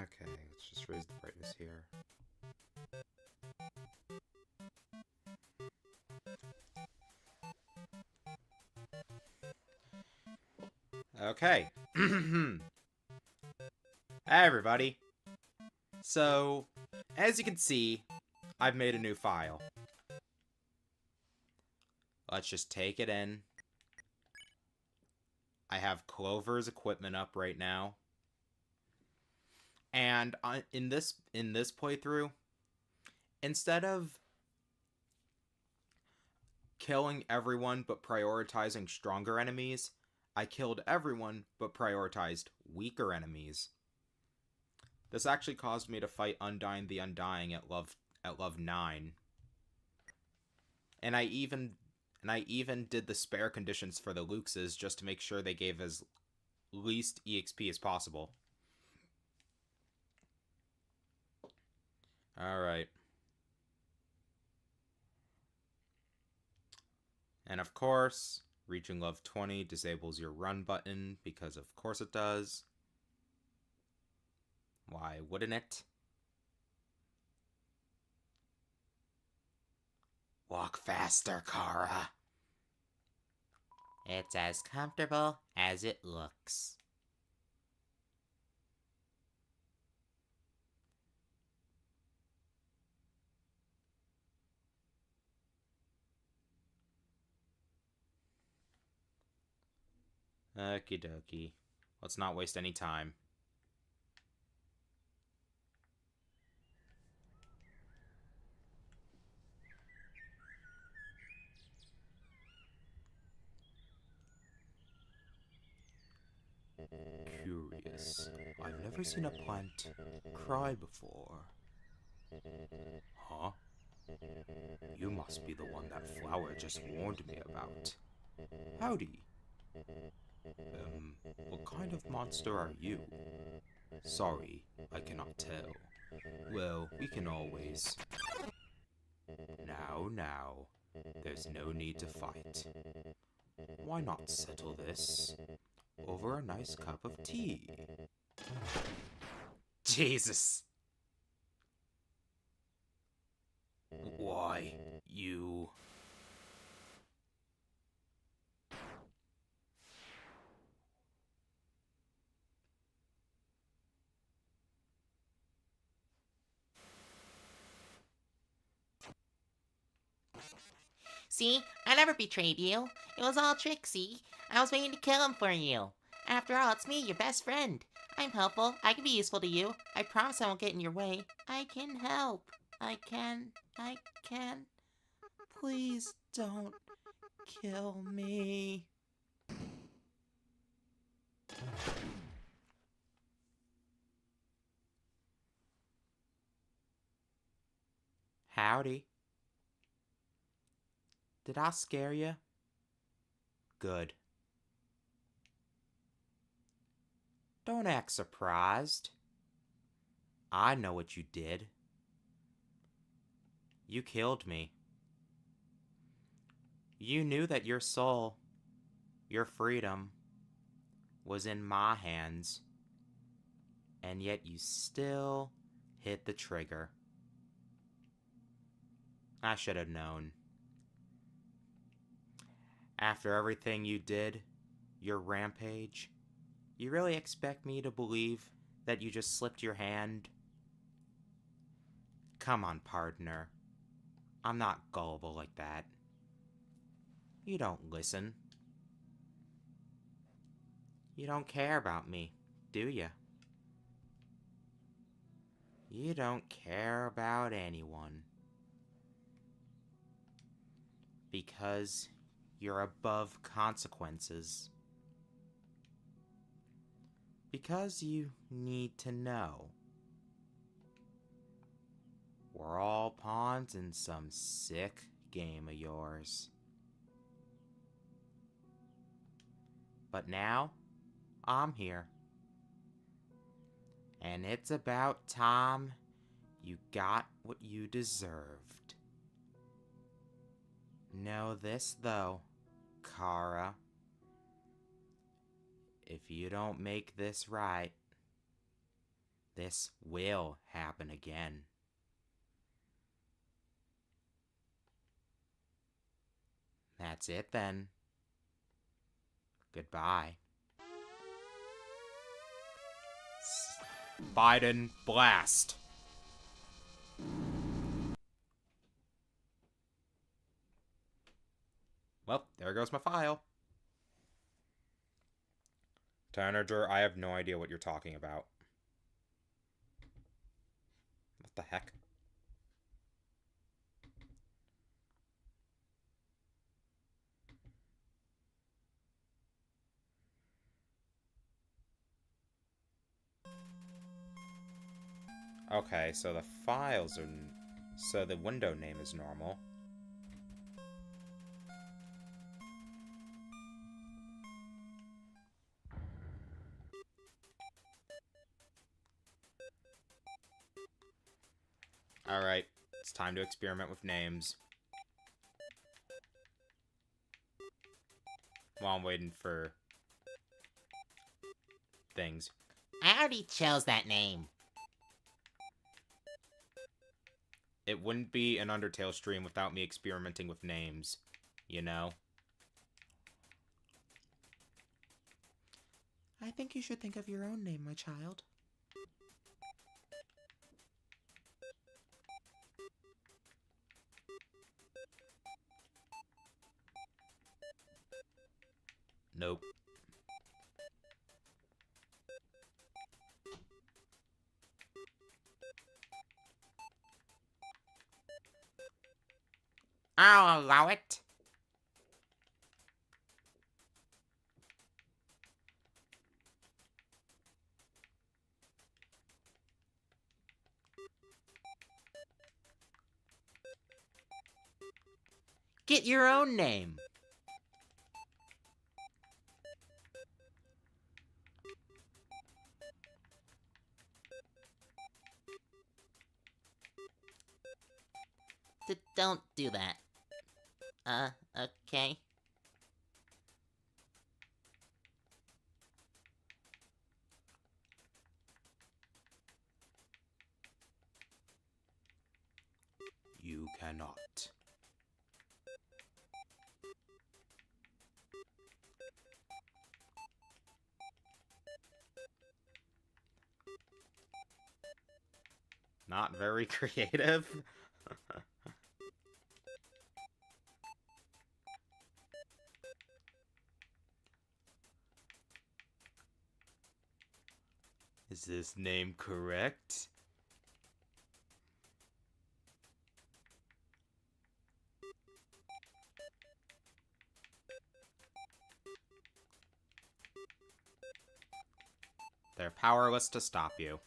Okay, let's just raise the brightness here. Okay. Hey, everybody. So, as you can see, I've made a new file. Let's just take it in. I have Clover's equipment up right now. And in this playthrough, instead of killing everyone but prioritizing stronger enemies, I killed everyone but prioritized weaker enemies. This actually caused me to fight Undyne the Undying at level 9. And I even did the spare conditions for the Luxes just to make sure they gave as least EXP as possible. Alright. And of course, reaching level 20 disables your run button, because of course it does. Why wouldn't it? Walk faster, Kara. It's as comfortable as it looks. Okie dokie. Let's not waste any time. Curious. I've never seen a plant cry before. Huh? You must be the one that Flower just warned me about. Howdy. What kind of monster are you? Sorry, I cannot tell. Well, we can always... Now, there's no need to fight. Why not settle this over a nice cup of tea? Jesus! Why, you... See, I never betrayed you. It was all Trixie. I was waiting to kill him for you. After all, it's me, your best friend. I'm helpful. I can be useful to you. I promise I won't get in your way. I can help. I can. Please don't kill me. Howdy. Did I scare you? Good. Don't act surprised. I know what you did. You killed me. You knew that your soul, your freedom, was in my hands, and yet you still hit the trigger. I should have known. After everything you did, your rampage, you really expect me to believe that you just slipped your hand? Come on, partner. I'm not gullible like that. You don't listen. You don't care about me, do you? You don't care about anyone. Because you're above consequences. Because you need to know. We're all pawns in some sick game of yours. But now, I'm here. And it's about time you got what you deserved. Know this, though, Kara. If you don't make this right, This will happen again. That's it then. Goodbye. Biden blast. Well, there goes my file. Tanager, I have no idea what you're talking about. What the heck? Okay, so the files are... So the window name is normal. Alright, it's time to experiment with names. While I'm waiting for... things. I already chose that name. It wouldn't be an Undertale stream without me experimenting with names, you know? I think you should think of your own name, my child. Nope. I'll allow it. Get your own name. Don't do that. Okay. You cannot. Not very creative. Is this name correct? They're powerless to stop you.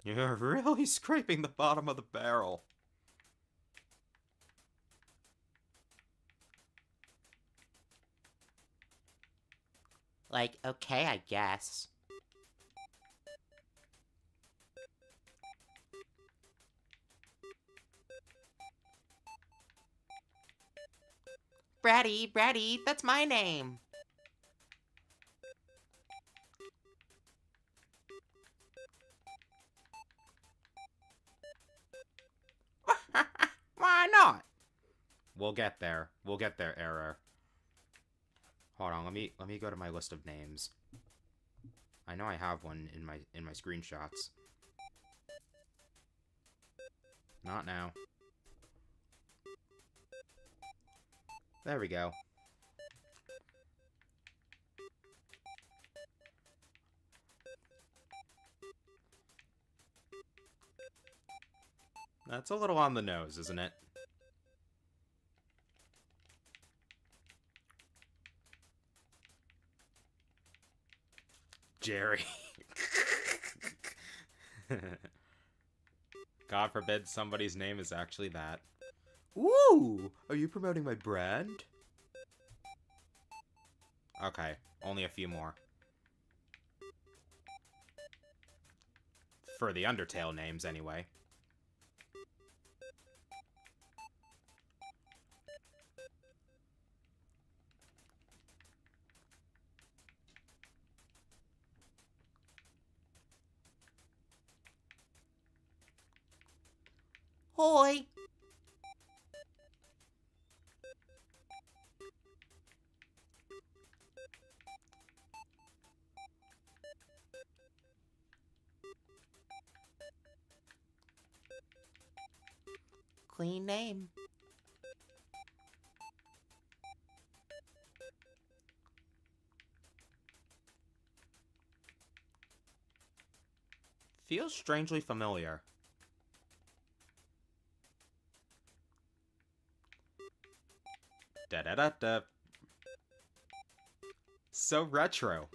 You're really scraping the bottom of the barrel. Like, okay, I guess. Bratty, that's my name. Why not? We'll get there. We'll get there, error. Hold on, let me go to my list of names. I know I have one in my screenshots. Not now. There we go. That's a little on the nose, isn't it? Jerry. God forbid somebody's name is actually that. Ooh! Are you promoting my brand? Okay, only a few more. For the Undertale names, anyway. Ahoy! Clean name. Feels strangely familiar. Da-da-da-da. So retro.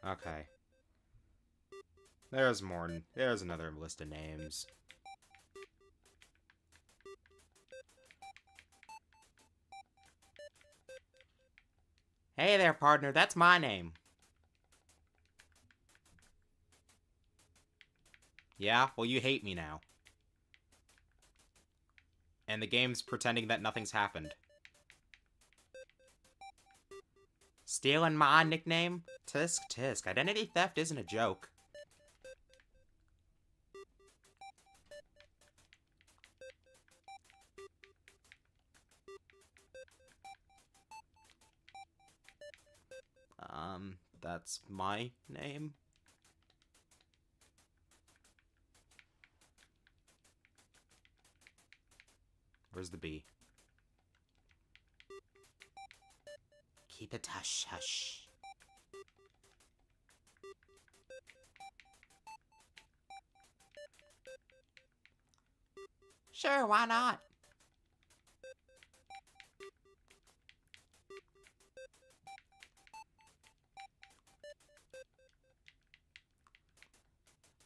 Okay. There's more. There's another list of names. Hey there, partner. That's my name. Yeah? Well, you hate me now. And the game's pretending that nothing's happened. Stealing my nickname? Tisk tisk. Identity theft isn't a joke. That's my name? Where's the B? Keep it hush hush. Sure, why not?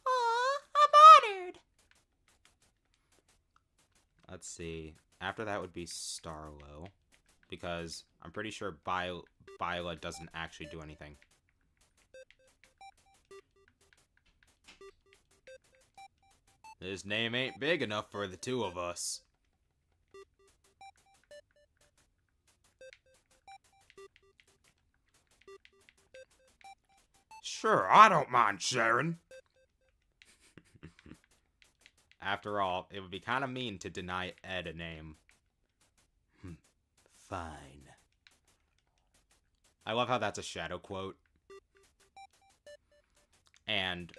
Aw, I'm honored. Let's see. After that would be Starlo. Because I'm pretty sure Bila doesn't actually do anything. This name ain't big enough for the two of us. Sure, I don't mind sharing. After all, it would be kind of mean to deny Ed a name. Fine. I love how that's a Shadow quote. And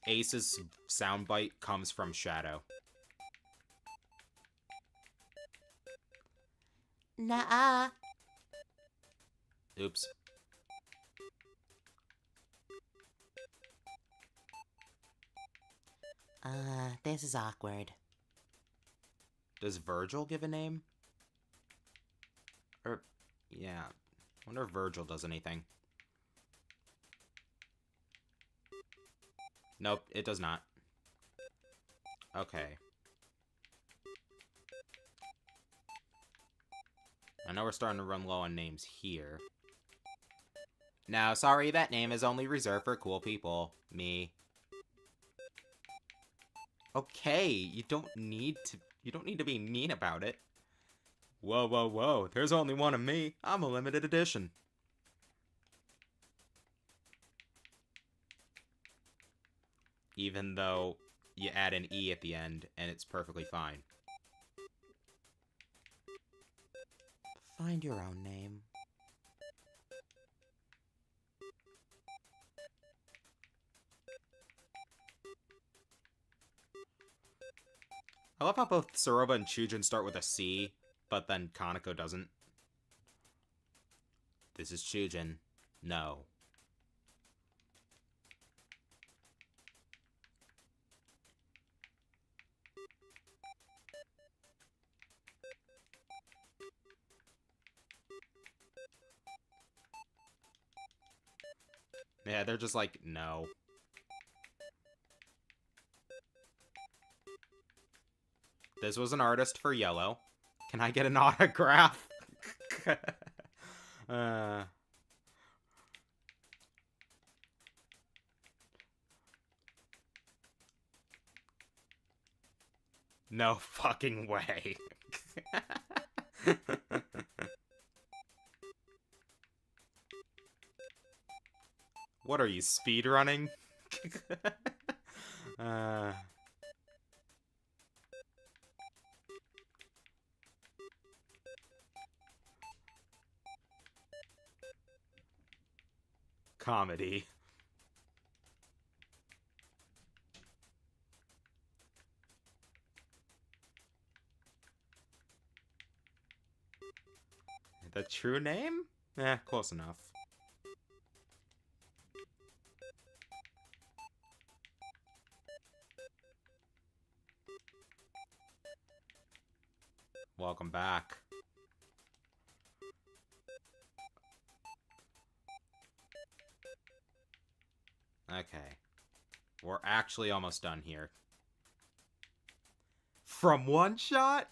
Ace's soundbite comes from Shadow. Nuh-uh. Oops. This is awkward. Does Virgil give a name? Or, yeah. I wonder if Virgil does anything. Nope, it does not. Okay. I know we're starting to run low on names here. Now, sorry, that name is only reserved for cool people. Me. Okay, you don't need to be mean about it. Whoa, whoa, whoa. There's only one of me. I'm a limited edition. Even though you add an E at the end and it's perfectly fine. Find your own name. I love how both Soroba and Chujin start with a C, but then Kaneko doesn't. This is Chujin. No. Yeah, they're just like, no. This was an artist for Yellow. Can I get an autograph? No fucking way. What are you, speedrunning? Comedy. The true name? Close enough. Welcome back. Okay. We're actually almost done here. From one shot?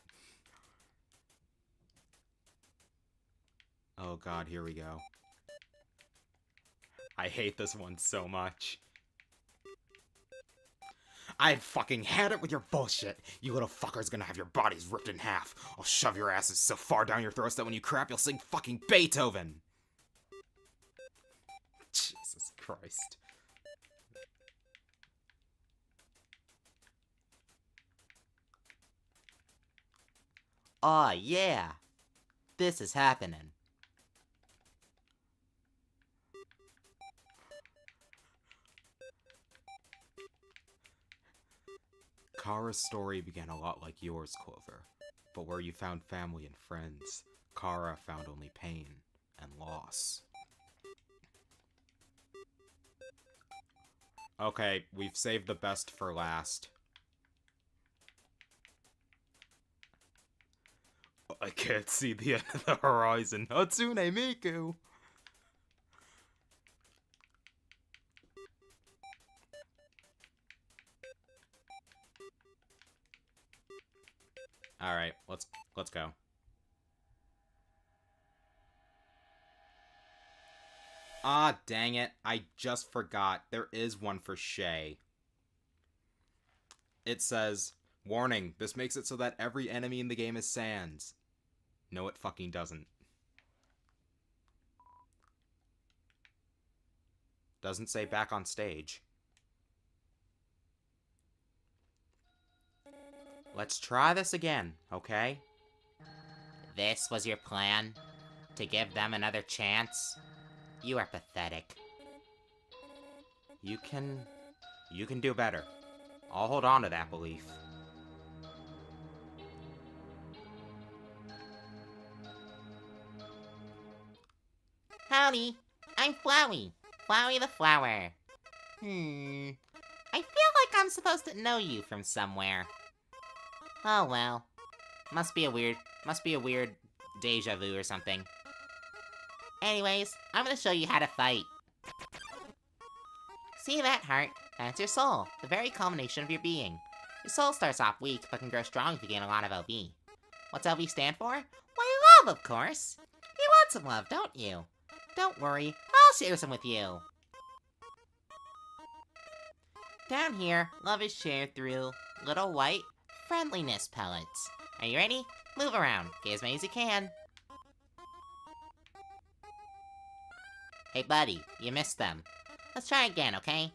Oh god, here we go. I hate this one so much. I fucking had it with your bullshit. You little fuckers gonna have your bodies ripped in half. I'll shove your asses so far down your throats that when you crap, you'll sing fucking Beethoven. Jesus Christ. Aw, yeah. This is happening. Kara's story began a lot like yours, Clover. But where you found family and friends, Kara found only pain and loss. Okay, we've saved the best for last. I can't see the end of the horizon. Hatsune Miku! Alright, let's go. Ah, dang it. I just forgot. There is one for Shay. It says, warning, this makes it so that every enemy in the game is Sans. No, it fucking doesn't. Doesn't say back on stage. Let's try this again, okay? This was your plan? To give them another chance? You are pathetic. You can do better. I'll hold on to that belief. Howdy, I'm Flowey. Flowey the Flower. I feel like I'm supposed to know you from somewhere. Oh well. Must be a weird deja vu or something. Anyways, I'm gonna show you how to fight. See that heart? That's your soul, the very culmination of your being. Your soul starts off weak, but can grow strong if you gain a lot of LV. What's LV stand for? Why, love, of course! You want some love, don't you? Don't worry, I'll share some with you. Down here, love is shared through little white friendliness pellets. Are you ready? Move around, get as many as you can. Hey buddy, you missed them. Let's try again, okay?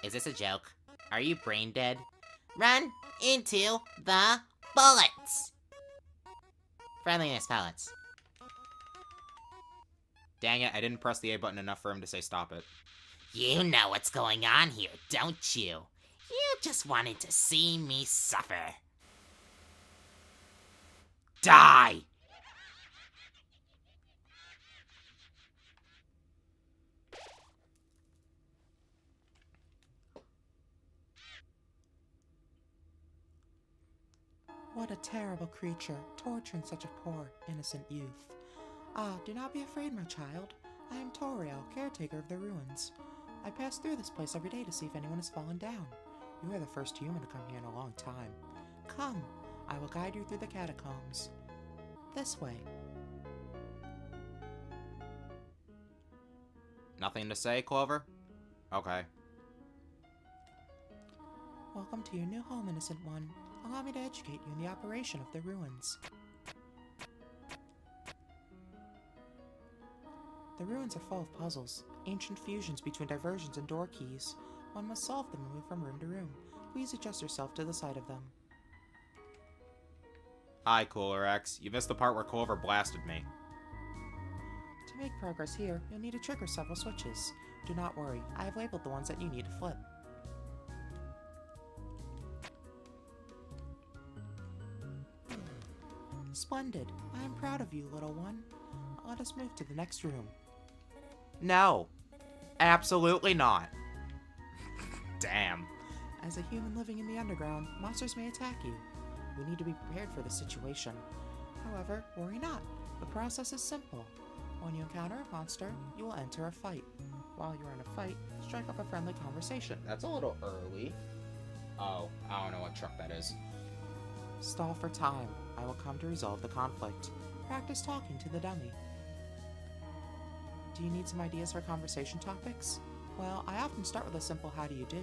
Is this a joke? Are you brain dead? Run into the bullets! Friendliness pellets. Dang it, I didn't press the A button enough for him to say stop it. You know what's going on here, don't you? You just wanted to see me suffer. Die! What a terrible creature, torturing such a poor, innocent youth. Ah, do not be afraid, my child. I am Toriel, caretaker of the ruins. I pass through this place every day to see if anyone has fallen down. You are the first human to come here in a long time. Come, I will guide you through the catacombs. This way. Nothing to say, Clover? Okay. Welcome to your new home, innocent one. Allow me to educate you in the operation of the ruins. The ruins are full of puzzles, ancient fusions between diversions and door keys. One must solve them and move from room to room. Please adjust yourself to the sight of them. Hi, Cooler X. You missed the part where Clover blasted me. To make progress here, you'll need to trigger several switches. Do not worry, I have labeled the ones that you need to flip. Splendid. I am proud of you, little one. Let us move to the next room. No. Absolutely not. Damn. As a human living in the underground, monsters may attack you. We need to be prepared for the situation. However, worry not. The process is simple. When you encounter a monster, you will enter a fight. While you're in a fight, strike up a friendly conversation. That's a little early. Oh, I don't know what truck that is. Stall for time. I will come to resolve the conflict. Practice talking to the dummy. Do you need some ideas for conversation topics? Well, I often start with a simple how do you do.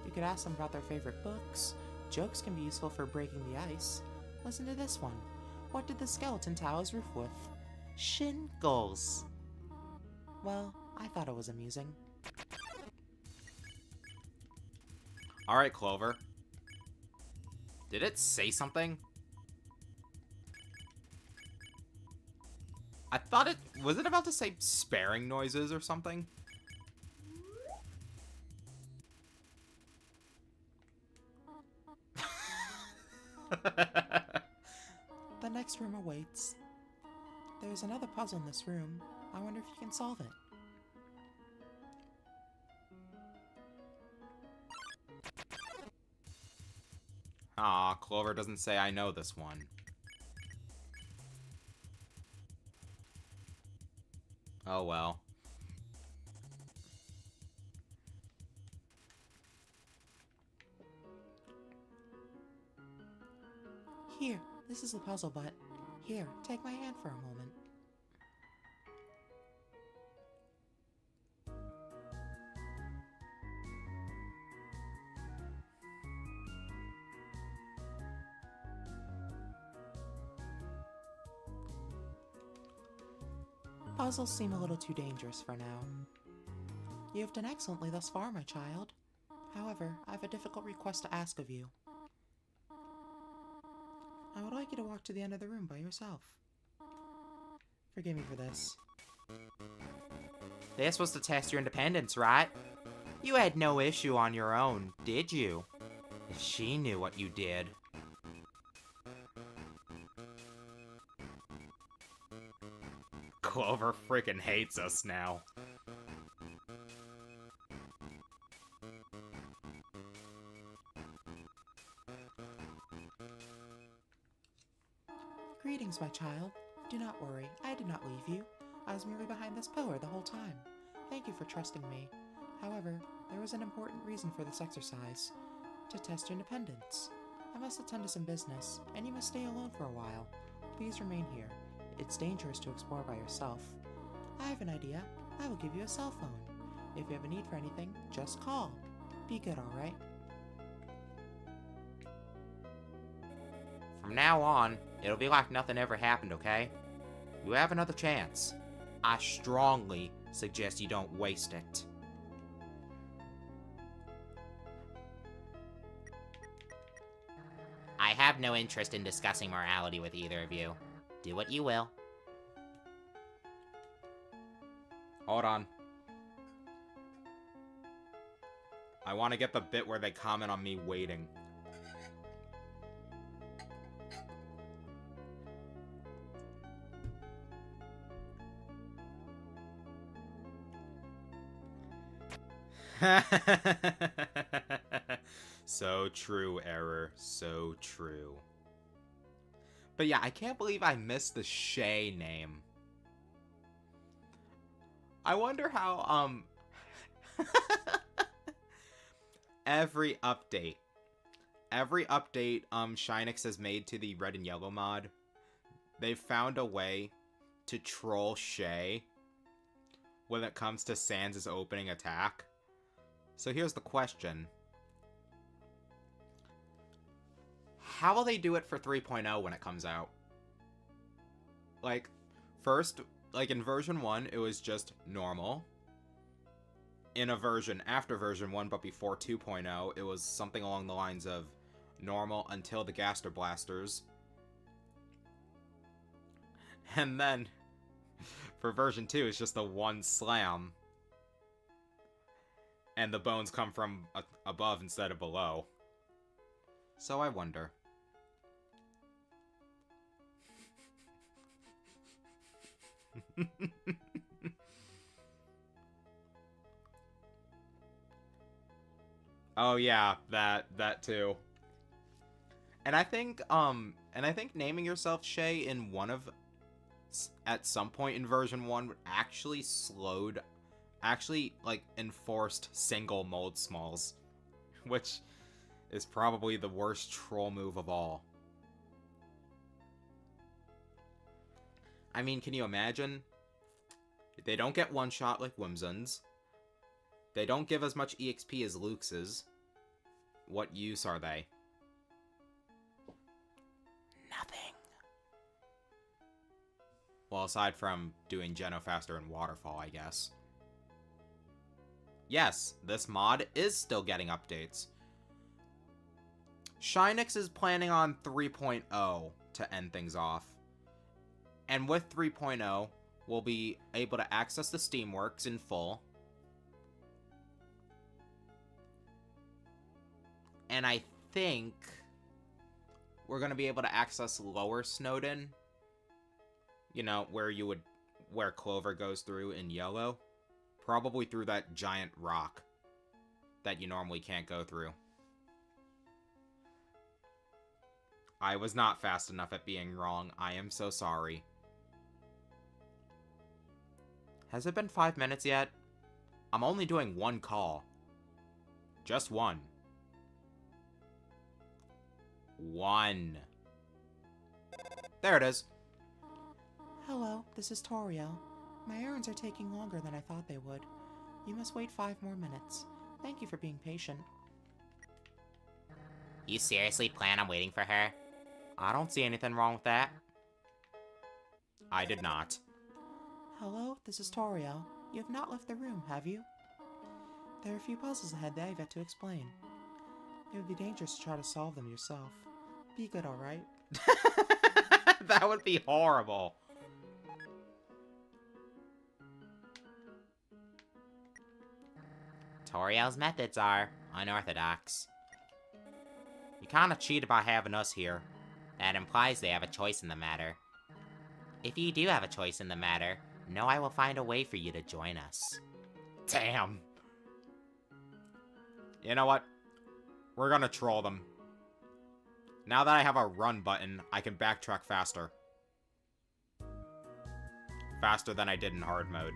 You could ask them about their favorite books. Jokes can be useful for breaking the ice. Listen to this one. What did the skeleton tile his roof with? Shingles. Well, I thought it was amusing. Alright, Clover. Did it say something? I thought it... Was it about to say sparing noises or something? The next room awaits. There's another puzzle in this room. I wonder if you can solve it. Aw, Clover doesn't say I know this one. Oh well. Here, this is the puzzle, but... Here, take my hand for a moment. Puzzles seem a little too dangerous for now. You have done excellently thus far, my child. However, I have a difficult request to ask of you. I would like you to walk to the end of the room by yourself. Forgive me for this. This was to test your independence, right? You had no issue on your own, did you? If she knew what you did. Clover freaking hates us now. Greetings, my child. Do not worry, I did not leave you. I was merely behind this pillar the whole time. Thank you for trusting me. However, there was an important reason for this exercise. To test your independence. I must attend to some business, and you must stay alone for a while. Please remain here. It's dangerous to explore by yourself. I have an idea. I will give you a cell phone. If you have a need for anything, just call. Be good, alright? From now on, it'll be like nothing ever happened, okay? You have another chance. I strongly suggest you don't waste it. I have no interest in discussing morality with either of you. Do what you will. Hold on. I want to get the bit where they comment on me waiting. So true, Error. So true. But yeah, I can't believe I missed the Shay name. I wonder how, every update Shinix has made to the Red and Yellow mod, they've found a way to troll Shay when it comes to Sans' opening attack. So here's the question. How will they do it for 3.0 when it comes out? Like, first, like in version 1, it was just normal. In a version after version 1, but before 2.0, it was something along the lines of normal until the Gaster Blasters. And then, for version 2, it's just the one slam. And the bones come from above instead of below. So I wonder. Oh yeah, that too. And I think naming yourself Shay in one of at some point in version 1 would actually like enforced single mold smalls, which is probably the worst troll move of all. I mean, can you imagine? They don't get one shot like Whimsun's. They don't give as much EXP as Lux's. What use are they? Nothing. Well, aside from doing Geno faster and Waterfall, I guess. Yes, this mod is still getting updates. Shinix is planning on 3.0 to end things off. And with 3.0, we'll be able to access the Steamworks in full. And I think we're going to be able to access Lower Snowdin. You know, where Clover goes through in Yellow. Probably through that giant rock that you normally can't go through. I was not fast enough at being wrong. I am so sorry. Has it been 5 minutes yet? I'm only doing one call. Just one. One. There it is. Hello, this is Toriel. My errands are taking longer than I thought they would. You must wait 5 more minutes. Thank you for being patient. You seriously plan on waiting for her? I don't see anything wrong with that. I did not. Hello, this is Toriel. You have not left the room, have you? There are a few puzzles ahead that I've yet to explain. It would be dangerous to try to solve them yourself. Be good, alright? That would be horrible. Toriel's methods are unorthodox. You kinda cheated by having us here. That implies they have a choice in the matter. If you do have a choice in the matter, know I will find a way for you to join us. Damn. You know what? We're gonna troll them. Now that I have a run button, I can backtrack faster. Faster than I did in hard mode.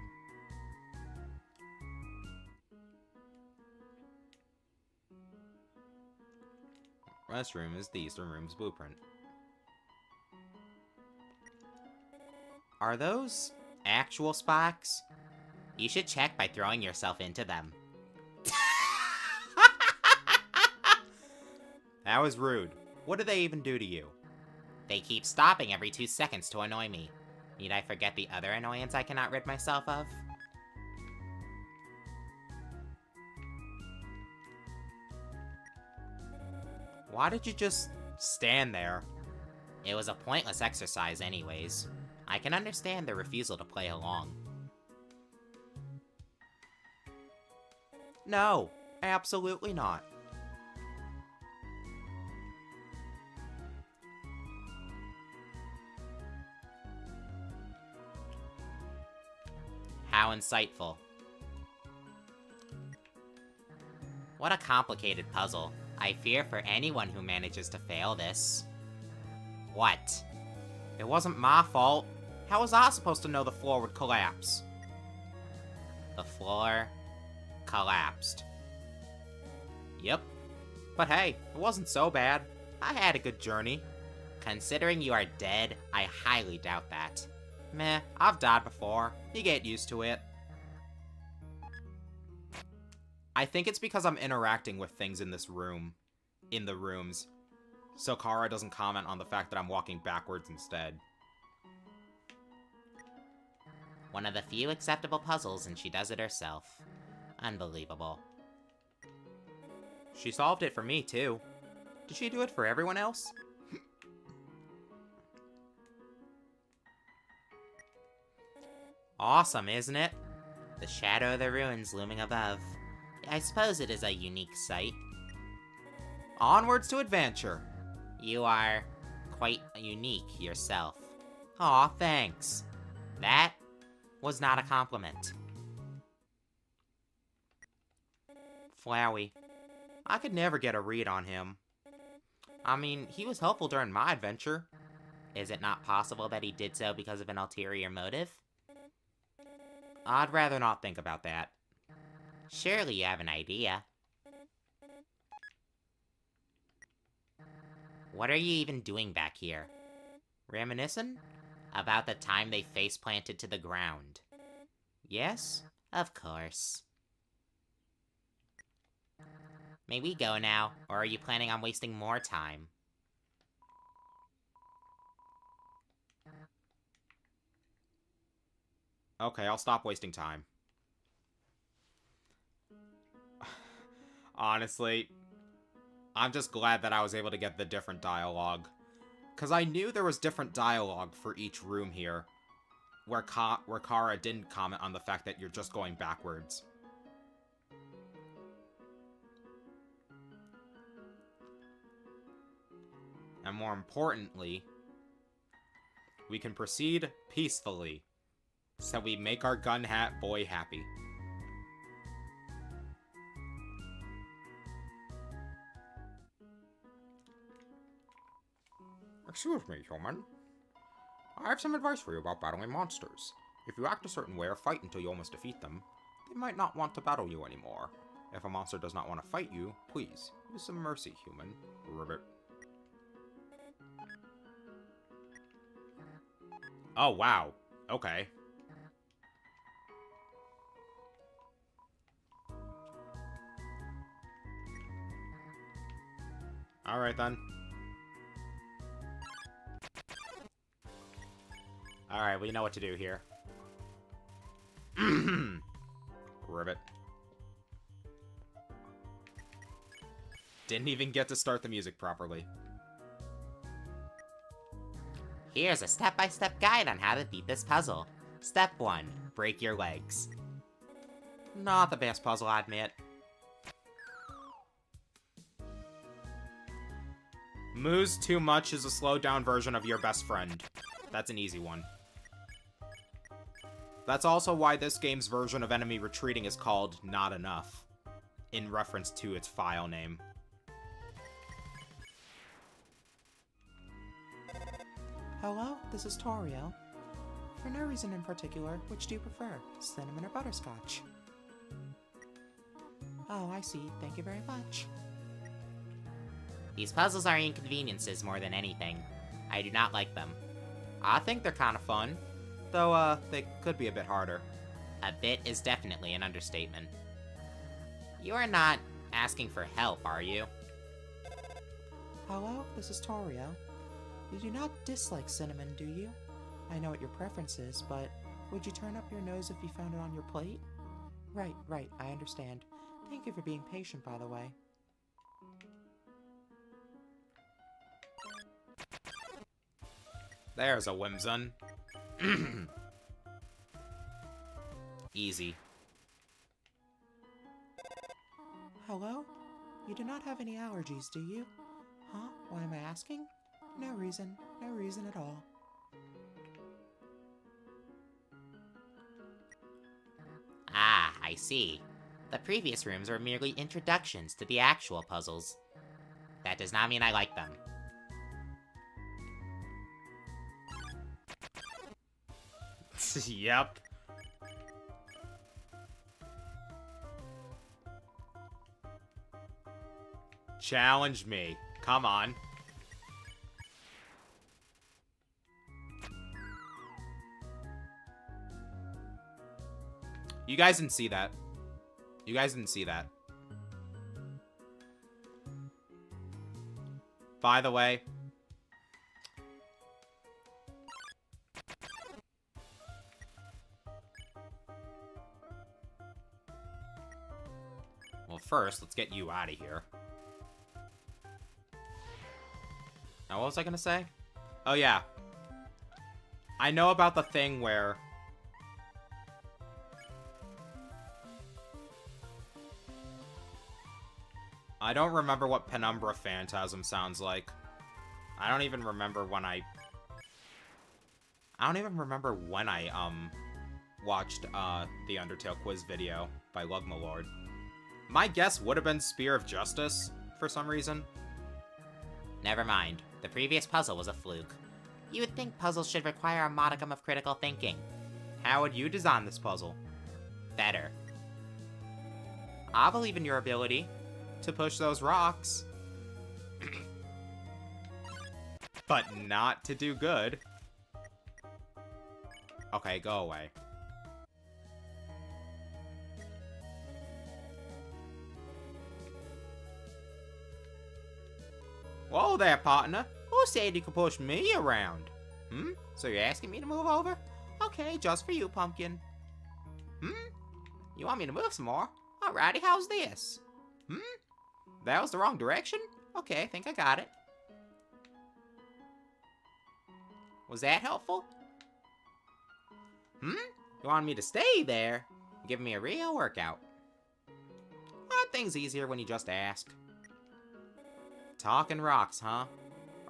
Restroom is the Eastern Room's blueprint. Are those actual Spocks? You should check by throwing yourself into them. That was rude. What did they even do to you? They keep stopping every 2 seconds to annoy me. Need I forget the other annoyance I cannot rid myself of? Why did you just stand there? It was a pointless exercise anyways. I can understand their refusal to play along. No, absolutely not. How insightful. What a complicated puzzle. I fear for anyone who manages to fail this. What? It wasn't my fault. How was I supposed to know the floor would collapse? The floor collapsed. Yep. But hey, it wasn't so bad. I had a good journey. Considering you are dead, I highly doubt that. Meh, I've died before. You get used to it. I think it's because I'm interacting with things in this room. In the rooms. So Kara doesn't comment on the fact that I'm walking backwards instead. One of the few acceptable puzzles, and she does it herself. Unbelievable. She solved it for me, too. Did she do it for everyone else? Awesome, isn't it? The shadow of the ruins looming above. I suppose it is a unique sight. Onwards to adventure. You are quite unique yourself. Aw, thanks. That was not a compliment. Flowey. I could never get a read on him. I mean, he was helpful during my adventure. Is it not possible that he did so because of an ulterior motive? I'd rather not think about that. Surely you have an idea. What are you even doing back here? Reminiscing? About the time they face-planted to the ground. Yes? Of course. May we go now, or are you planning on wasting more time? Okay, I'll stop wasting time. Honestly, I'm just glad that I was able to get the different dialogue. Because I knew there was different dialogue for each room here. Where Kara didn't comment on the fact that you're just going backwards. And more importantly, we can proceed peacefully. So we make our gun hat boy happy. Excuse me, human. I have some advice for you about battling monsters. If you act a certain way or fight until you almost defeat them, they might not want to battle you anymore. If a monster does not want to fight you, please, use some mercy, human. Ribbit. Oh, wow. Okay. Alright then. Alright, we know what to do here. Ribbit. Didn't even get to start the music properly. Here's a step-by-step guide on how to beat this puzzle. Step 1. Break your legs. Not the best puzzle, I admit. Moose Too Much is a slowed-down version of your best friend. That's an easy one. That's also why this game's version of enemy retreating is called Not Enough, in reference to its file name. Hello, this is Torio. For no reason in particular, which do you prefer, cinnamon or butterscotch? Oh, I see. Thank you very much. These puzzles are inconveniences more than anything. I do not like them. I think they're kind of fun, though, they could be a bit harder. A bit is definitely an understatement. You are not asking for help, are you? Hello, this is Torio. You do not dislike cinnamon, do you? I know what your preference is, but would you turn up your nose if you found it on your plate? Right, I understand. Thank you for being patient, by the way. There's a Whimsun. Easy. Hello? You do not have any allergies, do you? Huh? Why am I asking? No reason at all. Ah, I see. The previous rooms were merely introductions to the actual puzzles. That does not mean I like them. Yep. Challenge me. Come on. You guys didn't see that. You guys didn't see that. By the way, Well, first, let's get you out of here. Now, what was I gonna say? Oh, yeah. I know about the thing where... I don't remember what Penumbra Phantasm sounds like. I don't even remember when I watched, the Undertale quiz video by Lugmalord. My guess would have been Spear of Justice, for some reason. Never mind. The previous puzzle was a fluke. You would think puzzles should require a modicum of critical thinking. How would you design this puzzle? Better. I believe in your ability to push those rocks. But not to do good. Okay, go away. Whoa there, partner. Who said you could push me around? So you're asking me to move over? Okay, just for you, Pumpkin. You want me to move some more? Alrighty, how's this? That was the wrong direction? Okay, I think I got it. Was that helpful? You want me to stay there? Give me a real workout. Aren't things easier when you just ask? Talking rocks, huh?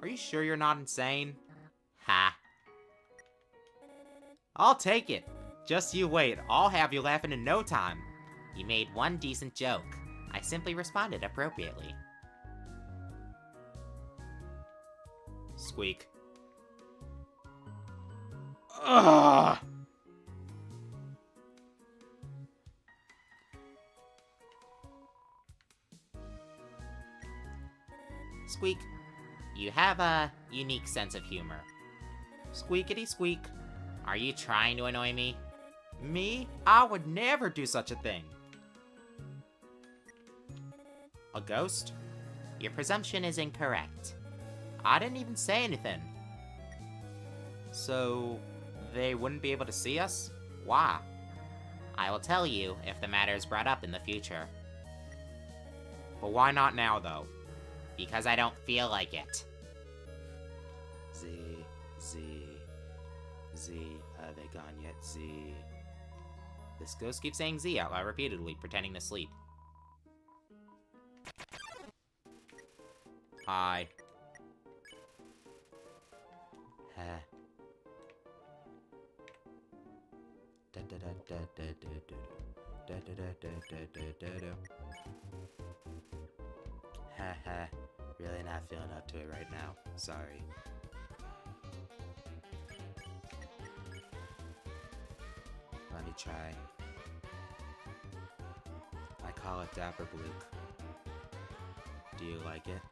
Are you sure you're not insane? Ha. I'll take it. Just you wait. I'll have you laughing in no time. You made one decent joke. I simply responded appropriately. Squeak. Ugh! Squeak, you have a unique sense of humor. Squeakity squeak. Are you trying to annoy me? Me? I would never do such a thing. A ghost? Your presumption is incorrect. I didn't even say anything. So, they wouldn't be able to see us? Why? I will tell you if the matter is brought up in the future. But why not now, though? Because I don't feel like it. Z. Are they gone yet? Z. This ghost keeps saying Z out loud repeatedly, pretending to sleep. Hi. Haha. Really not feeling up to it right now. Sorry. Let me try. I call it Dapper Blook. Do you like it?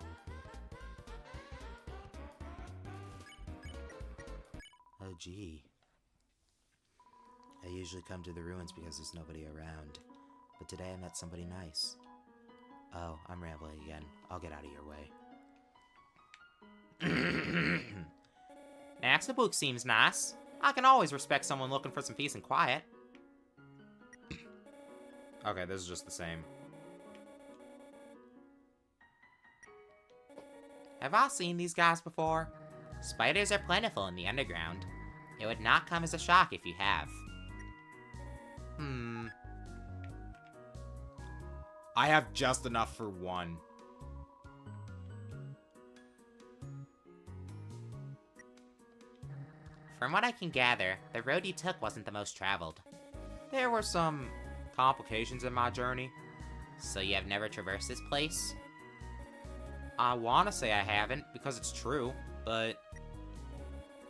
Oh gee. I usually come to the ruins because there's nobody around. But today I met somebody nice. Oh, I'm rambling again. I'll get out of your way. Naxabook seems nice. I can always respect someone looking for some peace and quiet. Okay, this is just the same. Have I seen these guys before? Spiders are plentiful in the underground. It would not come as a shock if you have. I have just enough for one. From what I can gather, the road you took wasn't the most traveled. There were some complications in my journey. So you have never traversed this place? I want to say I haven't, because it's true, but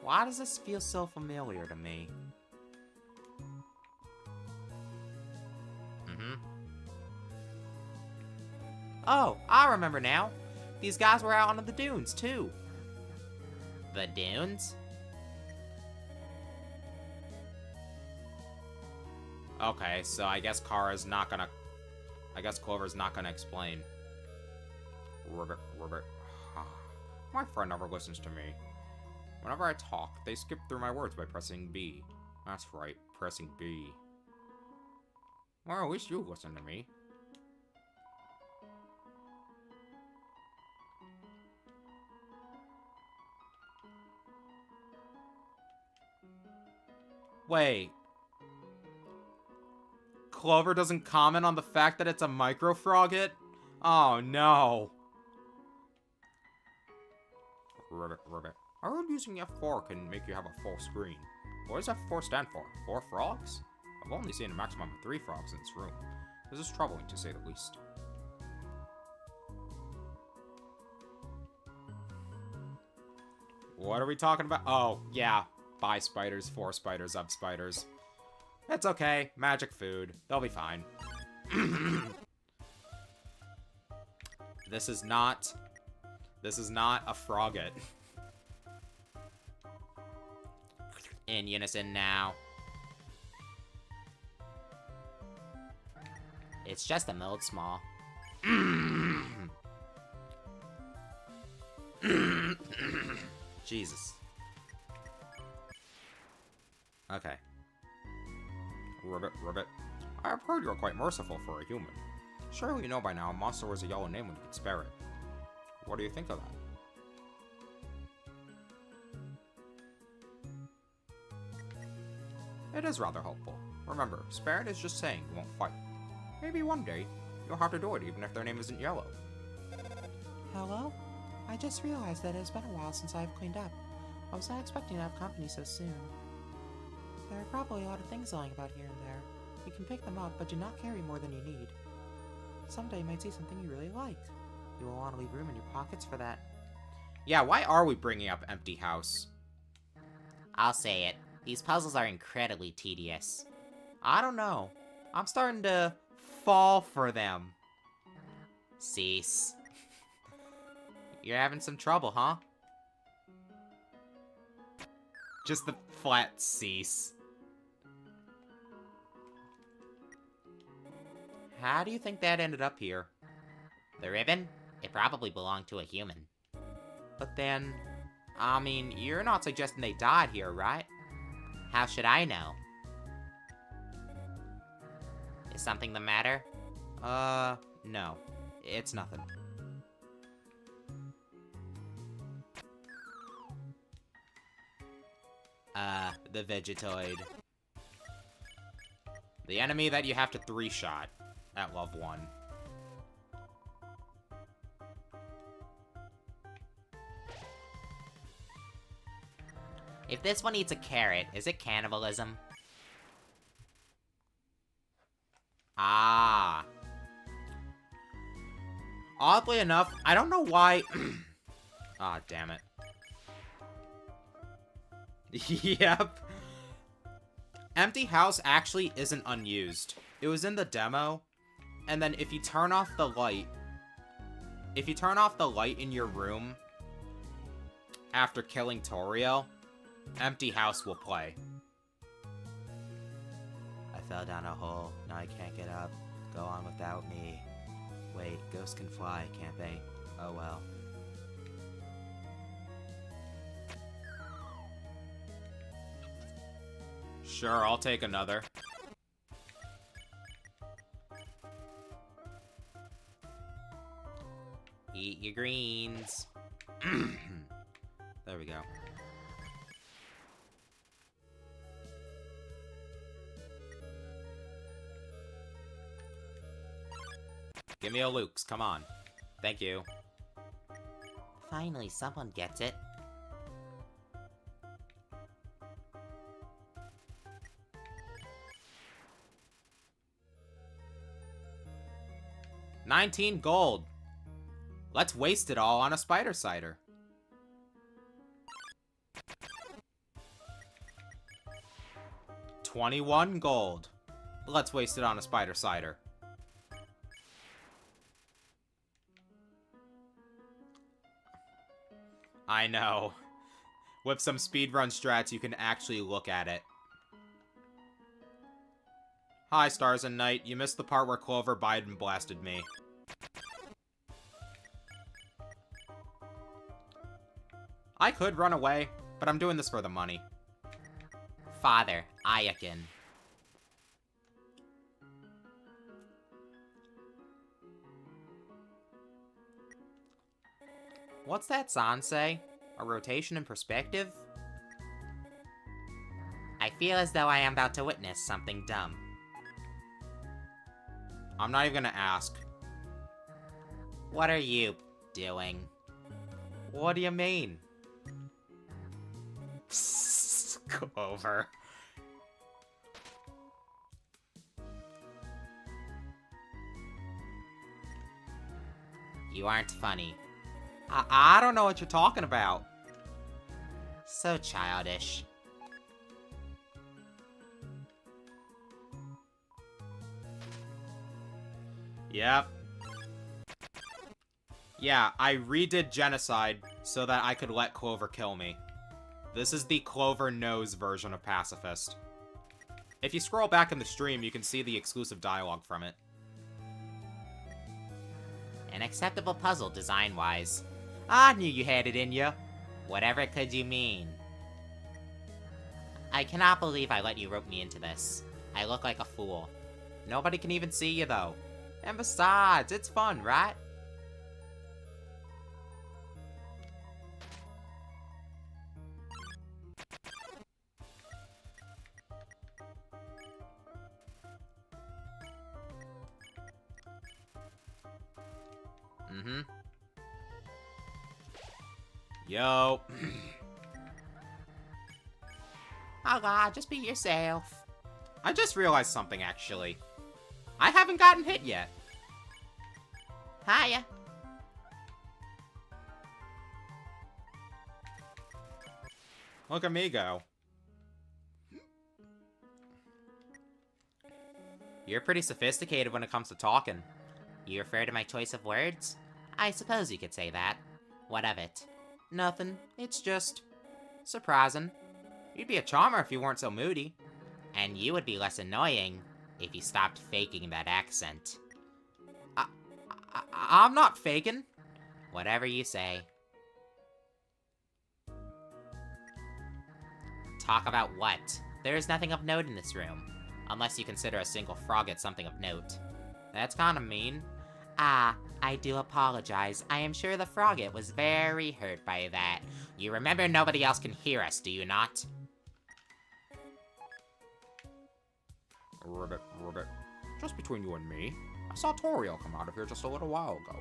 why does this feel so familiar to me? Oh, I remember now. These guys were out on the dunes, too. The dunes? Okay, so I guess Kara's not gonna... I guess Clover's not gonna explain. Ribbit. My friend never listens to me. Whenever I talk, they skip through my words by pressing B. That's right, pressing B. Well, at least you listen to me. Wait. Clover doesn't comment on the fact that it's a microfrogget? Oh, no. Ribbit. I heard using F4 can make you have a full screen. What does F4 stand for? 4 frogs? I've only seen a maximum of 3 frogs in this room. This is troubling, to say the least. What are we talking about? Oh, yeah. Buy spiders, 4 spiders, up spiders. It's okay. Magic food. They'll be fine. This is not a frogget. In unison now. It's just a milled small. Jesus. Okay. Ribbit. I have heard you're quite merciful for a human. Surely you know by now a monster was a yellow name when you could spare it. What do you think of that? It is rather hopeful. Remember, spare it is just saying you won't fight. Maybe one day, you'll have to do it even if their name isn't yellow. Hello? I just realized that it has been a while since I've cleaned up. I was not expecting to have company so soon. There are probably a lot of things lying about here and there. You can pick them up, but do not carry more than you need. Someday you might see something you really like. You will want to leave room in your pockets for that. Yeah, why are we bringing up Empty House? I'll say it. These puzzles are incredibly tedious. I don't know. I'm starting to fall for them. Cease. You're having some trouble, huh? Just the flat cease. How do you think that ended up here? The ribbon? It probably belonged to a human. But then, I mean, you're not suggesting they died here, right? How should I know? Is something the matter? No. It's nothing. The Vegetoid. The enemy that you have to 3-shot at level 1. If this one eats a carrot, is it cannibalism? Ah. Oddly enough, I don't know why... Ah, damn it. Yep. Empty House actually isn't unused. It was in the demo, and then if you turn off the light... If you turn off the light in your room after killing Toriel, Empty House will play. I fell down a hole. Now I can't get up. Go on without me. Wait, ghosts can fly, can't they? Oh well. Sure, I'll take another. Eat your greens. There we go. Give me a Luke's, come on. Thank you. Finally, someone gets it. $19 gold. Let's waste it all on a spider cider. $21 gold. Let's waste it on a spider cider. I know. With some speedrun strats, you can actually look at it. Hi, Stars and Night. You missed the part where Clover Biden blasted me. I could run away, but I'm doing this for the money. Father, Ayakin. What's that sign say? A rotation in perspective? I feel as though I am about to witness something dumb. I'm not even gonna ask. What are you doing? What do you mean? Clover. You aren't funny. I don't know what you're talking about. So childish. Yep. Yeah, I redid Genocide so that I could let Clover kill me. This is the Clover knows version of Pacifist. If you scroll back in the stream, you can see the exclusive dialogue from it. An acceptable puzzle design-wise. I knew you had it in you. Whatever could you mean? I cannot believe I let you rope me into this. I look like a fool. Nobody can even see you, though. And besides, it's fun, right? Mm-hmm. Yo. Oh god, just be yourself. I just realized something, actually. I haven't gotten hit yet. Hiya. Look at me go. You're pretty sophisticated when it comes to talking. You refer to my choice of words? I suppose you could say that. What of it? Nothing. It's just surprising. You'd be a charmer if you weren't so moody. And you would be less annoying if you stopped faking that accent. I'm not faking. Whatever you say. Talk about what? There is nothing of note in this room. Unless you consider a single frogget something of note. That's kinda mean. Ah, I do apologize. I am sure the frogget was very hurt by that. You remember nobody else can hear us, do you not? Ribbit. Just between you and me, I saw Toriel come out of here just a little while ago.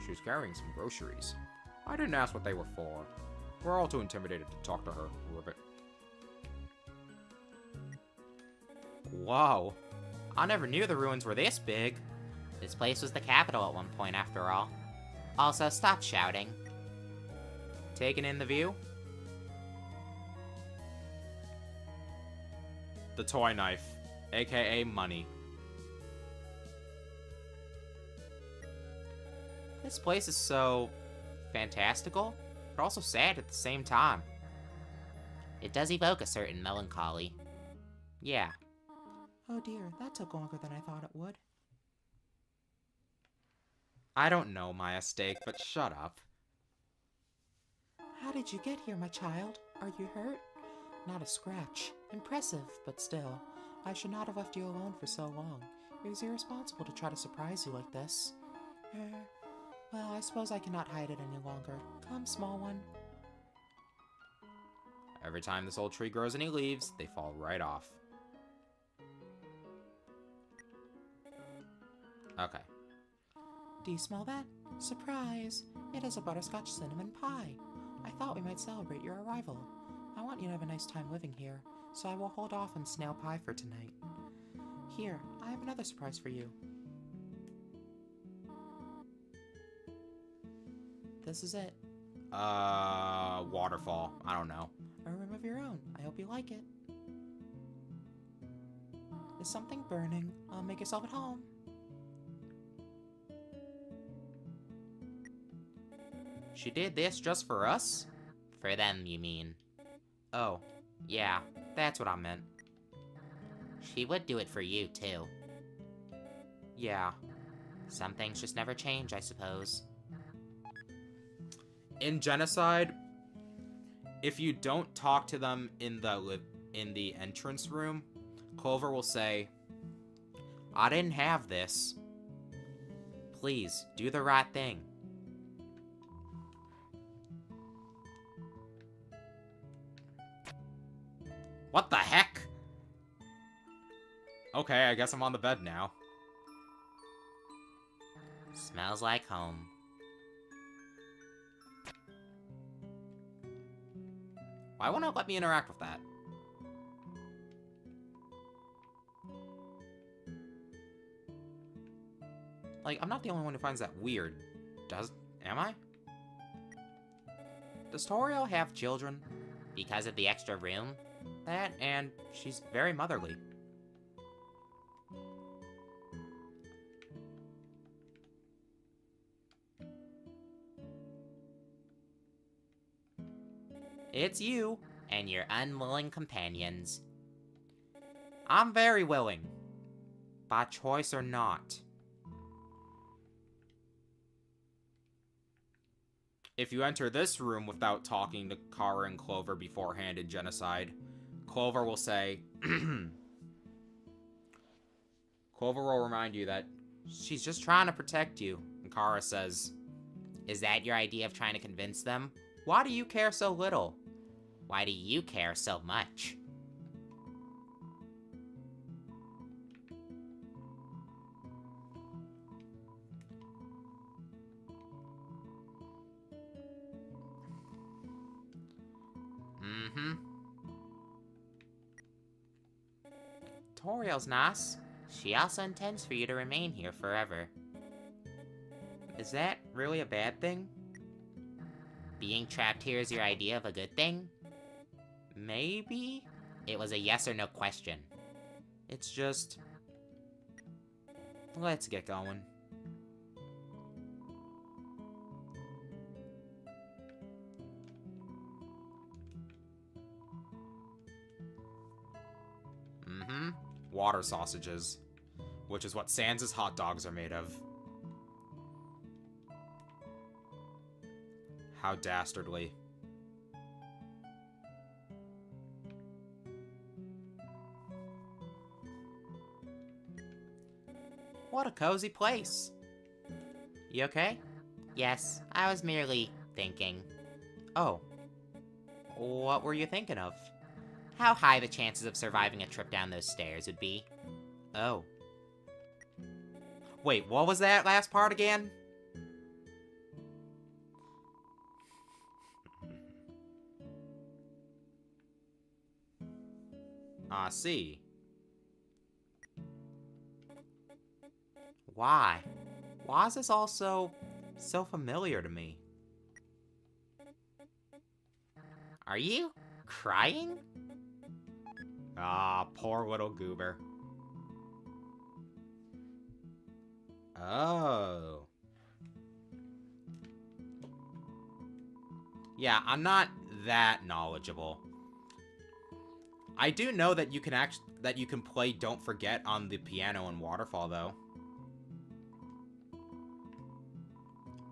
She was carrying some groceries. I didn't ask what they were for. We're all too intimidated to talk to her, Ribbit. Whoa. I never knew the ruins were this big. This place was the capital at one point, after all. Also, stop shouting. Taking in the view? The toy knife, aka money. This place is so fantastical, but also sad at the same time. It does evoke a certain melancholy. Yeah. Oh dear, that took longer than I thought it would. I don't know, Maya Steak, but shut up. How did you get here, my child? Are you hurt? Not a scratch. Impressive, but still. I should not have left you alone for so long. It was irresponsible to try to surprise you like this. Well, I suppose I cannot hide it any longer. Come, small one. Every time this old tree grows any leaves, they fall right off. Okay. Do you smell that? Surprise! It is a butterscotch cinnamon pie. I thought we might celebrate your arrival. I want you to have a nice time living here, so I will hold off on snail pie for tonight. Here, I have another surprise for you. This is it. Waterfall. I don't know. A room of your own. I hope you like it. Is something burning? Make yourself at home. She did this just for us? For them, you mean? Oh, yeah, that's what I meant. She would do it for you, too. Yeah. Some things just never change, I suppose. In Genocide, if you don't talk to them in the entrance room, Clover will say, "I didn't have this. Please, do the right thing." What the heck? Okay, I guess I'm on the bed now. Smells like home. Why won't it let me interact with that? Like, I'm not the only one who finds that weird. Am I? Does Toriel have children? Because of the extra room? That, and she's very motherly. It's you. And your unwilling companions. I'm very willing. By choice or not. If you enter this room without talking to Kara and Clover beforehand in Genocide, Clover will say... Clover will remind you that she's just trying to protect you. And Kara says, Is that your idea of trying to convince them? why do you care so little? Why do you care so much? Mm-hmm. Toriel's nice. She also intends for you to remain here forever. Is that really a bad thing? Being trapped here is your idea of a good thing? Maybe? It was a yes or no question. It's just... Let's get going. Mm-hmm. Water sausages. Which is what Sans' hot dogs are made of. How dastardly. What a cozy place. You okay? Yes, I was merely thinking. Oh. What were you thinking of? How high the chances of surviving a trip down those stairs would be. Oh. Wait, what was that last part again? I see. Why? Why is this all so familiar to me? Are you crying? Ah, poor little goober. Oh. Yeah, I'm not that knowledgeable. I do know that you can play Don't Forget on the piano in Waterfall though.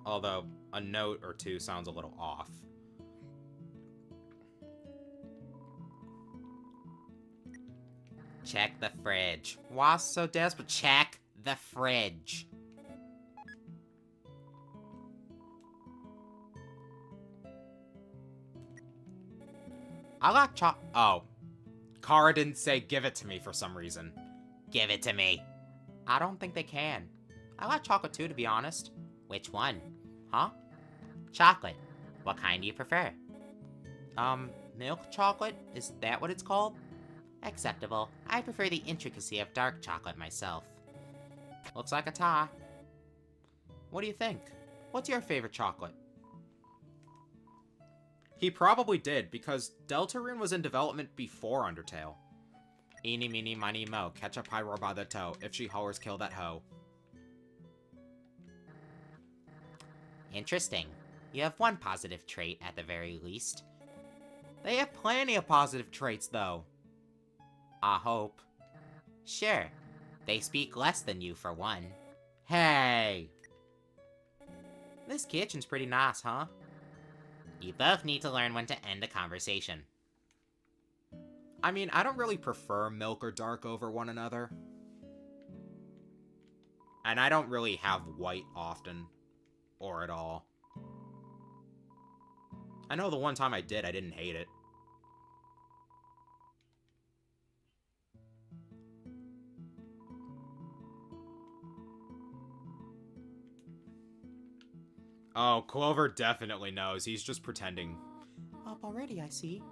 Although a note or two sounds a little off. Check the fridge. Why so desperate? Check the fridge. I like Oh. Kara didn't say give it to me for some reason. Give it to me. I don't think they can. I like chocolate too, to be honest. Which one? Huh? Chocolate. What kind do you prefer? Milk chocolate? Is that what it's called? Acceptable. I prefer the intricacy of dark chocolate myself. Looks like a tie. What do you think? What's your favorite chocolate? He probably did, because Deltarune was in development before Undertale. Eeny, meeny, miny, mo. Catch a pyro by the toe. If she hollers, kill that hoe. Interesting. You have one positive trait at the very least. They have plenty of positive traits, though. I hope. Sure. They speak less than you, for one. Hey! This kitchen's pretty nice, huh? You both need to learn when to end a conversation. I mean, I don't really prefer milk or dark over one another. And I don't really have white often. Or at all. I know the one time I did, I didn't hate it. Oh, Clover definitely knows. He's just pretending. Up already, I see.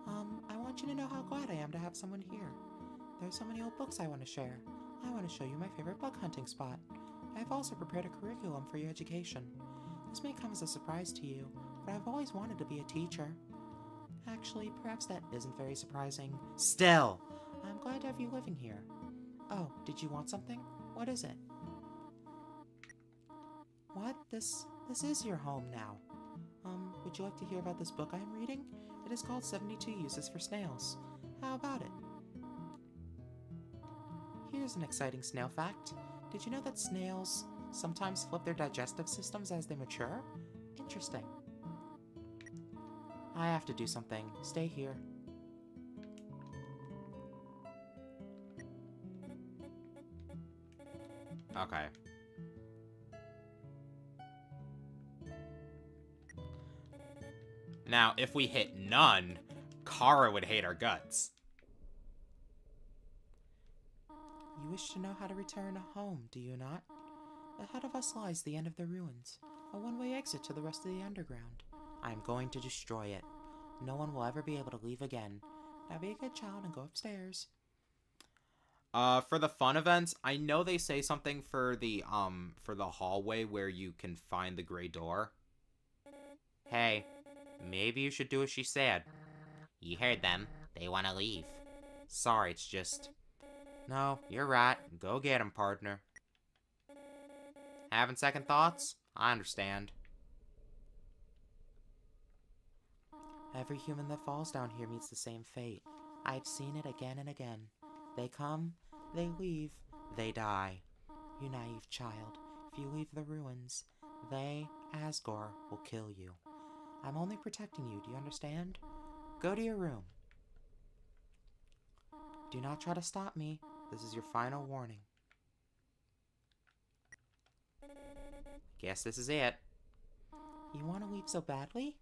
I want you to know how glad I am to have someone here. There's so many old books I want to share. I want to show you my favorite bug hunting spot. I have also prepared a curriculum for your education. This may come as a surprise to you, but I've always wanted to be a teacher. Actually, perhaps that isn't very surprising. Still, I'm glad to have you living here. Oh, did you want something? What is it? What? This is your home now. Would you like to hear about this book I am reading? It is called 72 Uses for Snails. How about it? Here's an exciting snail fact. Did you know that snails sometimes flip their digestive systems as they mature? Interesting. I have to do something. Stay here. Okay. Now, if we hit none, Kara would hate our guts. You wish to know how to return home, do you not? Ahead of us lies the end of the ruins, a one-way exit to the rest of the underground. I am going to destroy it. No one will ever be able to leave again. Now be a good child and go upstairs. For the fun events, I know they say something for the hallway where you can find the gray door. Hey, maybe you should do as she said. You heard them. They want to leave. Sorry, it's just... No, you're right. Go get him, partner. Having second thoughts? I understand. Every human that falls down here meets the same fate. I've seen it again and again. They come, they leave, they die. You naive child, if you leave the ruins, they, Asgore, will kill you. I'm only protecting you, do you understand? Go to your room. Do not try to stop me. This is your final warning. Guess this is it. You want to leave so badly?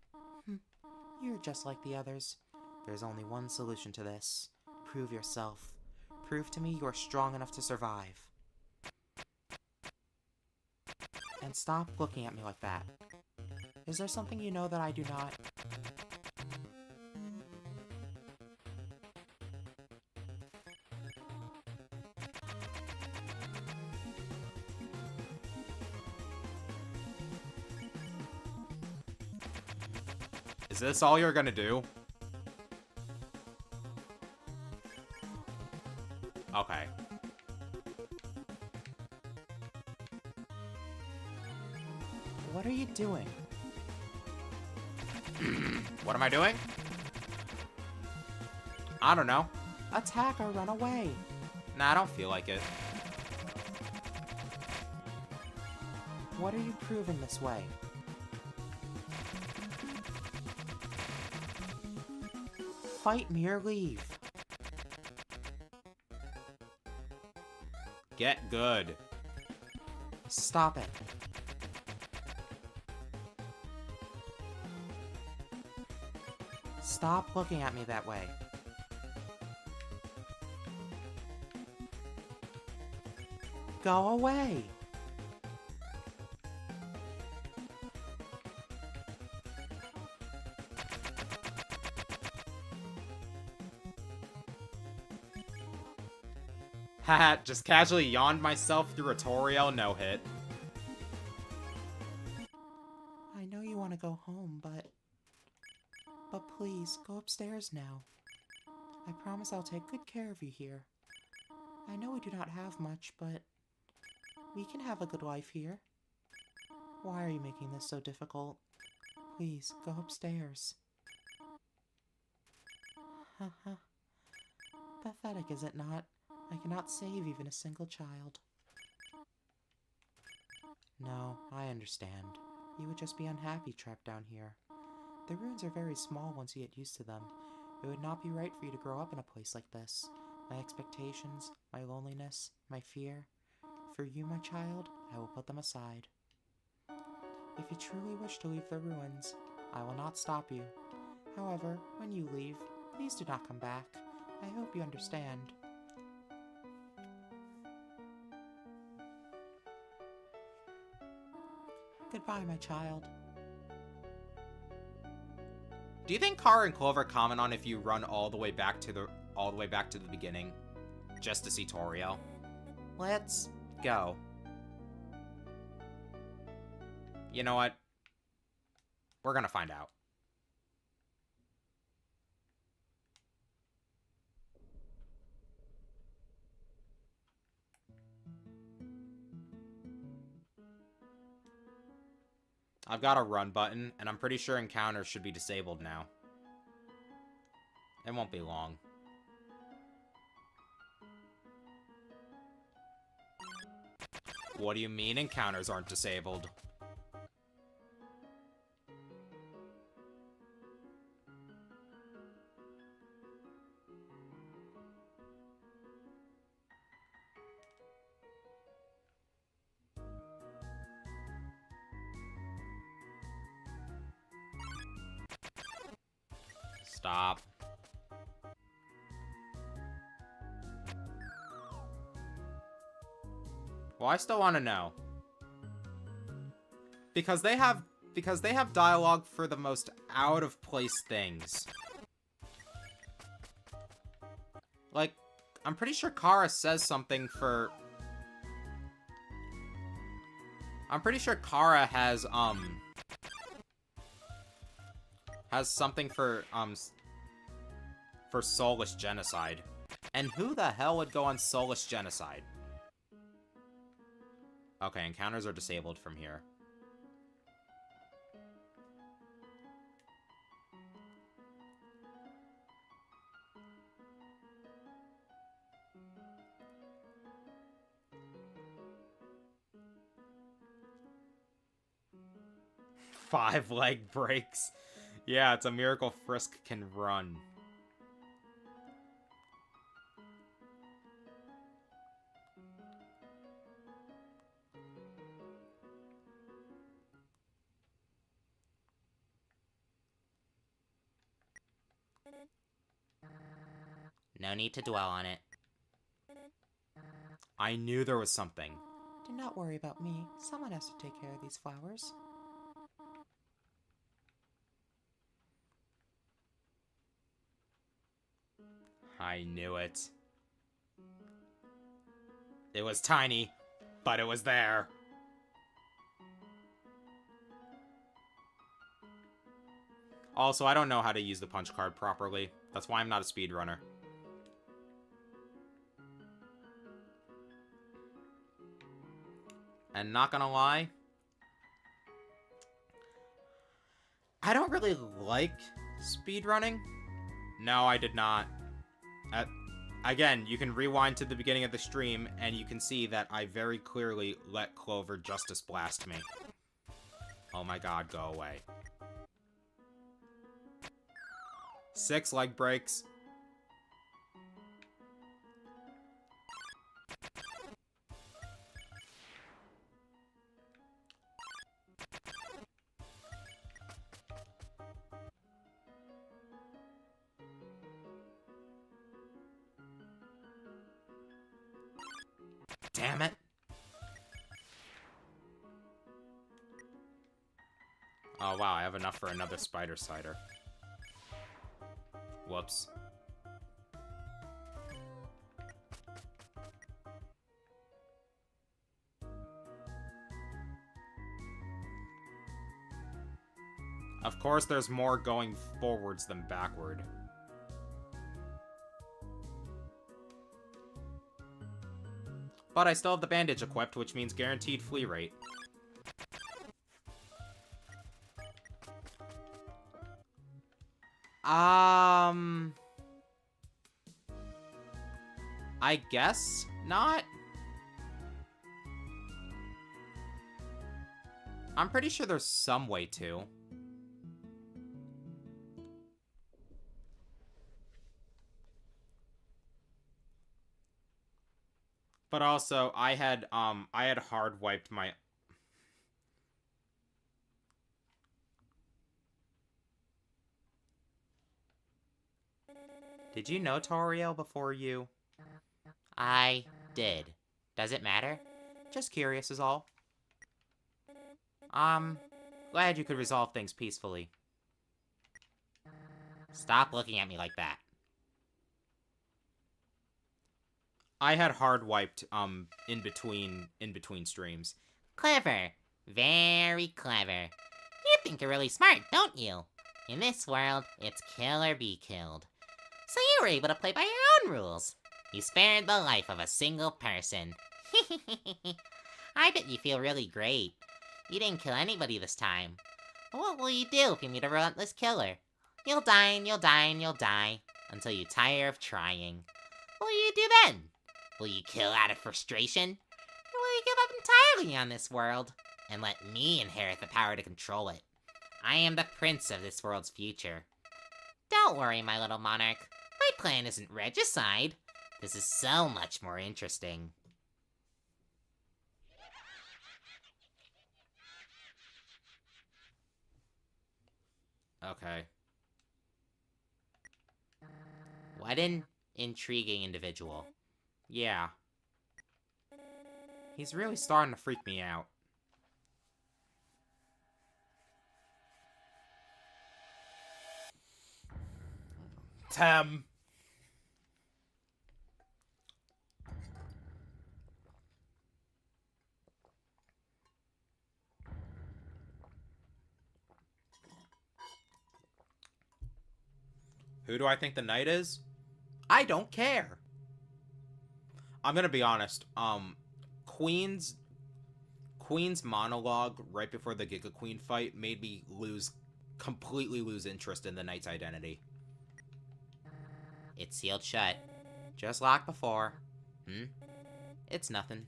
You're just like the others. There's only one solution to this. Prove yourself. Prove to me you're strong enough to survive. And stop looking at me like that. Is there something you know that I do not? Is this all you're gonna do? Okay. What are you doing? What am I doing? I don't know. Attack or run away. Nah, I don't feel like it. What are you proving this way? Fight me or leave. Get good. Stop it. Stop looking at me that way. Go away. Haha, just casually yawned myself through a Toriel no-hit. I know you want to go home, but please, go upstairs now. I promise I'll take good care of you here. I know we do not have much, but we can have a good life here. Why are you making this so difficult? Please, go upstairs. Haha. Pathetic, is it not? I cannot save even a single child. No, I understand. You would just be unhappy trapped down here. The ruins are very small once you get used to them. It would not be right for you to grow up in a place like this. My expectations, my loneliness, my fear. For you, my child, I will put them aside. If you truly wish to leave the ruins, I will not stop you. However, when you leave, please do not come back. I hope you understand. Goodbye, my child. Do you think Kara and Clover comment on if you run all the way back to the beginning, just to see Toriel? Let's go. You know what? We're gonna find out. I've got a run button, and I'm pretty sure encounters should be disabled now. It won't be long. What do you mean encounters aren't disabled? Stop. Well, I still want to know. Because they have dialogue for the most out of place things. Like, I'm pretty sure Kara says something for... I'm pretty sure Kara has something for soulless genocide. And who the hell would go on soulless genocide? Okay, encounters are disabled from here. Five leg breaks. Yeah, it's a miracle Frisk can run. No need to dwell on it. I knew there was something. Do not worry about me. Someone has to take care of these flowers. I knew it. It was tiny, but it was there. Also, I don't know how to use the punch card properly. That's why I'm not a speedrunner. And not gonna lie, I don't really like speedrunning. No, I did not. Again, you can rewind to the beginning of the stream, and you can see that I very clearly let Clover Justice Blast me. Oh my god, go away. 6 leg breaks. Damn it. Oh wow, I have enough for another spider cider. Whoops. Of course, there's more going forwards than backward. But I still have the bandage equipped, which means guaranteed flee rate. I guess not? I'm pretty sure there's some way to. But also, I had hard wiped my... Did you know Toriel before you? I did. Does it matter? Just curious is all. Glad you could resolve things peacefully. Stop looking at me like that. I had hard wiped in between streams. Clever. Very clever. You think you're really smart, don't you? In this world, it's kill or be killed. So you were able to play by your own rules. You spared the life of a single person. I bet you feel really great. You didn't kill anybody this time. But what will you do if you meet a relentless killer? You'll die and you'll die and you'll die, until you tire of trying. What will you do then? Will you kill out of frustration? Or will you give up entirely on this world, and let me inherit the power to control it? I am the prince of this world's future. Don't worry, my little monarch. My plan isn't regicide. This is so much more interesting. Okay. What an intriguing individual. Yeah. He's really starting to freak me out. Tem. Who do I think the knight is? I don't care. I'm gonna be honest. Queen's monologue right before the Giga Queen fight made me completely lose interest in the knight's identity. It's sealed shut. Just like before. It's nothing.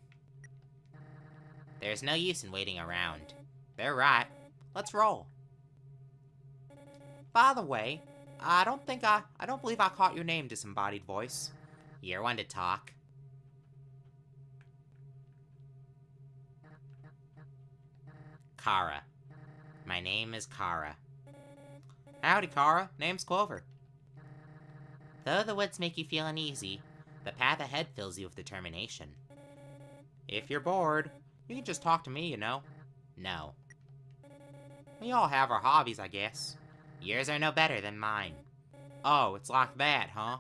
There's no use in waiting around. They're right. Let's roll. By the way, I don't believe I caught your name, disembodied voice. You're one to talk. Kara. My name is Kara. Howdy, Kara. Name's Clover. Though the woods make you feel uneasy, the path ahead fills you with determination. If you're bored, you can just talk to me, you know. No. We all have our hobbies, I guess. Yours are no better than mine. Oh, it's like that, huh?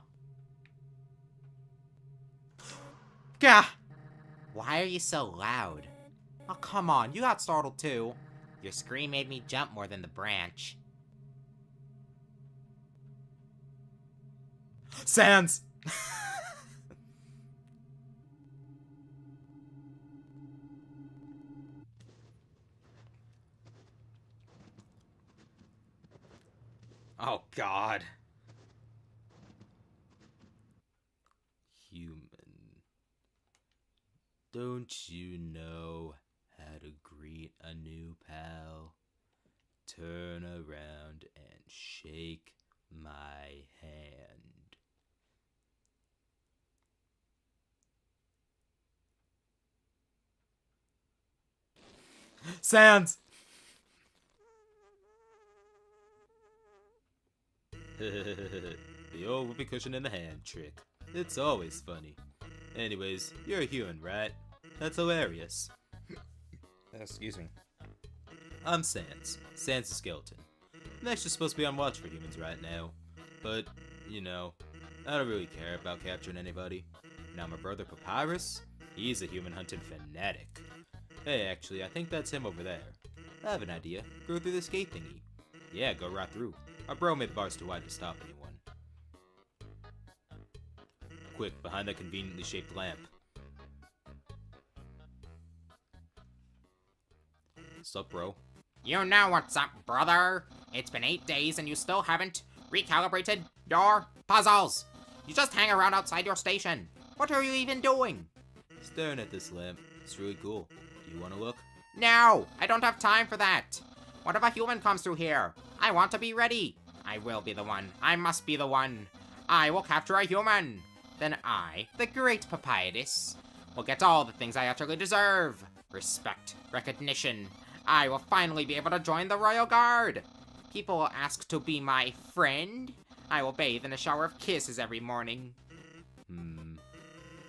Gah! Why are you so loud? Oh, come on, you got startled too. Your scream made me jump more than the branch. Sans! Oh, God. Human. Don't you know how to greet a new pal? Turn around and shake my hand. Sans! The old whoopee cushion in the hand trick. It's always funny. Anyways, you're a human, right? That's hilarious. Excuse me. I'm Sans. Sans the skeleton. I'm actually supposed to be on watch for humans right now. But, you know, I don't really care about capturing anybody. Now my brother Papyrus, he's a human hunting fanatic. Hey, actually, I think that's him over there. I have an idea. Go through this gate thingy. Yeah, go right through. Our bro made the bars too wide to stop anyone. Quick, behind that conveniently shaped lamp. Sup, bro? You know what's up, brother. It's been 8 days and you still haven't recalibrated your puzzles. You just hang around outside your station. What are you even doing? Staring at this lamp. It's really cool. Do you want to look? No, I don't have time for that. What if a human comes through here? I want to be ready. I will be the one. I must be the one. I will capture a human. Then I, the great Papyrus, will get all the things I utterly deserve. Respect, recognition. I will finally be able to join the Royal Guard. People will ask to be my friend. I will bathe in a shower of kisses every morning.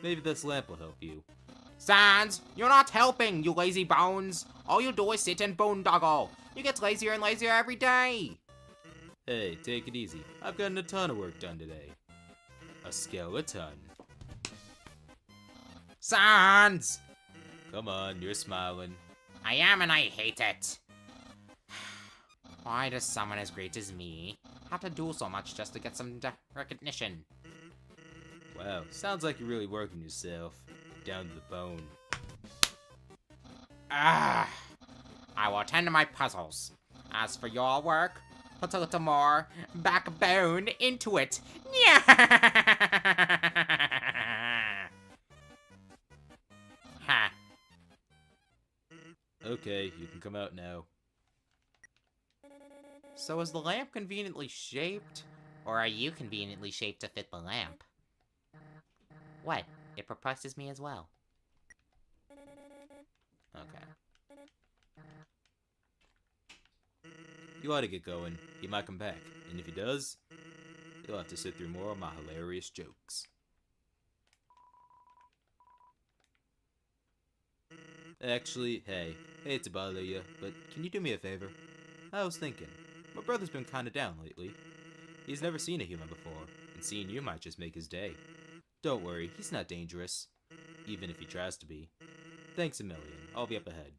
Maybe this lamp will help you. Sans, you're not helping, you lazy bones. All you do is sit and boondoggle. You get lazier and lazier every day. Hey, take it easy. I've gotten a ton of work done today. A skeleton. Sans! Come on, you're smiling. I am and I hate it. Why does someone as great as me have to do so much just to get some recognition? Wow, sounds like you're really working yourself. Down to the bone. Ah! I will attend to my puzzles. As for your work, put a little more backbone into it. Ha! Okay, you can come out now. So is the lamp conveniently shaped? Or are you conveniently shaped to fit the lamp? What? It perplexes me as well. Okay. You ought to get going. He might come back, and if he does, you'll have to sit through more of my hilarious jokes. Actually, hey, hate to bother you, but can you do me a favor? I was thinking, my brother's been kinda down lately. He's never seen a human before, and seeing you might just make his day. Don't worry, he's not dangerous, even if he tries to be. Thanks a million, I'll be up ahead.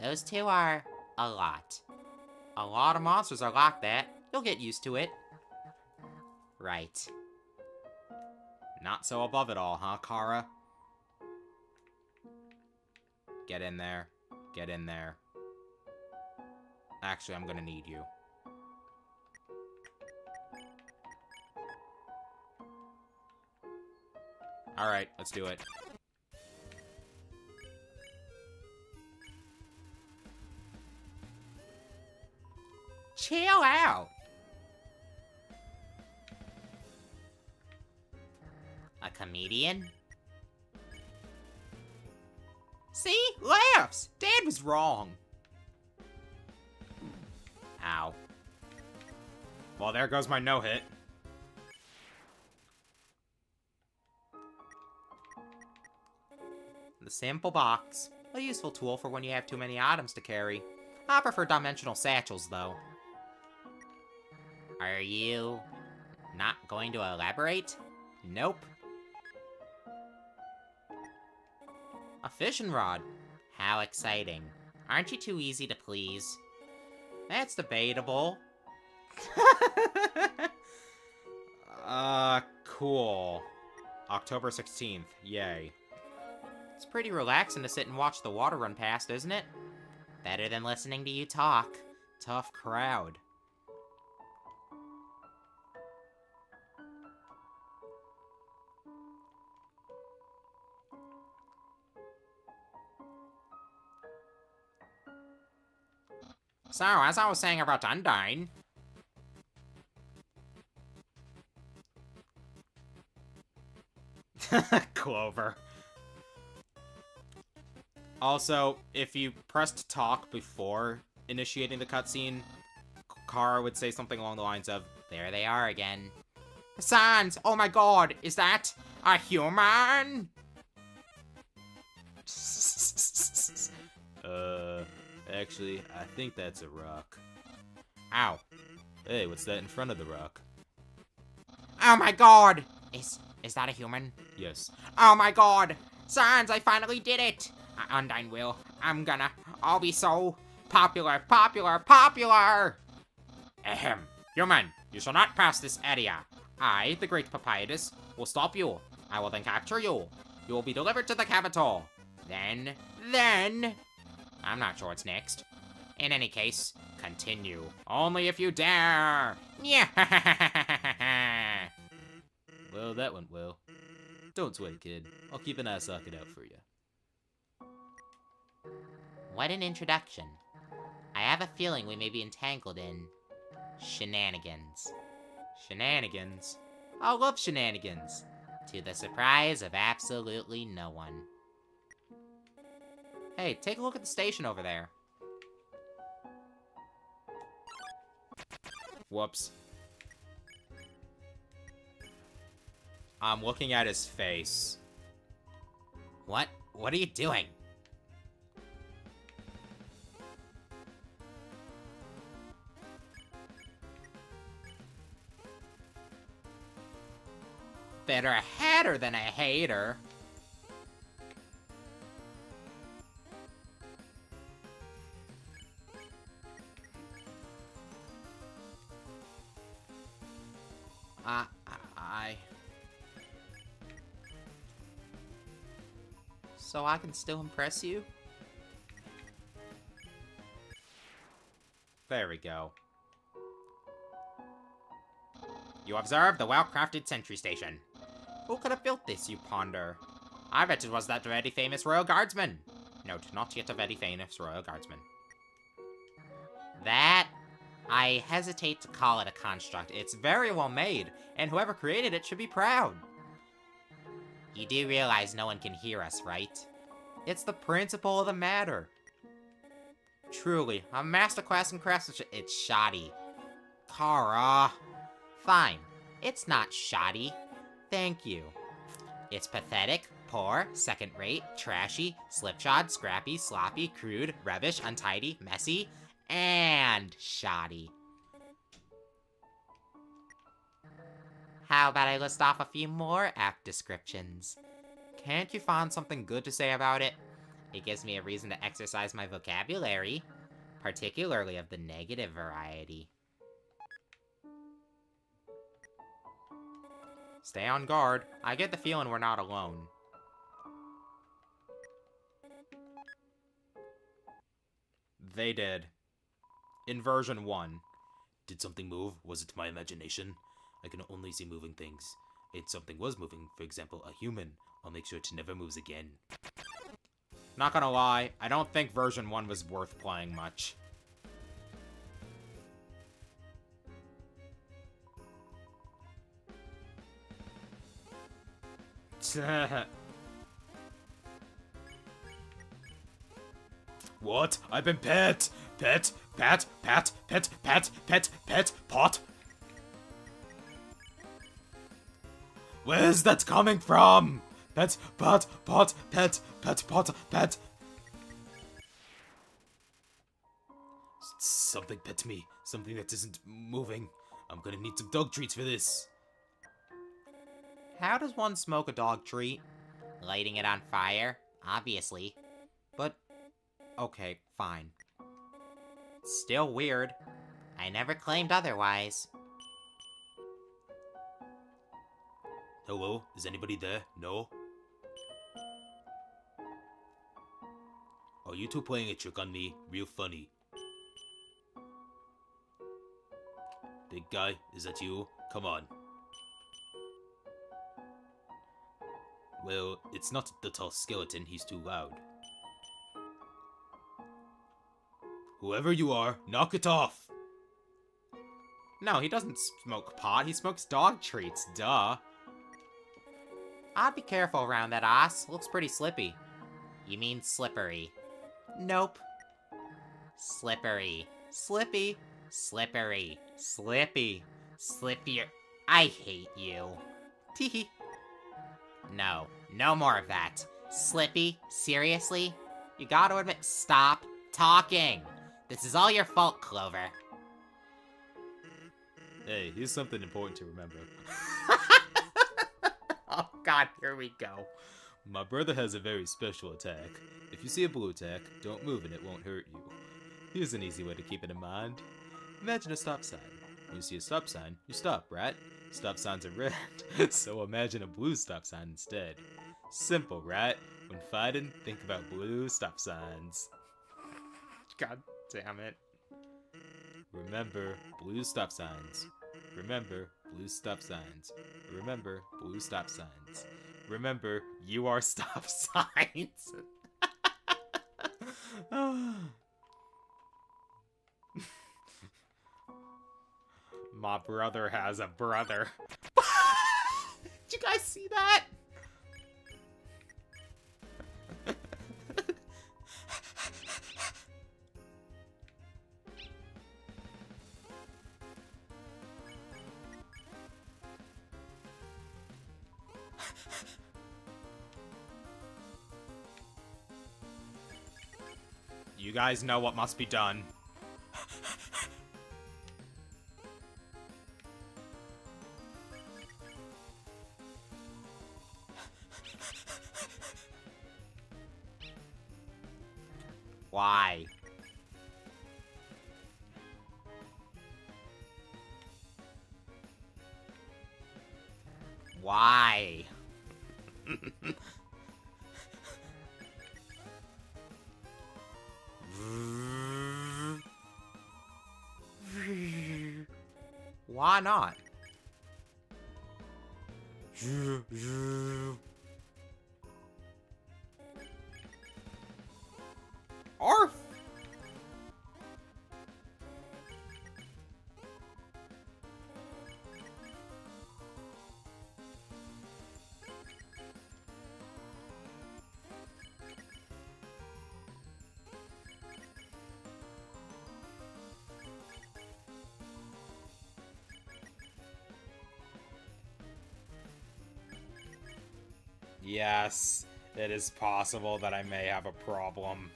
Those two are a lot. A lot of monsters are like that. You'll get used to it. Right. Not so above it all, huh, Kara? Get in there. Get in there. Actually, I'm gonna need you. Alright, let's do it. Chill out. A comedian? See? Laughs! Dad was wrong. Ow. Well, there goes my no-hit. The sample box. A useful tool for when you have too many items to carry. I prefer dimensional satchels, though. Are you not going to elaborate? Nope. A fishing rod. How exciting. Aren't you too easy to please? That's debatable. Cool. October 16th. Yay. It's pretty relaxing to sit and watch the water run past, isn't it? Better than listening to you talk. Tough crowd. So, as I was saying about Undyne... Clover. Also, if you pressed talk before initiating the cutscene, Kara would say something along the lines of, There they are again. Sans! Oh my god, is that a human? Actually, I think that's a rock. Ow. Hey, what's that in front of the rock? Oh my god! Is that a human? Yes. Oh my god! Sans, I finally did it! Undyne will. I'll be so popular, popular, popular! Ahem. Human, you shall not pass this area. I, the great Papyrus, will stop you. I will then capture you. You will be delivered to the capital. Then... I'm not sure what's next. In any case, continue. Only if you dare. Yeah. Well, that went well. Don't sweat, kid. I'll keep an eye socket out for you. What an introduction. I have a feeling we may be entangled in shenanigans. Shenanigans. I love shenanigans. To the surprise of absolutely no one. Hey, take a look at the station over there. Whoops. I'm looking at his face. What? What are you doing? Better hatter than a hater. So I can still impress you? There we go. You observe the well-crafted sentry station. Who could have built this, you ponder? I bet it was that very famous royal guardsman. Note, not yet a very famous royal guardsman. That, I hesitate to call it a construct. It's very well made, and whoever created it should be proud. You do realize no one can hear us, right? It's the principle of the matter. Truly, a masterclass in craftsmanship. It's shoddy. Kara. Fine. It's not shoddy. Thank you. It's pathetic, poor, second-rate, trashy, slipshod, scrappy, sloppy, crude, rubbish, untidy, messy, and shoddy. How about I list off a few more apt descriptions? Can't you find something good to say about it? It gives me a reason to exercise my vocabulary, particularly of the negative variety. Stay on guard. I get the feeling we're not alone. They did. In version 1. Did something move? Was it my imagination? I can only see moving things. If something was moving, for example, a human, I'll make sure it never moves again. Not gonna lie, I don't think version 1 was worth playing much. What? I've been pet! Pet! Pat! Pat! Pet! Pat! Pet! Pet! Pot! Where's that coming from? Pet! Pot! Pot! Pet! Pet! Pot! Pet! Something pet me. Something that isn't moving. I'm gonna need some dog treats for this. How does one smoke a dog treat? Lighting it on fire, obviously. But, okay, fine. Still weird. I never claimed otherwise. Hello? Is anybody there? No? Are you two playing a trick on me? Real funny. Big guy, is that you? Come on. Well, it's not the tall skeleton, he's too loud. Whoever you are, knock it off! No, he doesn't smoke pot, he smokes dog treats, duh. I'd be careful around that ass. Looks pretty slippy. You mean slippery. Nope. Slippery. Slippy. Slippery. Slippy. Slippier. I hate you. Teehee. No. No more of that. Slippy? Seriously? You gotta admit— Stop talking! This is all your fault, Clover. Hey, here's something important to remember. Oh god, here we go. My brother has a very special attack. If you see a blue attack, don't move and it won't hurt you. Here's an easy way to keep it in mind. Imagine a stop sign. When you see a stop sign, you stop, right? Stop signs are red, so imagine a blue stop sign instead. Simple, right? When fighting, think about blue stop signs. God damn it. Remember, blue stop signs. Remember, blue stop signs. Remember, blue stop signs. Remember, You are stop signs. My brother has a brother. Did you guys see that? You guys know what must be done. Why? Why? Why not? Arf! Yes, it is possible that I may have a problem.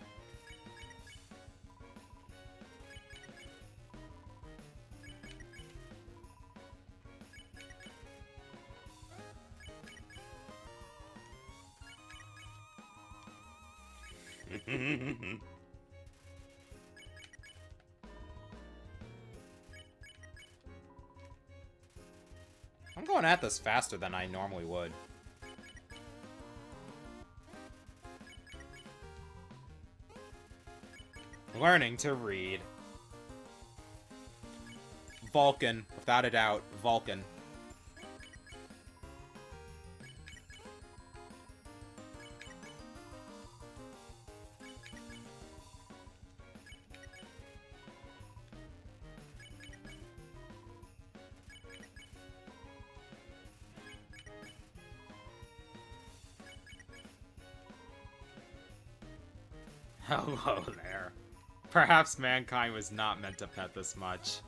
I'm going at this faster than I normally would. Learning to read. Vulcan, without a doubt, Vulcan. Hello there. Perhaps mankind was not meant to pet this much.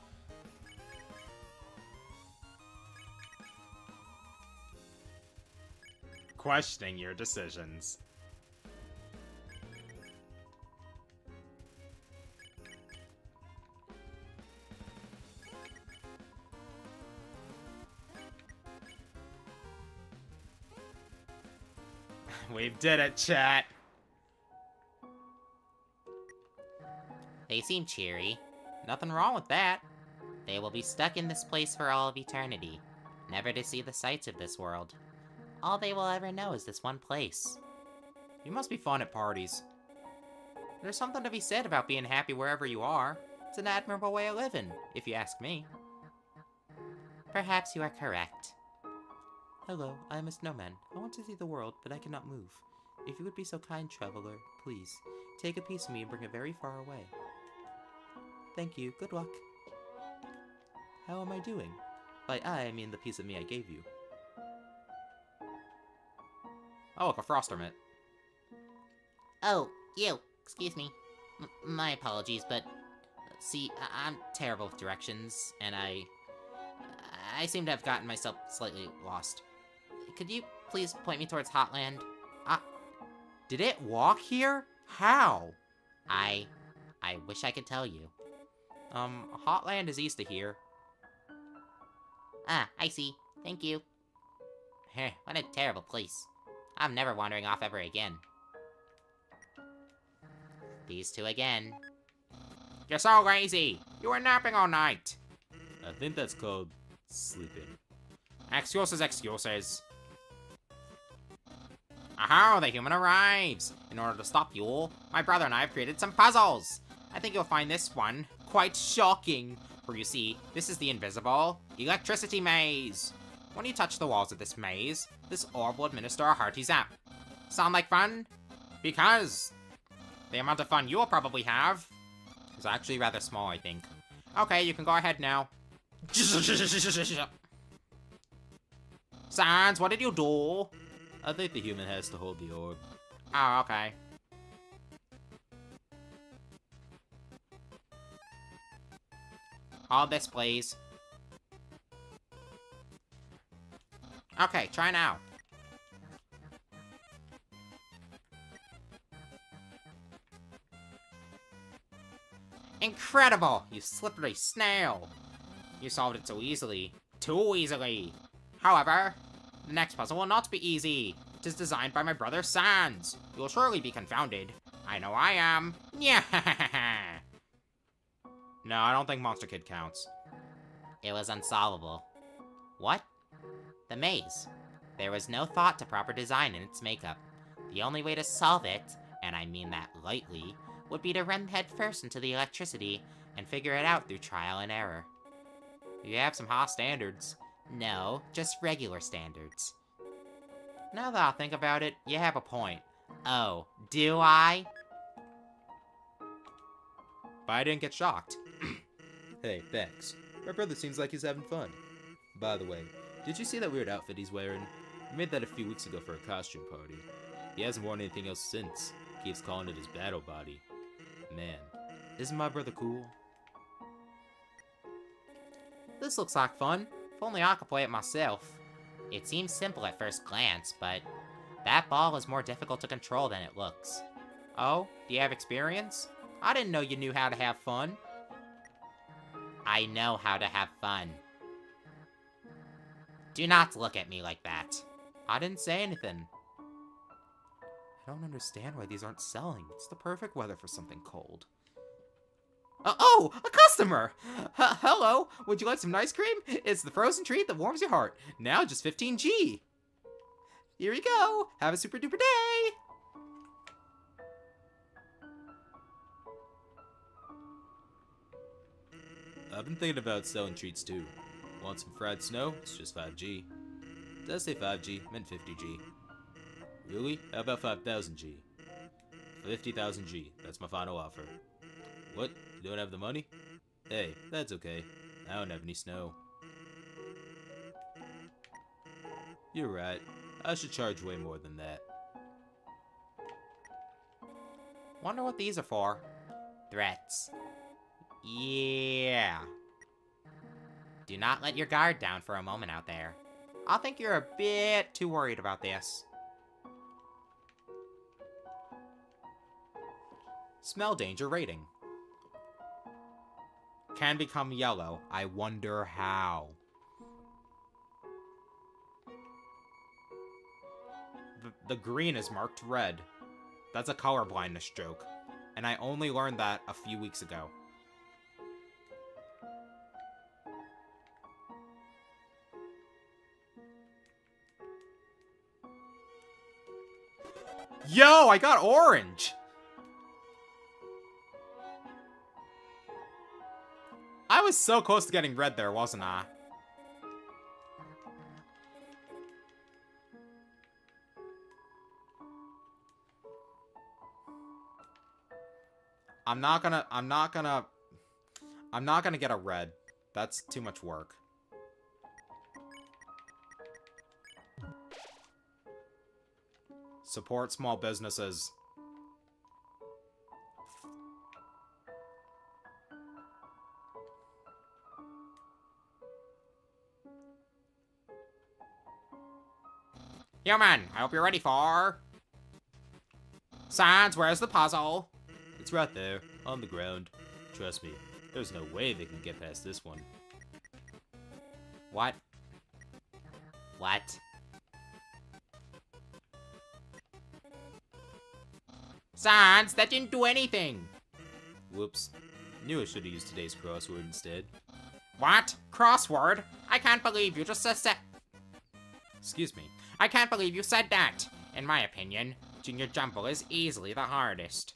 Questioning your decisions. We did it, chat! They seem cheery. Nothing wrong with that. They will be stuck in this place for all of eternity, never to see the sights of this world. All they will ever know is this one place. You must be fun at parties. There's something to be said about being happy wherever you are. It's an admirable way of living, if you ask me. Perhaps you are correct. Hello, I am a snowman. I want to see the world, but I cannot move. If you would be so kind, traveler, please, take a piece of me and bring it very far away. Thank you, good luck. How am I doing? By I mean the piece of me I gave you. Oh, look, a Froster mitt. Oh, you. Excuse me. My apologies, but... See, I'm terrible with directions, and I seem to have gotten myself slightly lost. Could you please point me towards Hotland? Did it walk here? How? I wish I could tell you. Hotland is east of here. Ah, I see. Thank you. Heh, what a terrible place. I'm never wandering off ever again. These two again. You're so lazy! You were napping all night! I think that's called sleeping. Excuses, excuses. Aha, the human arrives! In order to stop you, my brother and I have created some puzzles! I think you'll find this one quite shocking. For you see, this is the invisible electricity maze. When you touch the walls of this maze, this orb will administer a hearty zap. Sound like fun? Because the amount of fun you'll probably have is actually rather small, I think. Okay, you can go ahead now. Sans, what did you do? I think the human has to hold the orb. Oh, okay. Hold this, please. Okay, try now. Incredible! You slippery snail! You solved it so easily. Too easily! However, the next puzzle will not be easy. It is designed by my brother Sans. You will surely be confounded. I know I am. Yeah. No, I don't think Monster Kid counts. It was unsolvable. What? The maze. There was no thought to proper design in its makeup. The only way to solve it, and I mean that lightly, would be to run head first into the electricity and figure it out through trial and error. You have some high standards. No, just regular standards. Now that I think about it, you have a point. Oh, do I? But I didn't get shocked. Hey, thanks. My brother seems like he's having fun. By the way, did you see that weird outfit he's wearing? He made that a few weeks ago for a costume party. He hasn't worn anything else since. Keeps calling it his battle body. Man, isn't my brother cool? This looks like fun. If only I could play it myself. It seems simple at first glance, but that ball is more difficult to control than it looks. Oh, do you have experience? I didn't know you knew how to have fun. I know how to have fun. Do not look at me like that. I didn't say anything. I don't understand why these aren't selling. It's the perfect weather for something cold. Oh, a customer! Hello, would you like some ice cream? It's the frozen treat that warms your heart. Now just 15G. Here you go. Have a super duper day. I've been thinking about selling treats too. Want some fried snow? It's just 5G. Did I say 5G? Meant 50G. Really? How about 5,000G? 50,000G. That's my final offer. What? You don't have the money? Hey, that's okay. I don't have any snow. You're right. I should charge way more than that. Wonder what these are for. Threats. Yeah. Do not let your guard down for a moment out there. I think you're a bit too worried about this. Smell danger rating. Can become yellow. I wonder how. The green is marked red. That's a color blindness joke. And I only learned that a few weeks ago. Yo, I got orange! I was so close to getting red there, wasn't I? I'm not gonna get a red. That's too much work. Support small businesses. Human, I hope you're ready for... Sans, where's the puzzle? It's right there, on the ground. Trust me, there's no way they can get past this one. What? What? Sans, that didn't do anything. Whoops. Knew I should have used today's crossword instead. What? Crossword? I can't believe you just said. Excuse me. I can't believe you said that. In my opinion, Junior Jumble is easily the hardest.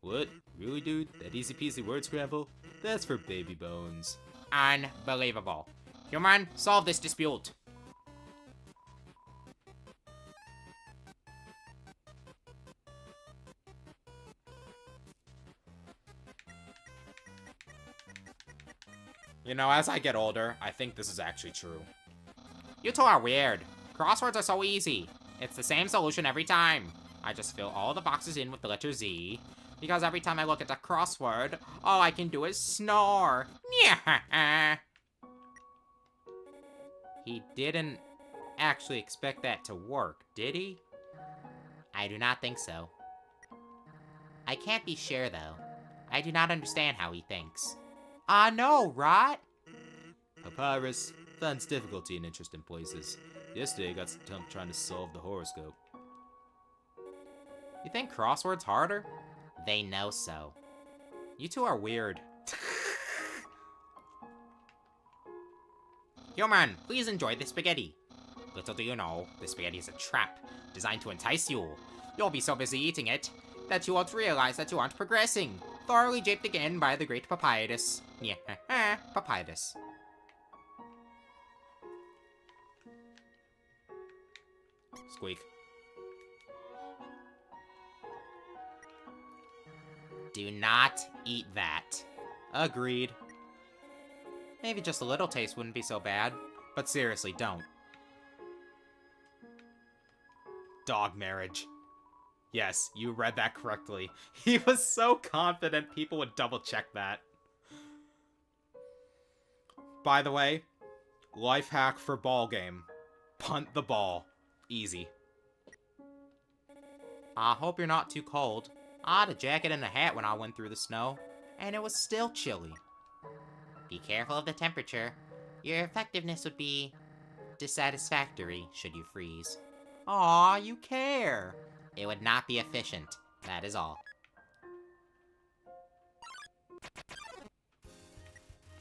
What? Really, dude? That easy peasy word scramble? That's for baby bones. Unbelievable. Human, solve this dispute. You know, as I get older, I think this is actually true. You two are weird. Crosswords are so easy. It's the same solution every time. I just fill all the boxes in with the letter Z, because every time I look at the crossword, all I can do is snore. Yeah. He didn't actually expect that to work, did he? I do not think so. I can't be sure, though. I do not understand how he thinks. I know, right? Papyrus finds difficulty in interesting places. Yesterday I got stumped trying to solve the horoscope. You think crosswords harder? They know so. You two are weird. Human, please enjoy the spaghetti. Little do you know, the spaghetti is a trap, designed to entice you. You'll be so busy eating it, that you won't realize that you aren't progressing. Thoroughly japed again by the great Papyrus. Yeah, Papyrus. Squeak. Do not eat that. Agreed. Maybe just a little taste wouldn't be so bad, but seriously, don't. Dog marriage. Yes, you read that correctly. He was so confident people would double check that. By the way, life hack for ball game. Punt the ball. Easy. I hope you're not too cold. I had a jacket and a hat when I went through the snow, and it was still chilly. Be careful of the temperature. Your effectiveness would be dissatisfactory should you freeze. Aw, you care. It would not be efficient. That is all.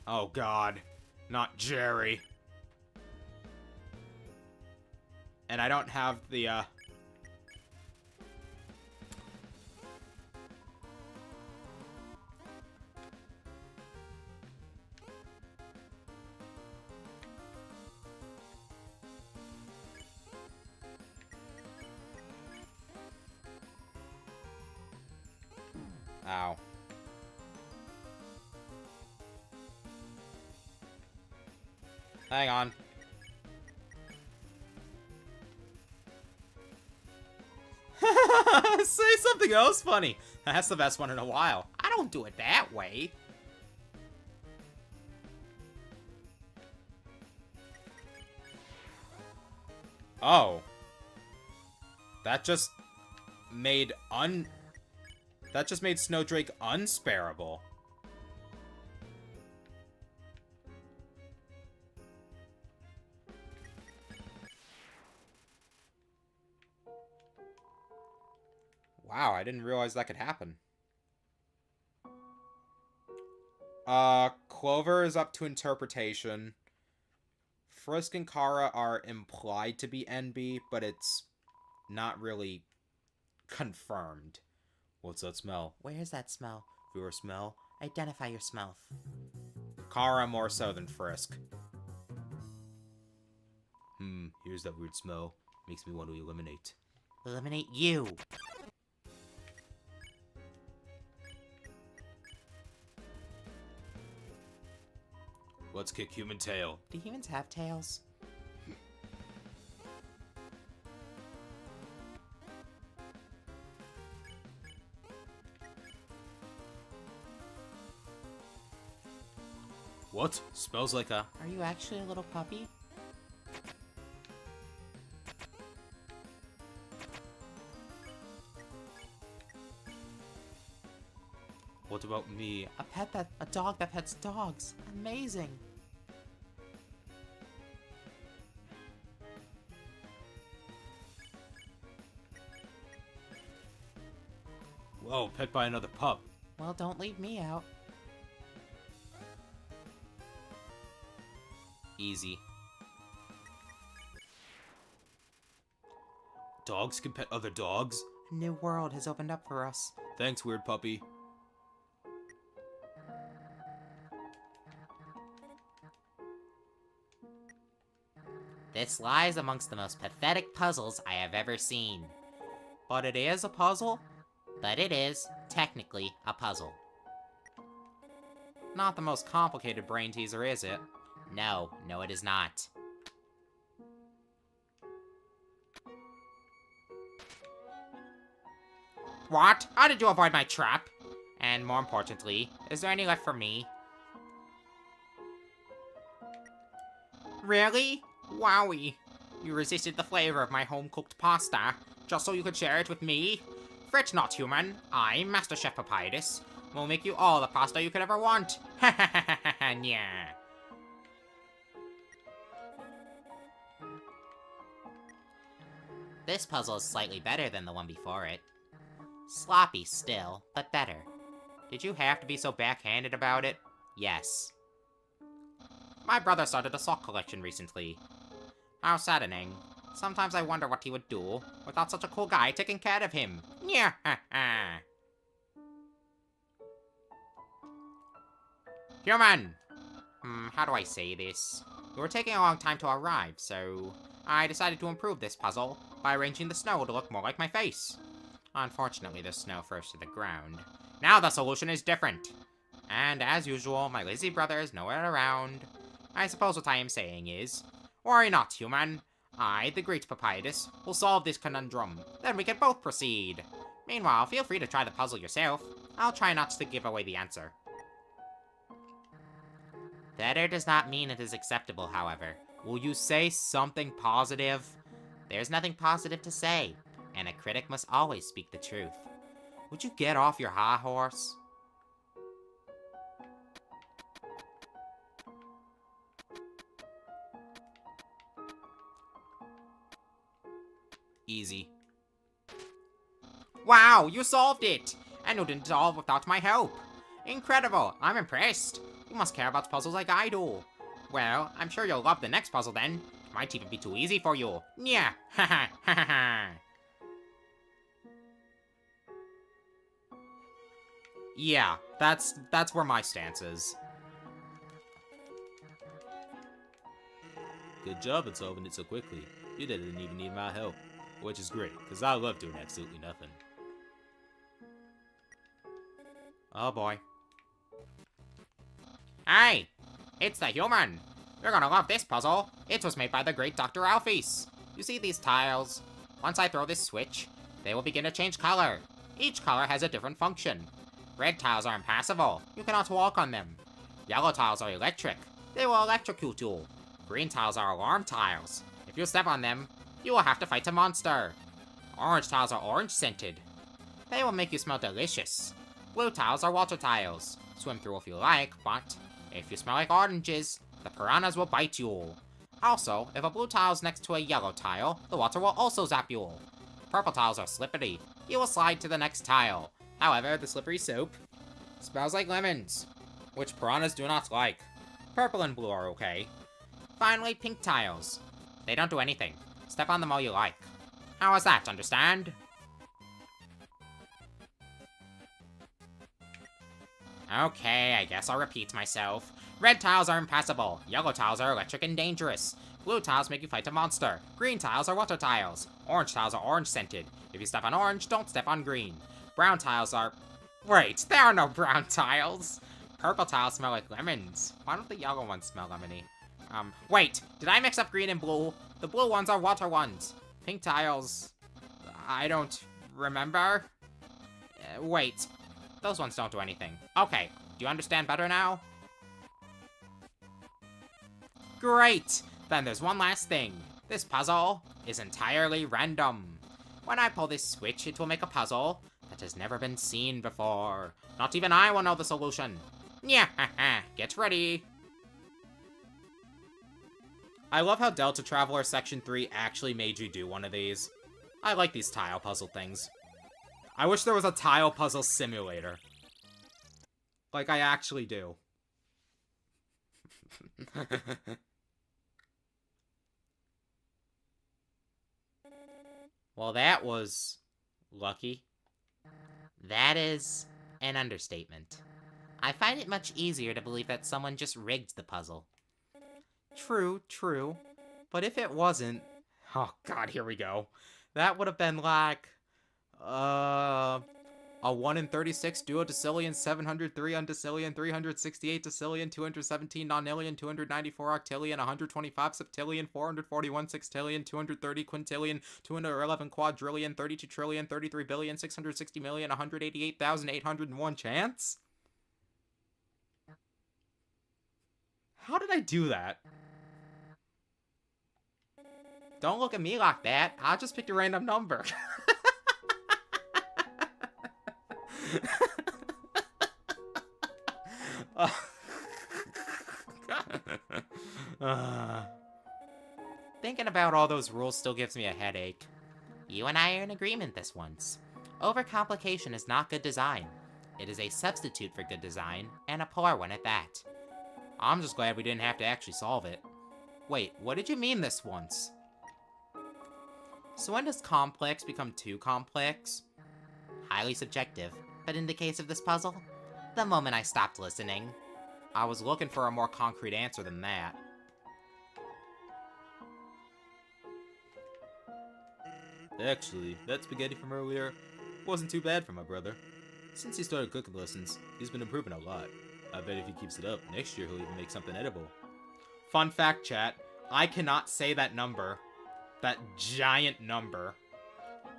Oh god. Not Jerry. And I don't have the, Ow. Hang on. Say something else funny. That's the best one in a while. I don't do it that way. Oh. That just made Snowdrake unsparable. Wow, I didn't realize that could happen. Clover is up to interpretation. Frisk and Kara are implied to be NB, but it's not really confirmed. What's that smell? Where's that smell? Your smell? Identify your smell. Kara more so than Frisk. Here's that weird smell. Makes me want to eliminate. Eliminate you. Let's kick human tail. Do humans have tails? What? Smells like a... Are you actually a little puppy? What about me? A dog that pets dogs. Amazing. Whoa, pet by another pup. Well, don't leave me out. Easy. Dogs can pet other dogs? A new world has opened up for us. Thanks, weird puppy. This lies amongst the most pathetic puzzles I have ever seen. But it is a puzzle? But it is, technically, a puzzle. Not the most complicated brain teaser, is it? No, it is not. What? How did you avoid my trap? And more importantly, is there any left for me? Really? Wowie. You resisted the flavor of my home-cooked pasta, just so you could share it with me? Fret not, human. I, Master Chef Papyrus, will make you all the pasta you could ever want. Ha ha ha ha ha, yeah. This puzzle is slightly better than the one before it. Sloppy still, but better. Did you have to be so backhanded about it? Yes. My brother started a sock collection recently. How saddening. Sometimes I wonder what he would do without such a cool guy taking care of him. Yeah, ha, ha. Human! How do I say this? You were taking a long time to arrive, so I decided to improve this puzzle by arranging the snow to look more like my face. Unfortunately, the snow froze to the ground. Now the solution is different. And as usual, my lazy brother is nowhere around. I suppose what I am saying is, worry not, human. I, the great Papyrus, will solve this conundrum. Then we can both proceed. Meanwhile, feel free to try the puzzle yourself. I'll try not to give away the answer. Better does not mean it is acceptable, however. Will you say something positive? There's nothing positive to say, and a critic must always speak the truth. Would you get off your high horse? Easy. Wow, you solved it! And you didn't solve without my help. Incredible, I'm impressed. You must care about puzzles like I do. Well, I'm sure you'll love the next puzzle then. It might even be too easy for you. Yeah, ha ha ha ha ha. Yeah, that's where my stance is. Good job at solving it so quickly. You didn't even need my help. Which is great, because I love doing absolutely nothing. Oh boy. Hey! It's the human! You're gonna love this puzzle. It was made by the great Dr. Alphys. You see these tiles? Once I throw this switch, they will begin to change color. Each color has a different function. Red tiles are impassable. You cannot walk on them. Yellow tiles are electric. They will electrocute you. Green tiles are alarm tiles. If you step on them, you will have to fight a monster. Orange tiles are orange-scented. They will make you smell delicious. Blue tiles are water tiles. Swim through if you like, but if you smell like oranges, the piranhas will bite you. Also, if a blue tile is next to a yellow tile, the water will also zap you. Purple tiles are slippery. You will slide to the next tile. However, the slippery soap smells like lemons, which piranhas do not like. Purple and blue are okay. Finally, pink tiles. They don't do anything. Step on them all you like. How was that, understand? Okay, I guess I'll repeat myself. Red tiles are impassable. Yellow tiles are electric and dangerous. Blue tiles make you fight a monster. Green tiles are water tiles. Orange tiles are orange-scented. If you step on orange, don't step on green. Brown tiles are... Wait, there are no brown tiles! Purple tiles smell like lemons. Why don't the yellow ones smell lemony? Wait, did I mix up green and blue? The blue ones are water ones. Pink tiles... I don't remember. Wait, those ones don't do anything. Okay, do you understand better now? Great! Then there's one last thing. This puzzle is entirely random. When I pull this switch, it will make a puzzle that has never been seen before. Not even I will know the solution. Yeah, get ready. I love how Delta Traveler Section 3 actually made you do one of these. I like these tile puzzle things. I wish there was a tile puzzle simulator. Like, I actually do. Well, that was lucky. That is an understatement. I find it much easier to believe that someone just rigged the puzzle. True. But if it wasn't... Oh god, here we go. That would have been like... a 1 in 36 duodecillion, 703 undecillion, 368 decillion, 217 nonillion, 294 octillion, 125 septillion, 441 sextillion, 230 quintillion, 211 quadrillion, 32 trillion, 33 billion, 660 million, 188,801 chance? How did I do that? Don't look at me like that. I just picked a random number. Thinking about all those rules still gives me a headache. You and I are in agreement this once. Overcomplication is not good design. It is a substitute for good design, and a poor one at that. I'm just glad we didn't have to actually solve it. Wait, what did you mean this once? So when does complex become too complex? Highly subjective, but in the case of this puzzle, the moment I stopped listening. I was looking for a more concrete answer than that. Actually, that spaghetti from earlier wasn't too bad for my brother. Since he started cooking lessons, he's been improving a lot. I bet if he keeps it up, next year he'll even make something edible. Fun fact, chat. I cannot say that number. That giant number.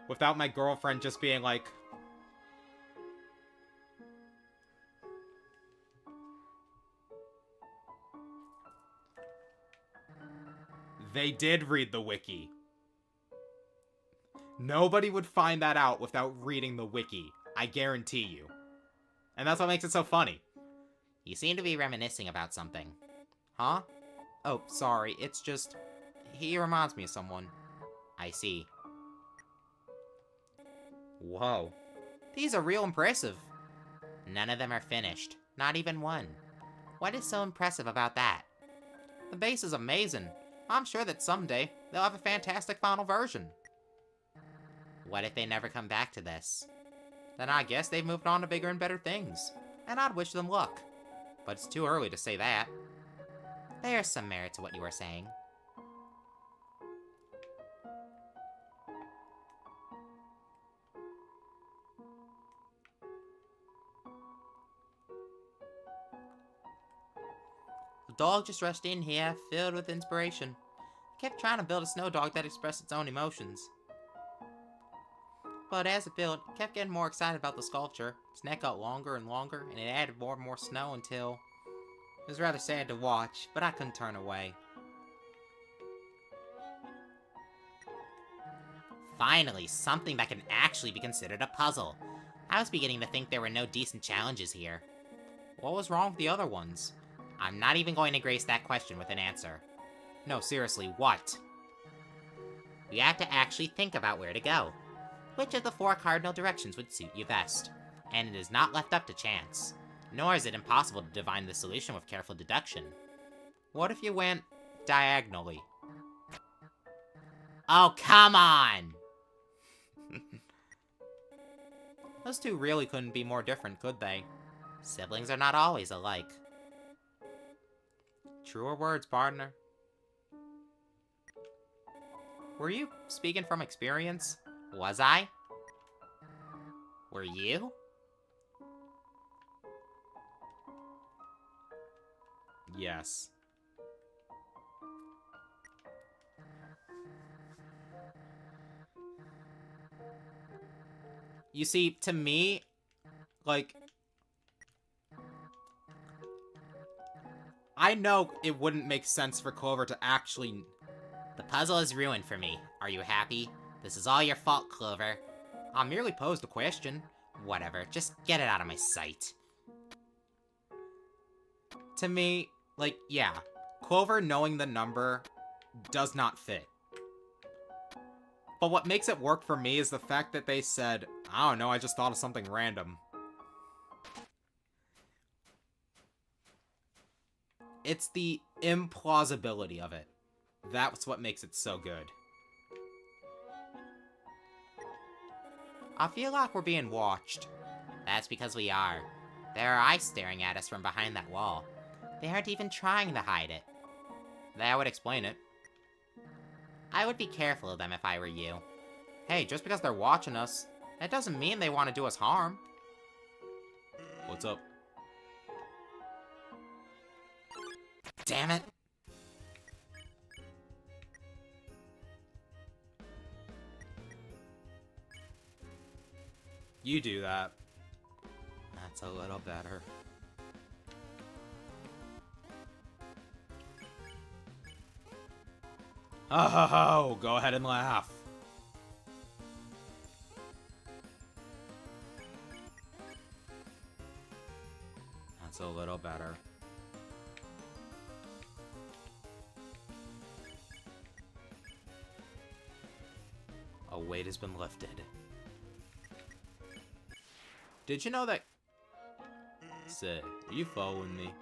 Without my girlfriend just being like... They did read the wiki. Nobody would find that out without reading the wiki. I guarantee you. And that's what makes it so funny. You seem to be reminiscing about something. Huh? Oh, sorry, it's just... He reminds me of someone. I see. Whoa. These are real impressive. None of them are finished. Not even one. What is so impressive about that? The base is amazing. I'm sure that someday they'll have a fantastic final version. What if they never come back to this? Then I guess they've moved on to bigger and better things. And I'd wish them luck. But it's too early to say that. There's some merit to what you were saying. The dog just rushed in here, filled with inspiration. Kept trying to build a snow dog that expressed its own emotions. But as it built, it kept getting more excited about the sculpture. Its neck got longer and longer, and it added more and more snow until... It was rather sad to watch, but I couldn't turn away. Finally, something that can actually be considered a puzzle. I was beginning to think there were no decent challenges here. What was wrong with the other ones? I'm not even going to grace that question with an answer. No, seriously, what? You have to actually think about where to go. Which of the 4 cardinal directions would suit you best? And it is not left up to chance. Nor is it impossible to divine the solution with careful deduction. What if you went diagonally? Oh, come on! Those two really couldn't be more different, could they? Siblings are not always alike. Truer words, partner. Were you speaking from experience? Was I? Were you? Yes. You see, to me, like... I know it wouldn't make sense for Clover to actually... The puzzle is ruined for me. Are you happy? This is all your fault, Clover. I merely posed a question. Whatever, just get it out of my sight. To me, like, yeah, Clover knowing the number does not fit. But what makes it work for me is the fact that they said, I don't know, I just thought of something random. It's the implausibility of it. That's what makes it so good. I feel like we're being watched. That's because we are. There are eyes staring at us from behind that wall. They aren't even trying to hide it. That would explain it. I would be careful of them if I were you. Hey, just because they're watching us, that doesn't mean they want to do us harm. What's up? Damn it! You do that. That's a little better. Oh, go ahead and laugh. That's a little better. A weight has been lifted. Did you know that... Say, are you following me?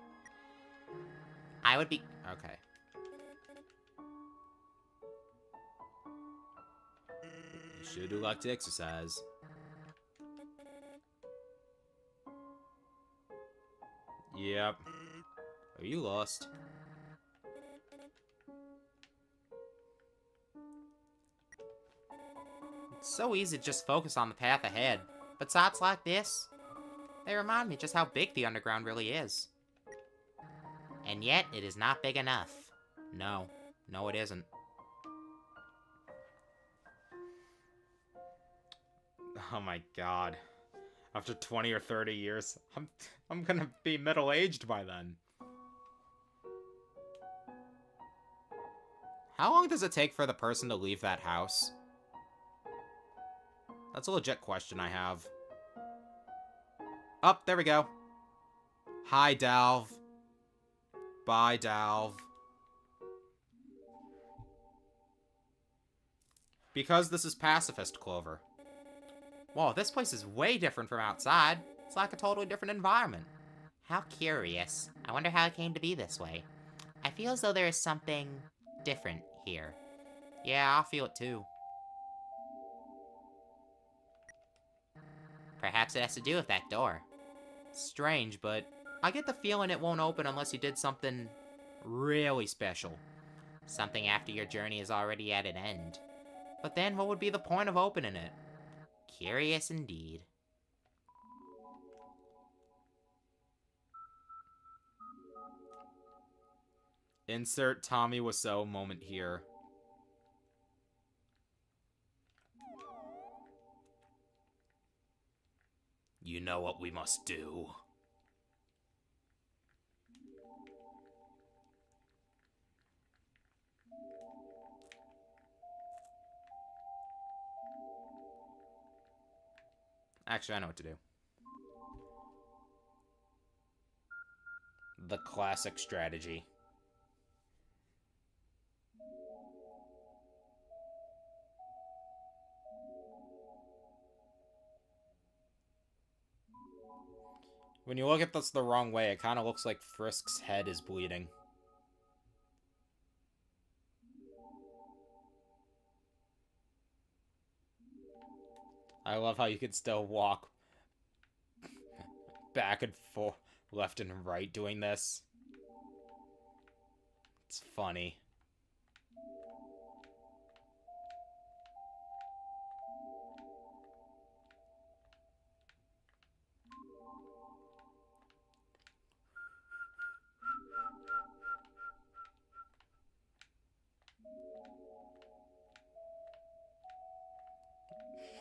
I would be... Okay. You sure do like to exercise. Yep. Are you lost? It's so easy to just focus on the path ahead. But spots like this, they remind me just how big the underground really is. And yet, it is not big enough. No. No, it isn't. Oh my god. After 20 or 30 years, I'm gonna be middle-aged by then. How long does it take for the person to leave that house? That's a legit question I have. Oh, there we go. Hi, Dalv. Bye, Dalv. Because this is pacifist, Clover. Whoa, this place is way different from outside. It's like a totally different environment. How curious. I wonder how it came to be this way. I feel as though there is something different here. Yeah, I feel it too. Perhaps it has to do with that door. Strange, but I get the feeling it won't open unless you did something really special. Something after your journey is already at an end. But then what would be the point of opening it? Curious indeed. Insert Tommy Wiseau moment here. You know what we must do. Actually, I know what to do. The classic strategy. When you look at this the wrong way, it kind of looks like Frisk's head is bleeding. I love how you can still walk back and forth, left and right doing this. It's funny.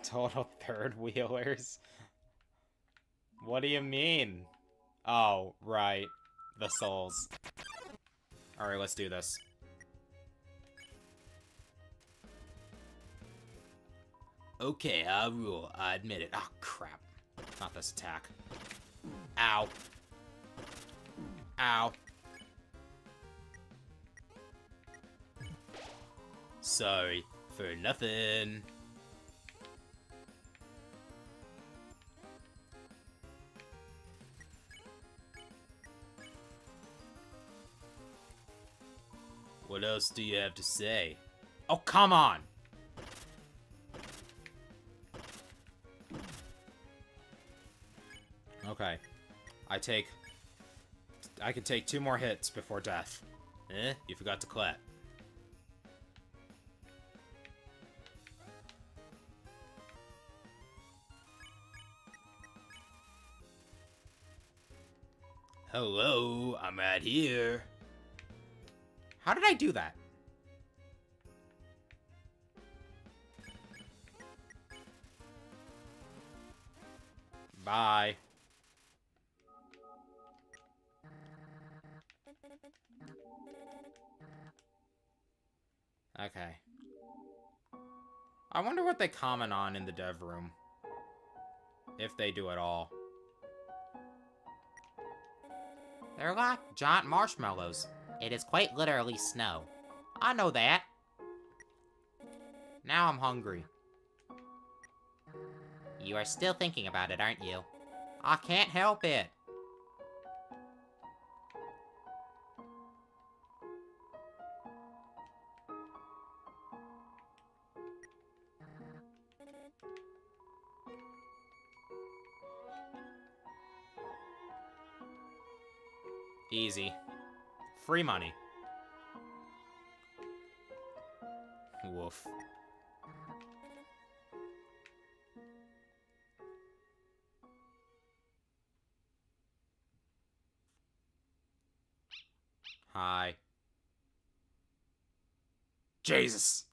Total third wheelers? What do you mean? Oh, right. The souls. Alright, let's do this. Okay, I'll rule. I admit it. Oh, crap. Not this attack. Ow. Ow. Sorry for nothing. What else do you have to say? Oh, come on! Okay. I can take 2 more hits before death. You forgot to clap. Hello, I'm right here. How did I do that? Bye. Okay. I wonder what they comment on in the dev room. If they do at all. They're like giant marshmallows. It is quite literally snow. I know that. Now I'm hungry. You are still thinking about it, aren't you? I can't help it. Easy. Free money. Woof. Hi. Jesus!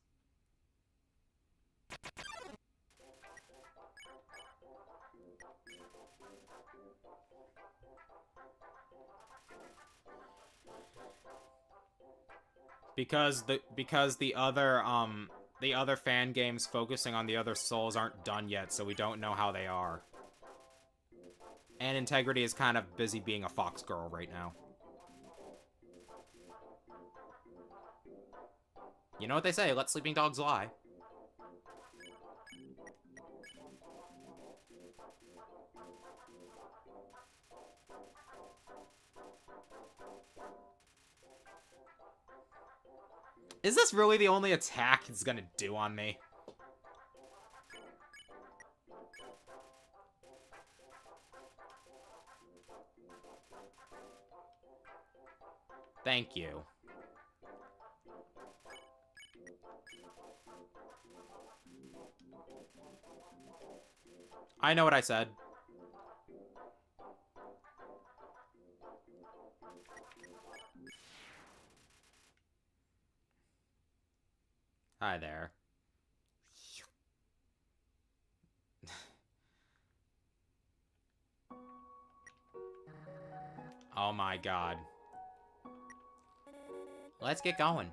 Because the other fan games focusing on the other souls aren't done yet, so we don't know how they are. And Integrity is kind of busy being a fox girl right now. You know what they say, let sleeping dogs lie. Is this really the only attack it's gonna do on me? Thank you. I know what I said. Hi there. Oh my god. Let's get going.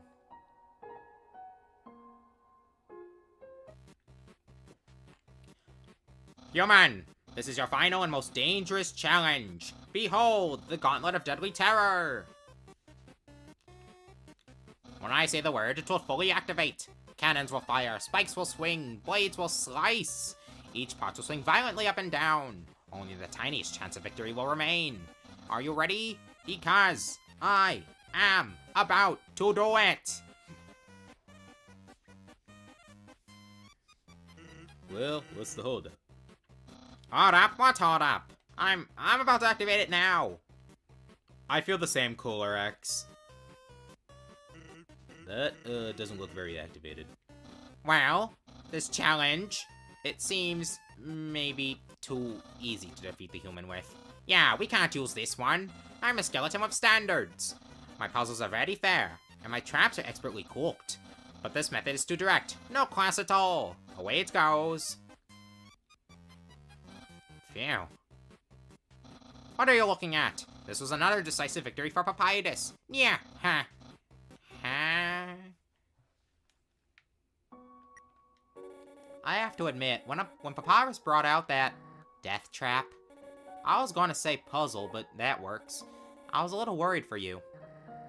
Human, this is your final and most dangerous challenge. Behold, the Gauntlet of Deadly Terror. When I say the word, it will fully activate. Cannons will fire, spikes will swing, blades will slice. Each part will swing violently up and down. Only the tiniest chance of victory will remain. Are you ready? Because I am about to do it. Well, what's the holdup? Hold up, what's hold up? I'm about to activate it now. I feel the same, Cooler X. That, doesn't look very activated. Well, this challenge, it seems maybe too easy to defeat the human with. Yeah, we can't use this one. I'm a skeleton with standards. My puzzles are very fair, and my traps are expertly cooked. But this method is too direct. No class at all. Away it goes. Phew. What are you looking at? This was another decisive victory for Papyrus. Yeah, ha. Ha. I have to admit, when Papyrus brought out that death trap, I was gonna say puzzle, but that works. I was a little worried for you.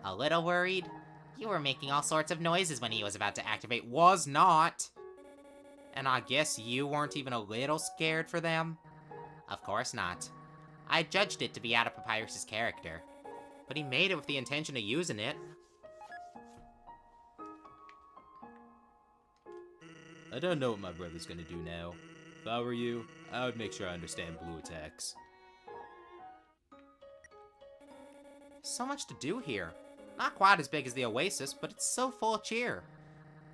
A little worried? You were making all sorts of noises when he was about to activate. Was not. And I guess you weren't even a little scared for them? Of course not. I judged it to be out of Papyrus's character. But he made it with the intention of using it. I don't know what my brother's gonna do now. If I were you, I would make sure I understand blue attacks. So much to do here. Not quite as big as the Oasis, but it's so full of cheer.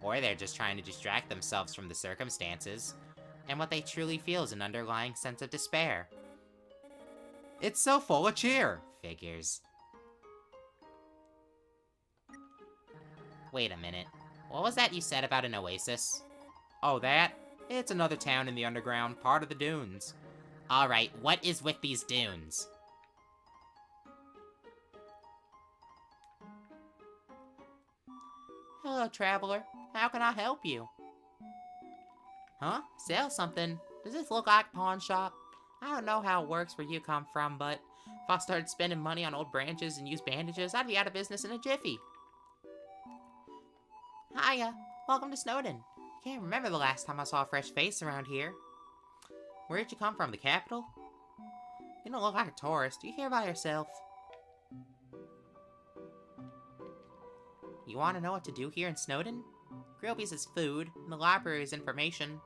Or they're just trying to distract themselves from the circumstances. And what they truly feel is an underlying sense of despair. It's so full of cheer. Figures. Wait a minute. What was that you said about an oasis? Oh, that? It's another town in the underground, part of the dunes. Alright, what is with these dunes? Hello, traveler. How can I help you? Huh? Sell something? Does this look like a pawn shop? I don't know how it works where you come from, but if I started spending money on old branches and used bandages, I'd be out of business in a jiffy. Hiya. Welcome to Snowden. Can't remember the last time I saw a fresh face around here. Where'd you come from, the capital? You don't look like a tourist. You here by yourself? You want to know what to do here in Snowdon? Grillby's is food, and the library is information.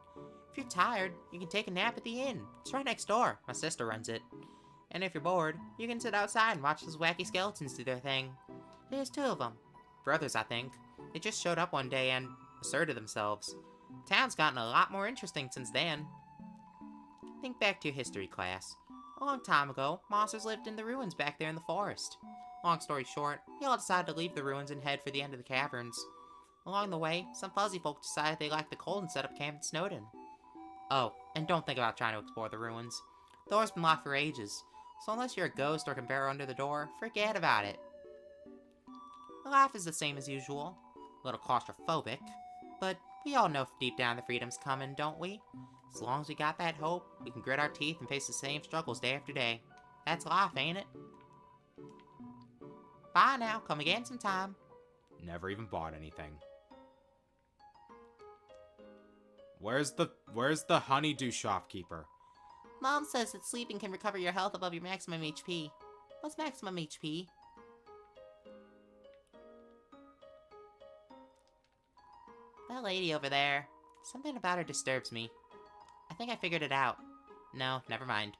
If you're tired, you can take a nap at the inn. It's right next door. My sister runs it. And if you're bored, you can sit outside and watch those wacky skeletons do their thing. There's 2 of them. Brothers, I think. They just showed up one day and asserted themselves. Town's gotten a lot more interesting since then. Think back to your history class. A long time ago, monsters lived in the ruins back there in the forest. Long story short, we all decided to leave the ruins and head for the end of the caverns. Along the way, some fuzzy folk decided they liked the cold and set up camp in Snowdon. Oh, and don't think about trying to explore the ruins. The door's been locked for ages, so unless you're a ghost or can bear under the door, forget about it. The life is the same as usual, a little claustrophobic, but we all know deep down the freedom's coming, don't we? As long as we got that hope, we can grit our teeth and face the same struggles day after day. That's life, ain't it? Bye now, come again sometime. Never even bought anything. Where's the honeydew shopkeeper? Mom says that sleeping can recover your health above your maximum HP. What's maximum HP? That lady over there. Something about her disturbs me. I think I figured it out. No, never mind.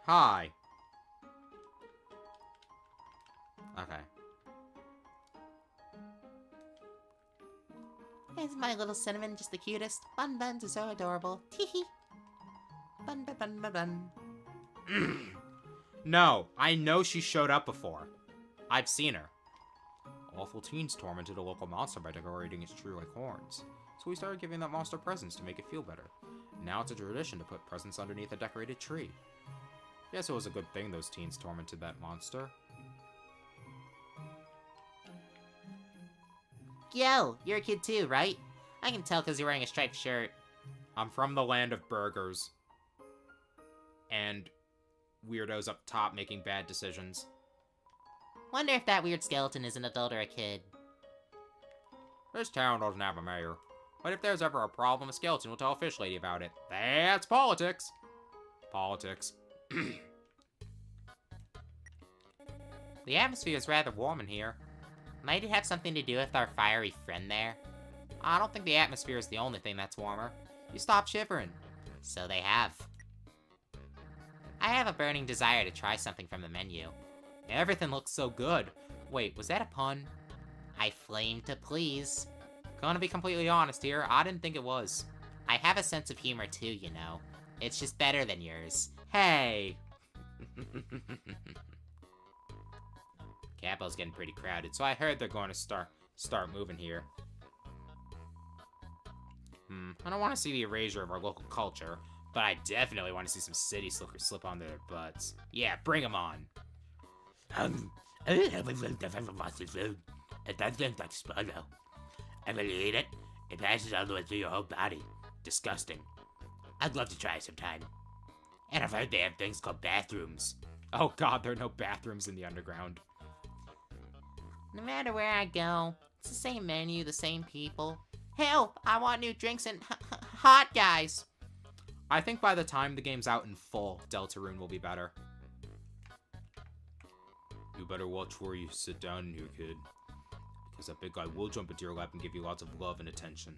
Hi. Okay. Isn't my little cinnamon just the cutest? Bun buns are so adorable. Teehee. Bun bun bun bun bun. No, I know she showed up before. I've seen her. Awful teens tormented a local monster by decorating its tree like horns. So we started giving that monster presents to make it feel better. Now it's a tradition to put presents underneath a decorated tree. Guess it was a good thing those teens tormented that monster. Yo, you're a kid too, right? I can tell because you're wearing a striped shirt. I'm from the land of burgers. And weirdos up top making bad decisions. Wonder if that weird skeleton is an adult or a kid. This town doesn't have a mayor. But if there's ever a problem, a skeleton will tell a fish lady about it. That's politics. Politics. The atmosphere is rather warm in here. Might it have something to do with our fiery friend there? I don't think the atmosphere is the only thing that's warmer. You stop shivering. So they have. I have a burning desire to try something from the menu. Everything looks so good. Wait, was that a pun? I flame to please. Gonna be completely honest here, I didn't think it was. I have a sense of humor too, you know. It's just better than yours. Hey! Capo's getting pretty crowded, So I heard they're going to start moving here. I don't want to see the erasure of our local culture, but I definitely want to see some city slickers slip onto their butts. Yeah, bring them on. Monster food. It doesn't like Spuddo. And when you eat it, it passes all the way through your whole body. Disgusting. I'd love to try it sometime. And I've heard they have things called bathrooms. Oh god, there are no bathrooms in the underground. No matter where I go, it's the same menu, the same people. Help! I want new drinks and hot guys! I think by the time the game's out in full, Deltarune will be better. You better watch where you sit down in here, kid. Because that big guy will jump into your lap and give you lots of love and attention.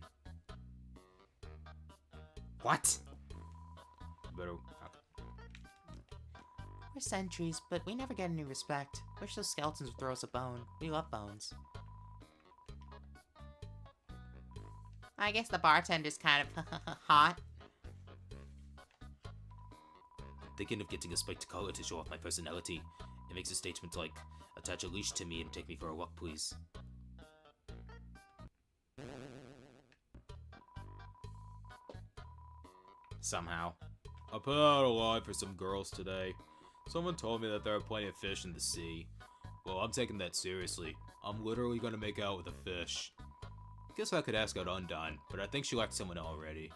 What? You better... We're sentries, but we never get any respect. Wish those skeletons would throw us a bone. We love bones. I guess the bartender's kind of hot. Thinking of getting a spiked collar to show off my personality. It makes a statement like, attach a leash to me and take me for a walk, please. Somehow. I put out a line for some girls today. Someone told me that there are plenty of fish in the sea. Well, I'm taking that seriously. I'm literally gonna make out with a fish. Guess I could ask out Undine, but I think she likes someone already.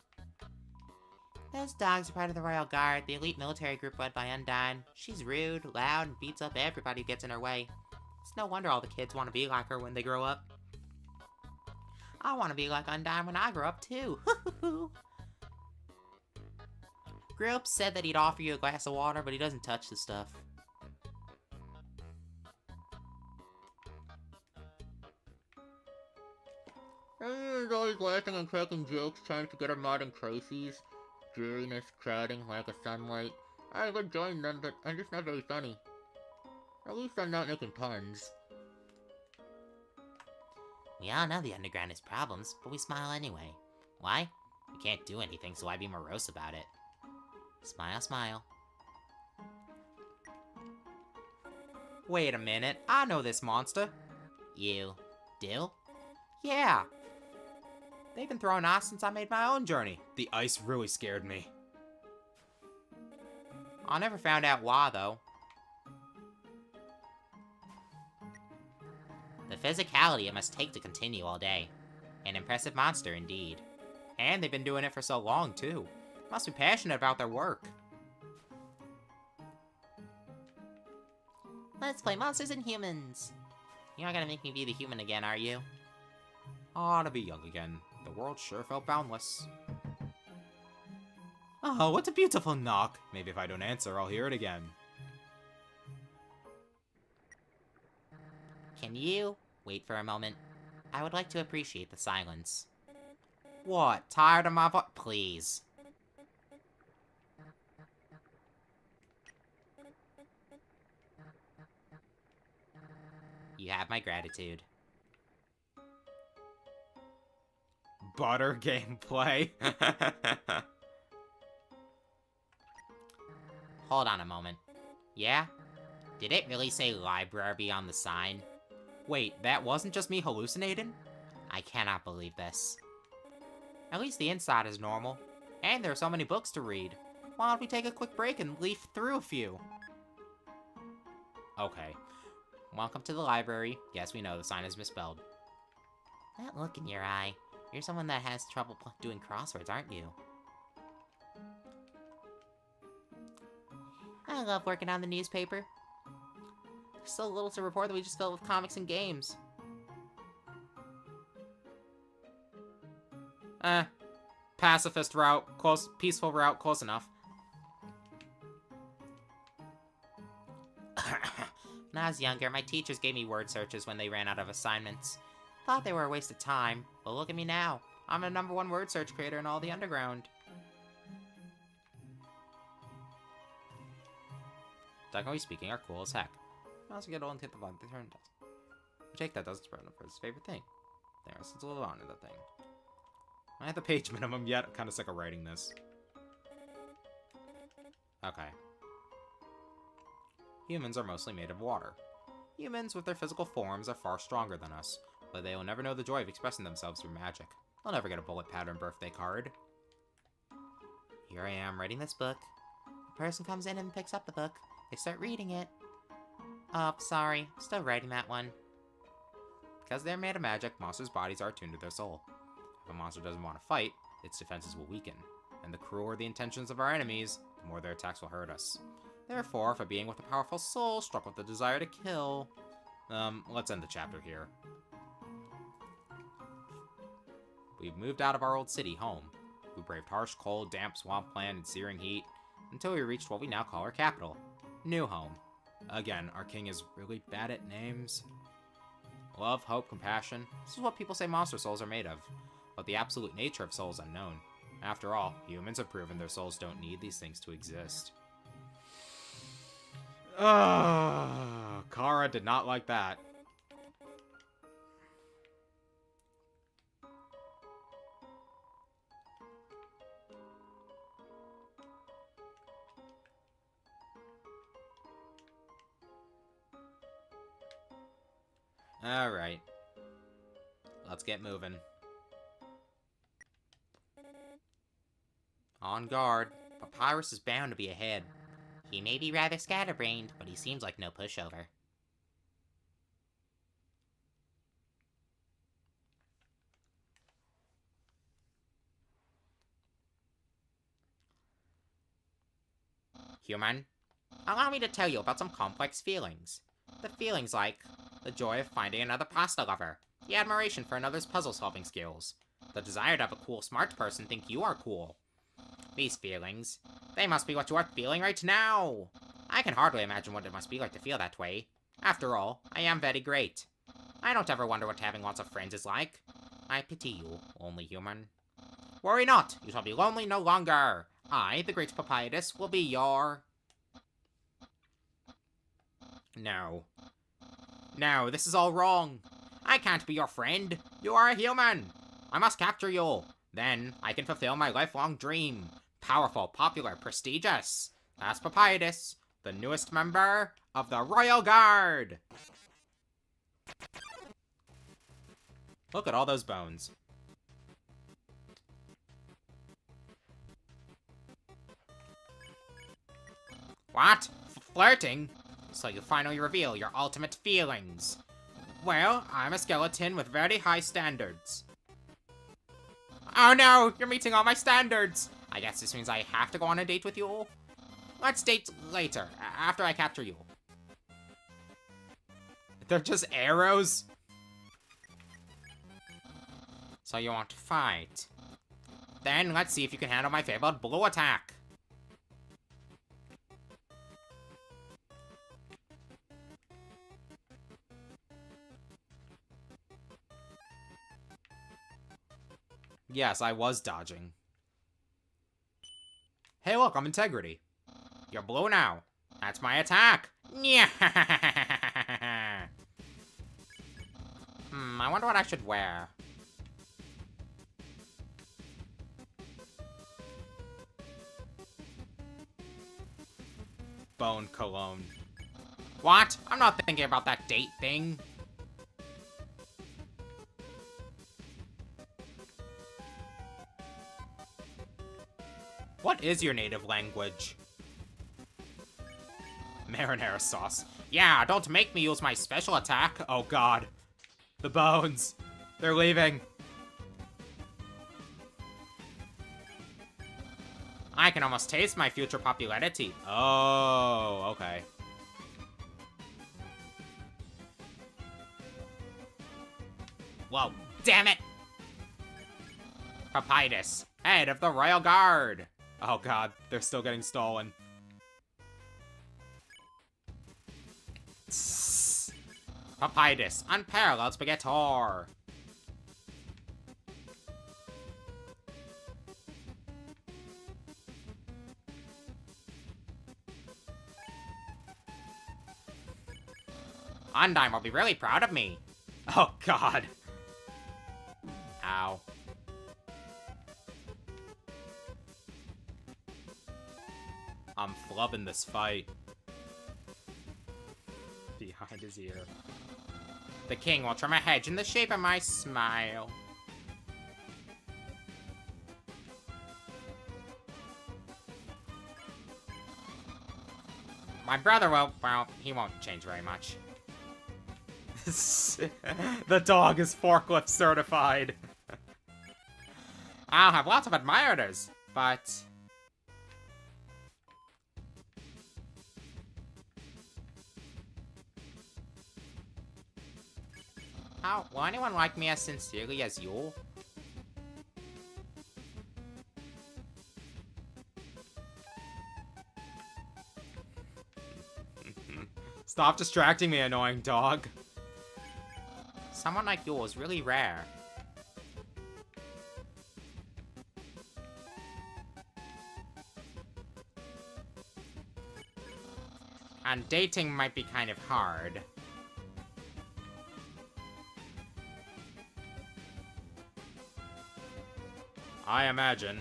Those dogs are part of the Royal Guard, the elite military group led by Undine. She's rude, loud, and beats up everybody who gets in her way. It's no wonder all the kids want to be like her when they grow up. I want to be like Undyne when I grow up, too. Grillp said that he'd offer you a glass of water, but he doesn't touch the stuff. Everyone's always laughing and cracking jokes, trying to get our modern crises. Dreariness crowding like a sunlight. I would join them, but I'm just not very funny. At least I'm not making puns. We all know the underground has problems, but we smile anyway. Why? We can't do anything, so why be morose about it? Smile, smile. Wait a minute, I know this monster. You do? Yeah. They've been throwing ice since I made my own journey. The ice really scared me. I never found out why, though. The physicality it must take to continue all day. An impressive monster, indeed. And they've been doing it for so long, too. Must be passionate about their work. Let's play Monsters and Humans. You're not gonna make me be the human again, are you? I ought to be young again. The world sure felt boundless. Oh, what a beautiful knock. Maybe if I don't answer, I'll hear it again. Can you wait for a moment? I would like to appreciate the silence. What, tired of my voice? Please. You have my gratitude. Butter gameplay. Hold on a moment. Yeah? Did it really say library on the sign? Wait, that wasn't just me hallucinating? I cannot believe this. At least the inside is normal. And there are so many books to read. Why don't we take a quick break and leaf through a few? Okay. Welcome to the library. Yes, we know the sign is misspelled. That look in your eye. You're someone that has trouble doing crosswords, aren't you? I love working on the newspaper. There's so little to report that we just fill it with comics and games. Pacifist route, close, peaceful route, close enough. When I was younger, my teachers gave me word searches when they ran out of assignments. Thought they were a waste of time, but look at me now. I'm the #1 word search creator in all the underground. Technically speaking, are cool as heck. I also get on to the button the turn does. Jake that doesn't spread for his favorite thing. There's a little on to the thing. I have the page minimum yet. I'm kind of sick of writing this. Okay. Humans are mostly made of water. Humans with their physical forms are far stronger than us, but they will never know the joy of expressing themselves through magic. They'll never get a bullet pattern birthday card. Here I am, writing this book. A person comes in and picks up the book. They start reading it. Oh, sorry. Still writing that one. Because they're made of magic, monsters' bodies are attuned to their soul. If a monster doesn't want to fight, its defenses will weaken. And the crueler the intentions of our enemies, the more their attacks will hurt us. Therefore, if a being with a powerful soul struck with the desire to kill... let's end the chapter here. We've moved out of our old city home. We braved harsh, cold, damp swampland and searing heat, until we reached what we now call our capital. New home. Again, our king is really bad at names. Love, hope, compassion. This is what people say monster souls are made of. But the absolute nature of soul is unknown. After all, humans have proven their souls don't need these things to exist. Kara did not like that. Alright. Let's get moving. On guard. Papyrus is bound to be ahead. He may be rather scatterbrained, but he seems like no pushover. Human, allow me to tell you about some complex feelings. The feelings like the joy of finding another pasta lover, the admiration for another's puzzle-solving skills, the desire to have a cool smart person think you are cool. These feelings, they must be what you are feeling right now. I can hardly imagine what it must be like to feel that way. After all, I am very great. I don't ever wonder what having lots of friends is like. I pity you, only human. Worry not, you shall be lonely no longer. I, the great Papyrus, will be your... No. No, this is all wrong. I can't be your friend. You are a human. I must capture you. Then I can fulfill my lifelong dream. Powerful, popular, prestigious. As Papyrus, the newest member of the Royal Guard. Look at all those bones. What? Flirting? So you finally reveal your ultimate feelings. Well, I'm a skeleton with very high standards. Oh no, you're meeting all my standards. I guess this means I have to go on a date with you. Let's date later, after I capture you. They're just arrows? So you want to fight? Then let's see if you can handle my favorite blue attack. Yes, I was dodging. Hey look, I'm Integrity. You're blue now. That's my attack. Yeah. I wonder what I should wear. Bone cologne. What? I'm not thinking about that date thing. What is your native language? Marinara sauce. Yeah, don't make me use my special attack. Oh god. The bones. They're leaving. I can almost taste my future popularity. Oh, okay. Whoa, damn it! Papyrus, head of the Royal Guard. Oh god, they're still getting stolen. Papyrus, unparalleled spaghetti. Undyne will be really proud of me. Oh god. Ow. I'm flubbing this fight. Behind his ear. The king will trim a hedge in the shape of my smile. My brother will, well, he won't change very much. The dog is forklift certified. I'll have lots of admirers, but... How, will anyone like me as sincerely as you? Stop distracting me, annoying dog. Someone like you is really rare. And dating might be kind of hard. I imagine.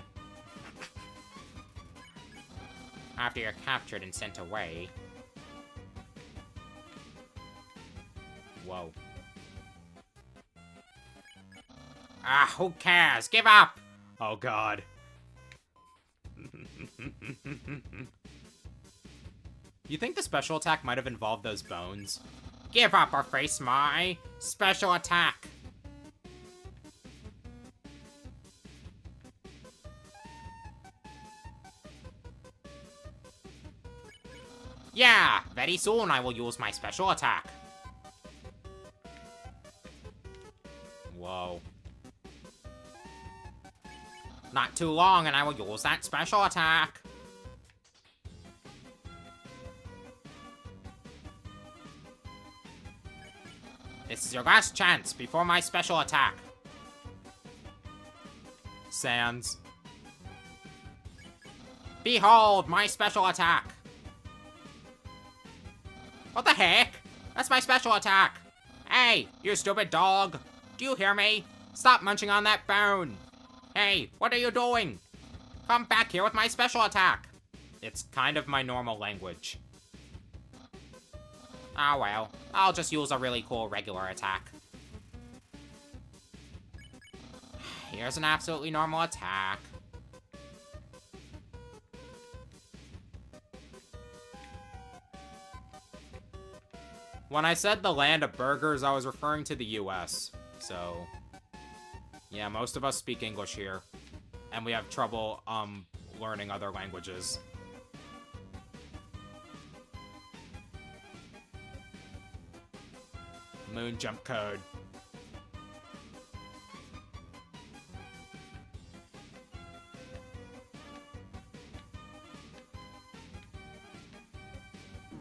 After you're captured and sent away. Whoa. Ah, who cares? Give up! Oh god. You think the special attack might have involved those bones? Give up or face my special attack! Yeah, very soon I will use my special attack. Not too long and I will use that special attack. This is your last chance before my special attack. Sans. Behold, my special attack. What the heck? That's my special attack. Hey, you stupid dog. Do you hear me? Stop munching on that bone. Hey, what are you doing? Come back here with my special attack. It's kind of my normal language. Oh well, I'll just use a really cool regular attack. Here's an absolutely normal attack. When I said the land of burgers, I was referring to the US. So, yeah, most of us speak English here. And we have trouble, learning other languages. Moon jump code.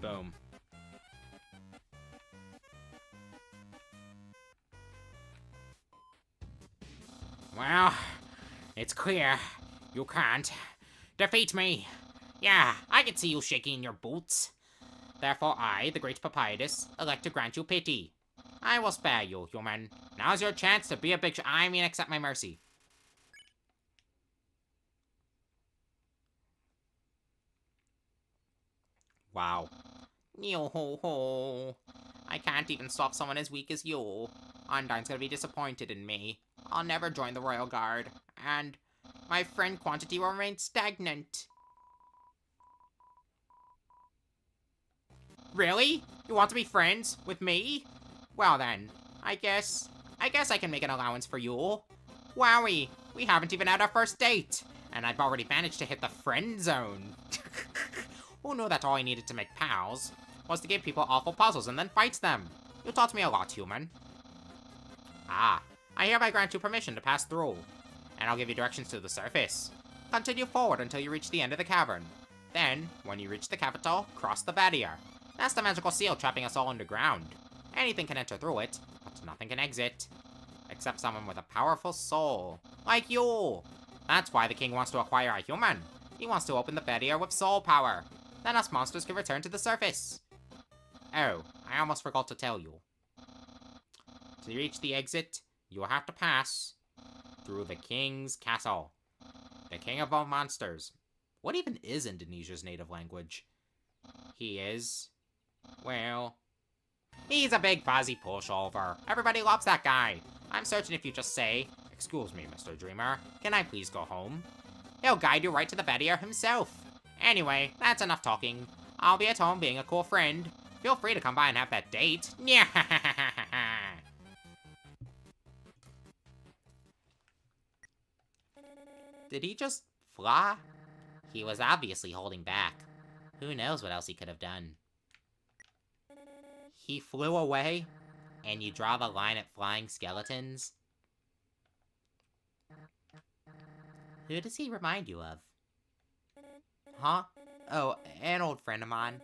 Boom. Well, it's clear. You can't defeat me. Yeah, I can see you shaking in your boots. Therefore I, the great Papyrus, elect to grant you pity. I will spare you, human. Now's your chance to be a big accept my mercy. Wow. Yo ho ho. I can't even stop someone as weak as you. Undyne's gonna be disappointed in me. I'll never join the Royal Guard. And my friend quantity will remain stagnant. Really? You want to be friends with me? Well then, I guess I can make an allowance for you. Wowie, we haven't even had our first date, and I've already managed to hit the friend zone. Who knew that all I needed to make pals was to give people awful puzzles and then fight them? You taught me a lot, human. Ah, I hereby grant you permission to pass through, and I'll give you directions to the surface. Continue forward until you reach the end of the cavern. Then, when you reach the capital, cross the barrier. That's the magical seal trapping us all underground. Anything can enter through it, but nothing can exit. Except someone with a powerful soul. Like you! That's why the king wants to acquire a human. He wants to open the barrier with soul power. Then us monsters can return to the surface. Oh, I almost forgot to tell you. To reach the exit, you will have to pass through the king's castle. The king of all monsters. What even is Indonesia's native language? He is... well... he's a big fuzzy pushover. Everybody loves that guy. I'm certain if you just say, "Excuse me, Mr. Dreamer, can I please go home?" he'll guide you right to the barrier himself. Anyway, that's enough talking. I'll be at home being a cool friend. Feel free to come by and have that date. Yeah. Did he just fly? He was obviously holding back. Who knows what else he could have done? He flew away, and you draw the line at flying skeletons? Who does he remind you of? Huh? Oh, an old friend of mine.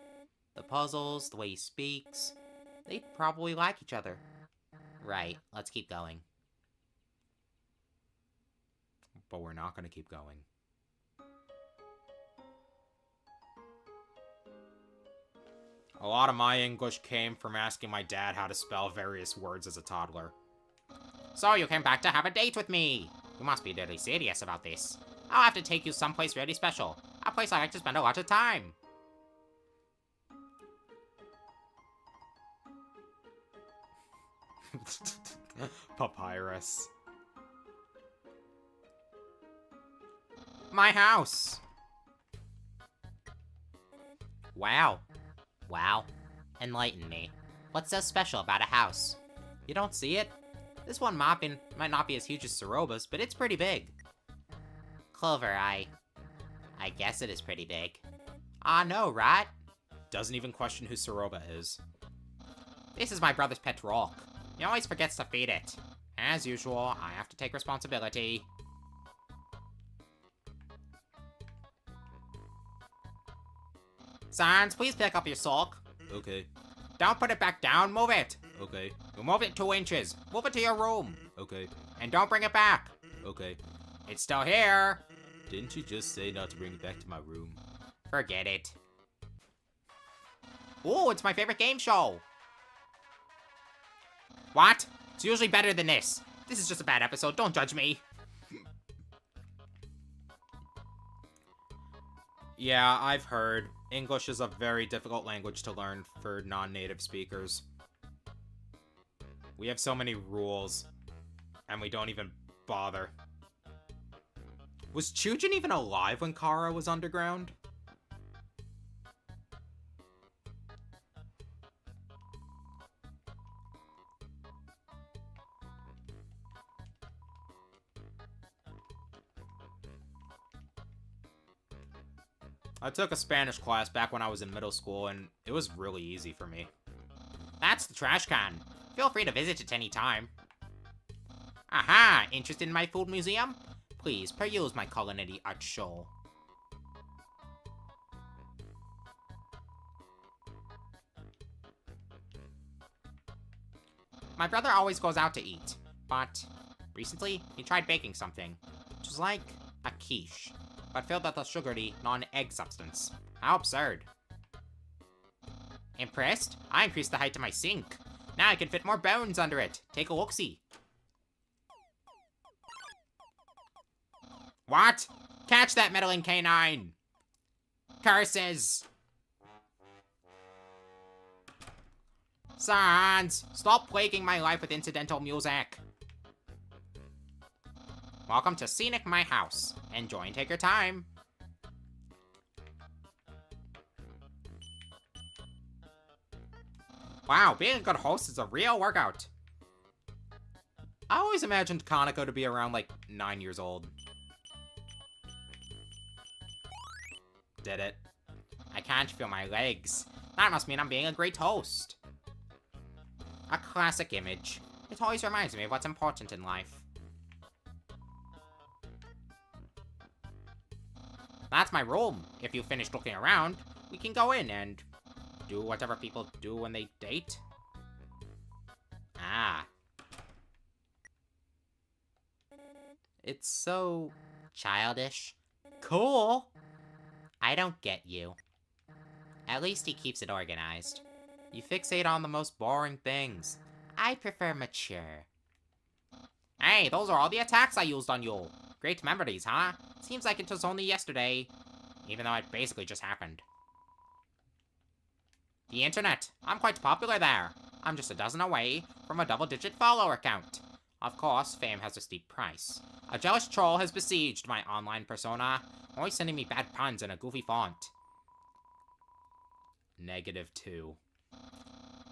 The puzzles, the way he speaks, they probably like each other. Right, let's keep going. But we're not gonna keep going. A lot of my English came from asking my dad how to spell various words as a toddler. So you came back to have a date with me. You must be really serious about this. I'll have to take you someplace really special. A place I like to spend a lot of time. Papyrus. My house. Wow. Wow. Enlighten me. What's so special about a house? You don't see it? This one might not be as huge as Soroba's, but it's pretty big. Clover, I guess it is pretty big. Ah, no, right? Doesn't even question who Soroba is. This is my brother's pet rock. He always forgets to feed it. As usual, I have to take responsibility. Sans, please pick up your sock. Okay, Don't put it back down, move it. okay, You move it 2 inches. Move it to your room. okay, And don't bring it back. okay. It's still here. Didn't you just say not to bring it back to my room? Forget it. Ooh, it's my favorite game show. What? It's usually better than this. This is just a bad episode. Don't judge me. Yeah, I've heard. English is a very difficult language to learn for non-native speakers. We have so many rules, and we don't even bother. Was Chujin even alive when Kara was underground? I took a Spanish class back when I was in middle school, and it was really easy for me. That's the trash can. Feel free to visit it any time. Aha! Interested in my food museum? Please peruse my culinary art show. My brother always goes out to eat, but recently he tried baking something, which was like a quiche, but filled with a sugary, non-egg substance. How absurd. Impressed? I increased the height of my sink. Now I can fit more bones under it. Take a look-see. What? Catch that meddling canine! Curses! Sans, stop plaguing my life with incidental music. Welcome to Scenic My House. Enjoy and take your time. Wow, being a good host is a real workout. I always imagined Kaneko to be around like 9 years old. Did it. I can't feel my legs. That must mean I'm being a great host. A classic image. It always reminds me of what's important in life. That's my room. If you finished looking around, we can go in and do whatever people do when they date. Ah. It's so Childish. cool. I don't get you. At least he keeps it organized. You fixate on the most boring things. I prefer mature. Hey, those are all the attacks I used on you. Great memories, huh? Seems like it was only yesterday. Even though it basically just happened. The internet. I'm quite popular there. I'm just a dozen away from a double-digit follower count. Of course, fame has a steep price. A jealous troll has besieged my online persona, always sending me bad puns in a goofy font. -2.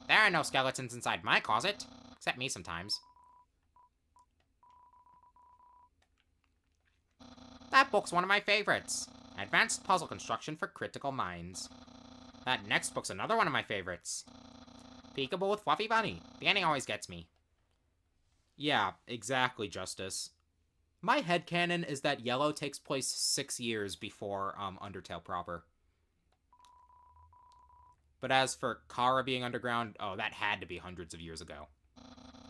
There are no skeletons inside my closet. Except me sometimes. That book's one of my favorites. Advanced Puzzle Construction for Critical Minds. That next book's another one of my favorites. Peekaboo with Fluffy Bunny. The ending always gets me. Yeah, exactly, Justice. My headcanon is that Yellow takes place 6 years before Undertale proper. But as for Kara being underground, oh, that had to be hundreds of years ago.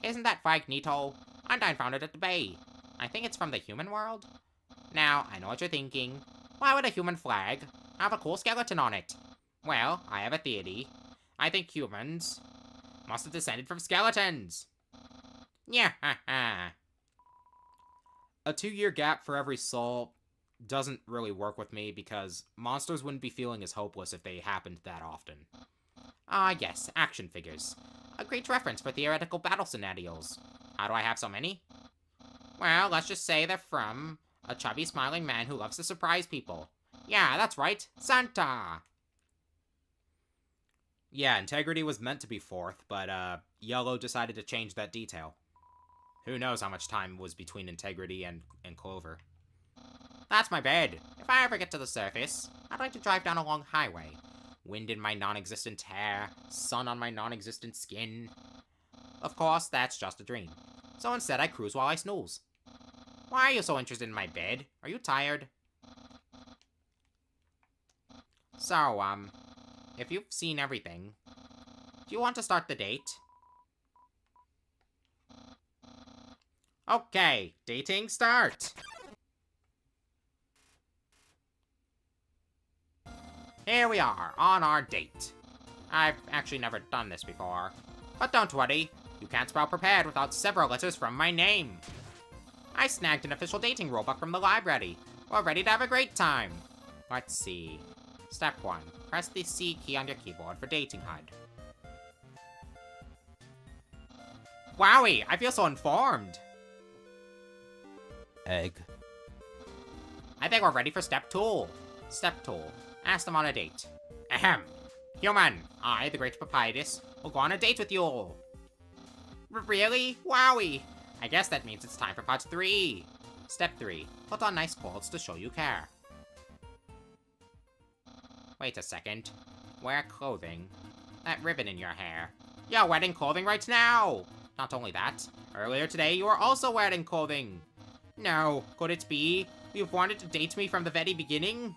Isn't that Nito? Undyne found it at the bay. I think it's from the human world. Now, I know what you're thinking. Why would a human flag have a cool skeleton on it? Well, I have a theory. I think humans must have descended from skeletons. Yeah, ha ha. A 2-year gap for every soul doesn't really work with me because monsters wouldn't be feeling as hopeless if they happened that often. Ah, yes, action figures. A great reference for theoretical battle scenarios. How do I have so many? Well, let's just say they're from a chubby smiling man who loves to surprise people. Yeah, that's right, Santa! Yeah, Integrity was meant to be 4th, but Yellow decided to change that detail. Who knows how much time was between Integrity and Clover. That's my bed. If I ever get to the surface, I'd like to drive down a long highway. Wind in my non-existent hair, sun on my non-existent skin. Of course, that's just a dream. So instead I cruise while I snooze. Why are you so interested in my bed? Are you tired? So, if you've seen everything, do you want to start the date? Okay, dating start. Here we are, on our date. I've actually never done this before. But don't worry, you can't spell prepared without several letters from my name. I snagged an official dating rulebook from the library. We're ready to have a great time. Let's see. Step 1. Press the C key on your keyboard for dating HUD. Wowie, I feel so informed. Egg. I think we're ready for step 2. Step 2. Ask them on a date. Ahem. Human, I, the Great Papyrus, will go on a date with you. Really? Wowie. I guess that means it's time for part 3. Step 3. Put on nice clothes to show you care. Wait a second. Wear clothing. That ribbon in your hair. You're wearing clothing right now! Not only that, earlier today you were also wearing clothing. No, could it be? You've wanted to date me from the very beginning?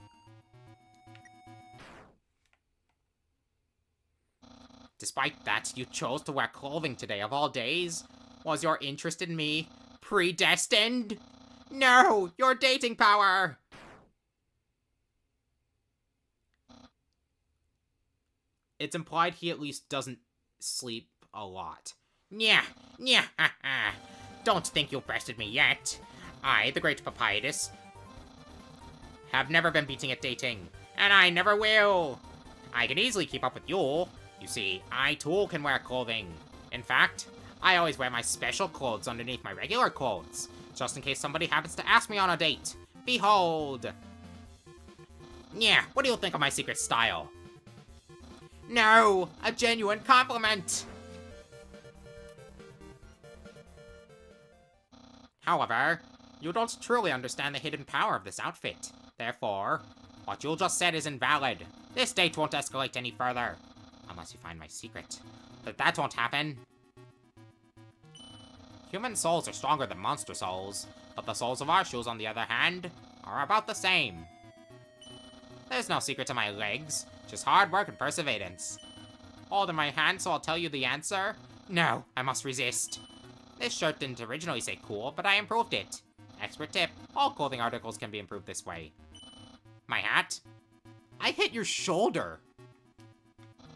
Despite that, you chose to wear clothing today of all days. Was your interest in me predestined? No, your dating power! It's implied he at least doesn't sleep a lot. Nya, nya, ha ha. Don't think you've bested me yet. I, the Great Papyrus, have never been beating at dating, and I never will. I can easily keep up with you. You see, I too can wear clothing. In fact, I always wear my special clothes underneath my regular clothes, just in case somebody happens to ask me on a date. Behold! Yeah, what do you think of my secret style? No, a genuine compliment! However, you don't truly understand the hidden power of this outfit. Therefore, what you just said is invalid. This date won't escalate any further. Unless you find my secret. But that won't happen. Human souls are stronger than monster souls, but the souls of our shoes, on the other hand, are about the same. There's no secret to my legs, just hard work and perseverance. Hold in my hand so I'll tell you the answer? No, I must resist. This shirt didn't originally say cool, but I improved it. Expert tip, all clothing articles can be improved this way. My hat? I hit your shoulder.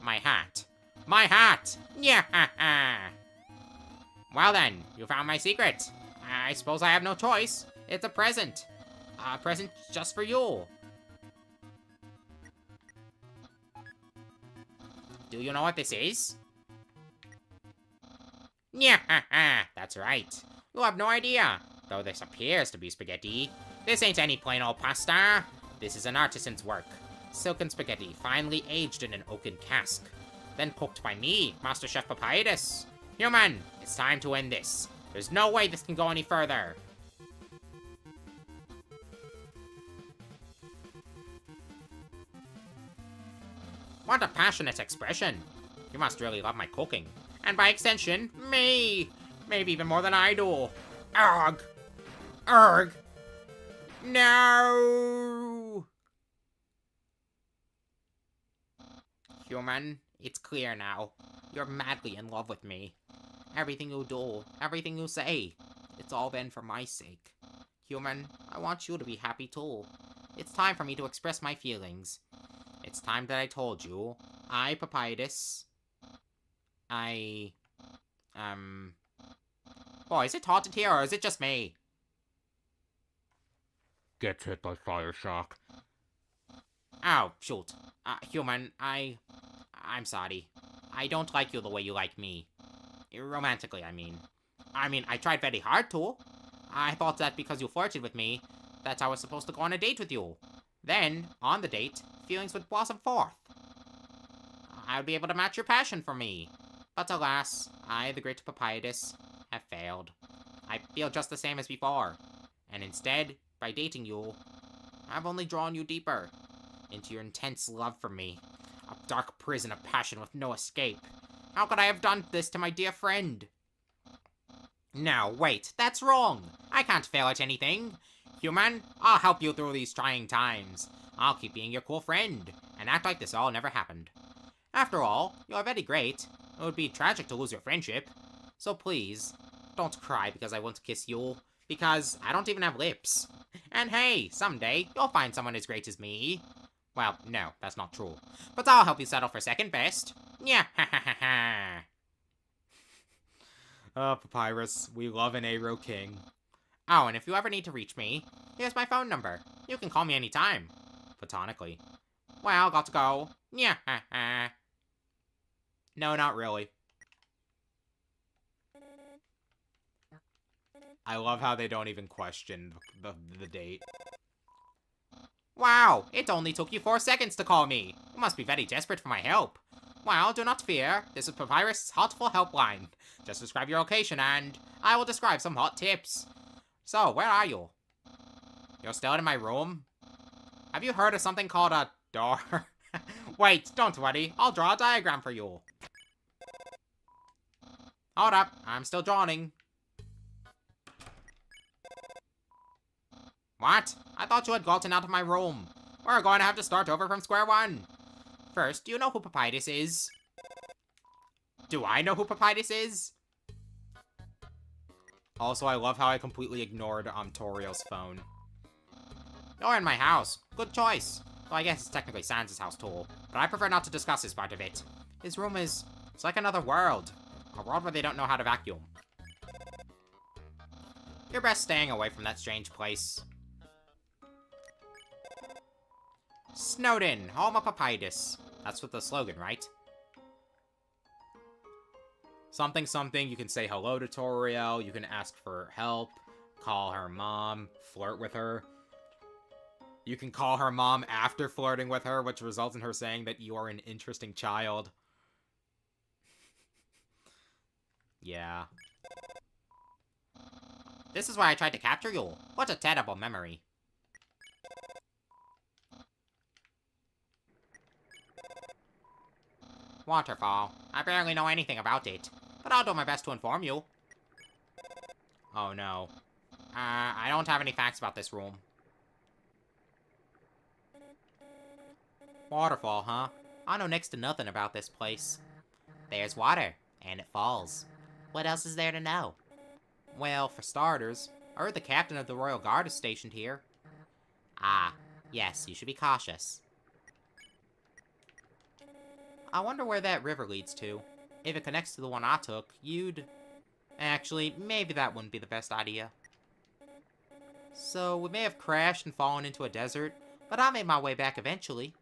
My hat. My hat! Yeah, ha, ha. Well then, you found my secret. I suppose I have no choice. It's a present. A present just for you. Do you know what this is? Yeah, ha, ha. That's right. You have no idea. Though this appears to be spaghetti. This ain't any plain old pasta. This is an artisan's work. Silken spaghetti, finely aged in an oaken cask. Then cooked by me, Master Chef Papyrus. Human, it's time to end this. There's no way this can go any further. What a passionate expression. You must really love my cooking. And by extension, me. Maybe even more than I do. Urgh. Urgh. No. Human, it's clear now. You're madly in love with me. Everything you do, everything you say, it's all been for my sake. Human, I want you to be happy too. It's time for me to express my feelings. It's time that I told you. I, Papyrus. Boy, is it haunted here or is it just me? Gets hit by fire shock. Oh, shoot. Human, I'm sorry. I don't like you the way you like me. Romantically, I mean. I tried very hard to. I thought that because you flirted with me, that I was supposed to go on a date with you. Then, on the date, feelings would blossom forth. I would be able to match your passion for me. But alas, I, the Great Papyrus, have failed. I feel just the same as before. And instead, by dating you, I've only drawn you deeper into your intense love for me. A dark prison of passion with no escape. How could I have done this to my dear friend? No, wait, that's wrong. I can't fail at anything. Human, I'll help you through these trying times. I'll keep being your cool friend, and act like this all never happened. After all, you are very great. It would be tragic to lose your friendship. So please, don't cry because I want to kiss you. Because I don't even have lips. And hey, someday, you'll find someone as great as me. Well, no, that's not true. But I'll help you settle for second best. Yeah, ha ha ha ha. Oh, Papyrus, we love an Aero King. Oh, and if you ever need to reach me, here's my phone number. You can call me anytime. Platonically. Well, got to go. Yeah, ha ha. No, not really. I love how they don't even question the date. Wow, it only took you 4 seconds to call me. You must be very desperate for my help. Well, do not fear. This is Papyrus' Hotful Helpline. Just describe your location and I will describe some hot tips. So, where are you? You're still in my room? Have you heard of something called a door? Wait, don't worry. I'll draw a diagram for you. Hold up, I'm still drawing. What? I thought you had gotten out of my room. We're going to have to start over from square one. First, do you know who Papyrus is? Do I know who Papyrus is? Also, I love how I completely ignored Torio's phone. You're in my house. Good choice. Well, I guess it's technically Sans' house too, but I prefer not to discuss this part of it. His room is... it's like another world. A world where they don't know how to vacuum. You're best staying away from that strange place. Snowden, home of Papyrus. That's what the slogan, right? Something something, you can say hello to Toriel, you can ask for help, call her mom, flirt with her. You can call her mom after flirting with her, which results in her saying that you are an interesting child. Yeah. This is why I tried to capture you. What a terrible memory. Waterfall. I barely know anything about it, but I'll do my best to inform you. Oh no. I don't have any facts about this room. Waterfall, huh? I know next to nothing about this place. There's water, and it falls. What else is there to know? Well, for starters, I heard the captain of the Royal Guard is stationed here. Ah, yes, you should be cautious. I wonder where that river leads to. If it connects to the one I took, you'd... Actually, maybe that wouldn't be the best idea. So, we may have crashed and fallen into a desert, but I made my way back eventually.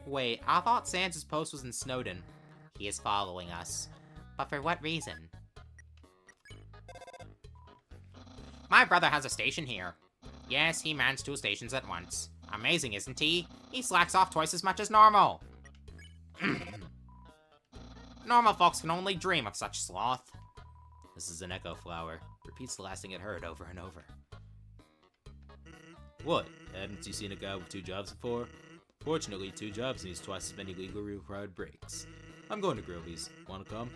Wait, I thought Sans' post was in Snowden. He is following us. But for what reason? My brother has a station here. Yes, he mans 2 stations at once. Amazing, isn't he? He slacks off twice as much as normal. Normal folks can only dream of such sloth. This is an echo flower. Repeats the last thing it heard over and over. What? Haven't you seen a guy with 2 jobs before? Fortunately, 2 jobs needs twice as many legally required breaks. I'm going to Grovy's. Wanna come?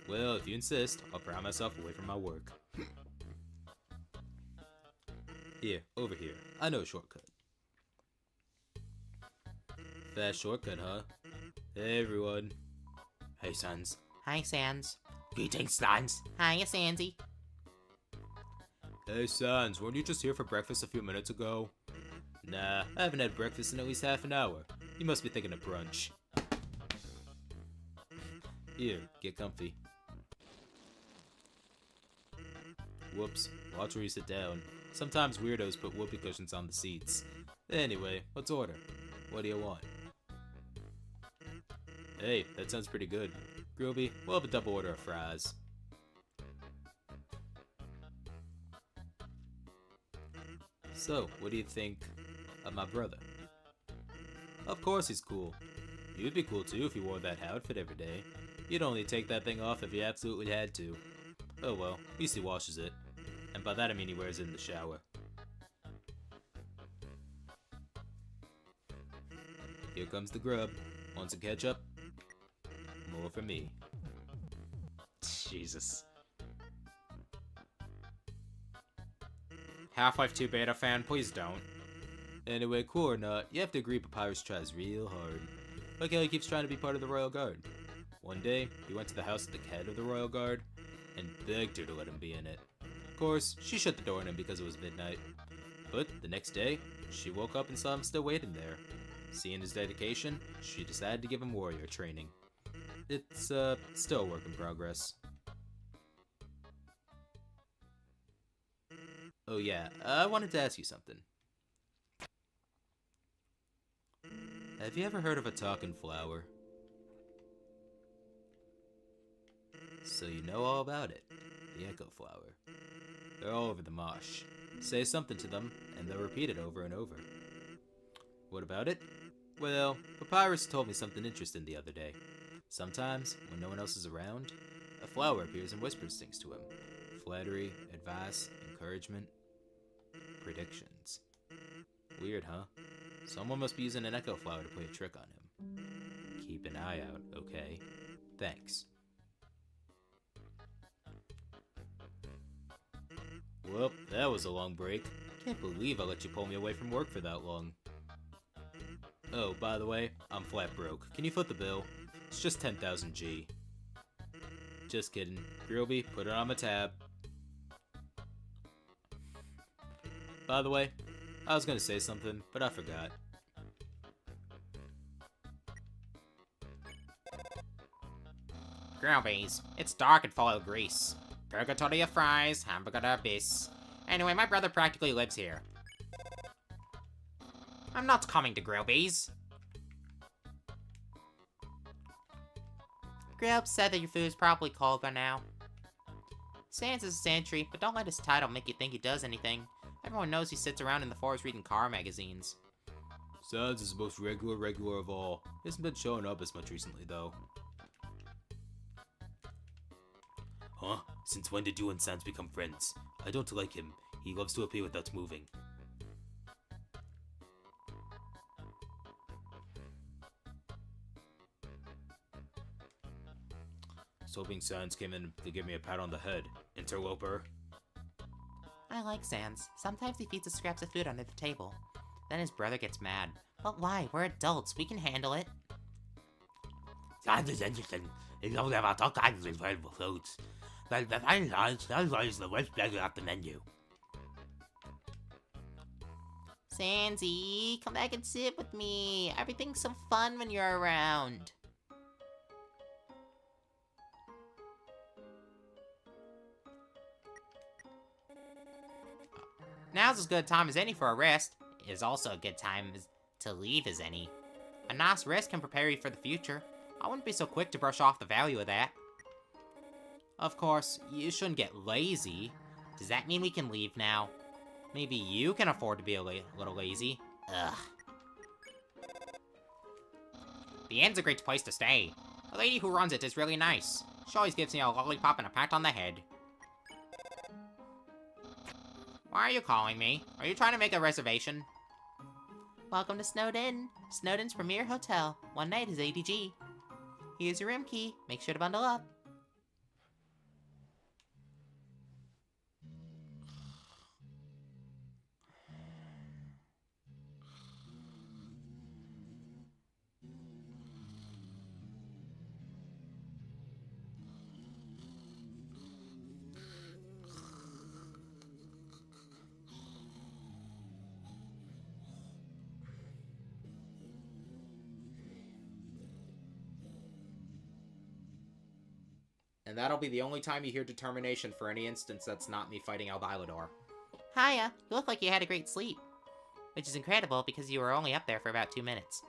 Well, if you insist, I'll pry myself away from my work. Here, over here. I know a shortcut. Fast shortcut, huh? Hey, everyone. Hey, Sans. Hi, Sans. Greetings, Sans. Hiya, Sansy. Hey, Sans, weren't you just here for breakfast a few minutes ago? Nah, I haven't had breakfast in at least half an hour. You must be thinking of brunch. Here, get comfy. Whoops, watch where you sit down. Sometimes weirdos put whoopee cushions on the seats. Anyway, let's order. What do you want? Hey, that sounds pretty good. Groovy, we'll have a double order of fries. So, what do you think of my brother? Of course he's cool. You'd be cool too if you wore that outfit every day. You'd only take that thing off if you absolutely had to. Oh well, at least he washes it. And by that I mean he wears it in the shower. Here comes the grub. Want some ketchup? More for me. Jesus. Half-Life 2 beta fan, please don't. Anyway, cool or not, you have to agree Papyrus tries real hard. Like how he keeps trying to be part of the Royal Guard. One day, he went to the house of the head of the Royal Guard and begged her to let him be in it. Of course, she shut the door on him because it was midnight. But the next day, she woke up and saw him still waiting there. Seeing his dedication, she decided to give him warrior training. It's, still a work in progress. Oh yeah, I wanted to ask you something. Have you ever heard of a talking flower? So you know all about it, the echo flower. They're all over the marsh. Say something to them, and they'll repeat it over and over. What about it? Well, Papyrus told me something interesting the other day. Sometimes, when no one else is around, a flower appears and whispers things to him. Flattery, advice, encouragement, predictions. Weird, huh? Someone must be using an echo flower to play a trick on him. Keep an eye out, okay? Thanks. Well, that was a long break. Can't believe I let you pull me away from work for that long. Oh, by the way, I'm flat broke. Can you foot the bill? It's just 10,000 G. Just kidding. Grilby, put it on my tab. By the way, I was gonna say something, but I forgot. Grilbies, it's dark and full of grease. Purgatory of fries, hamburger to abyss. Anyway, my brother practically lives here. I'm not coming to Grilbies. Grub said that your food is probably cold by now. Sans is a sentry, but don't let his title make you think he does anything. Everyone knows he sits around in the forest reading car magazines. Sans is the most regular of all. He hasn't been showing up as much recently, though. Huh? Since when did you and Sans become friends? I don't like him. He loves to appear without moving. So hoping Sans came in to give me a pat on the head. Interloper. I like Sans. Sometimes he feeds us scraps of food under the table. Then his brother gets mad. But why? We're adults. We can handle it. Sounds is interesting. He knows about all kinds of incredible foods. But the fine lines, that's always the worst burger off the menu. Sansy, come back and sit with me. Everything's so fun when you're around. Now's as good a time as any for a rest. It is also a good time to leave as any. A nice rest can prepare you for the future. I wouldn't be so quick to brush off the value of that. Of course, you shouldn't get lazy. Does that mean we can leave now? Maybe you can afford to be a little lazy. Ugh. The inn's a great place to stay. The lady who runs it is really nice. She always gives me a lollipop and a pat on the head. Why are you calling me? Are you trying to make a reservation? Welcome to Snowden. Snowden's premier hotel. One night is ADG. Here's your room key. Make sure to bundle up. And that'll be the only time you hear determination for any instance that's not me fighting Albilador. Hiya. You look like you had a great sleep. Which is incredible because you were only up there for about 2 minutes.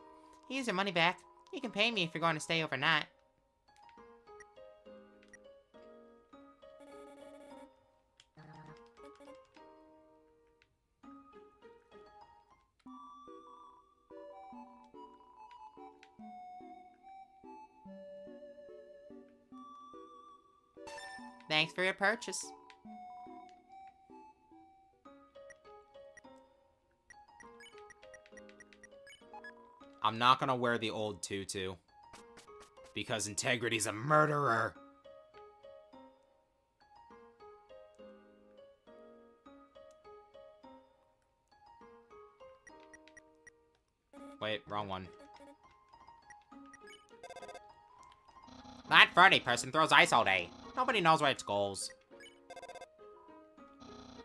Here's your money back. You can pay me if you're going to stay overnight. Thanks for your purchase. I'm not gonna wear the old tutu. Because Integrity's a murderer! Wait, wrong one. That Friday person throws ice all day. Nobody knows what its goals.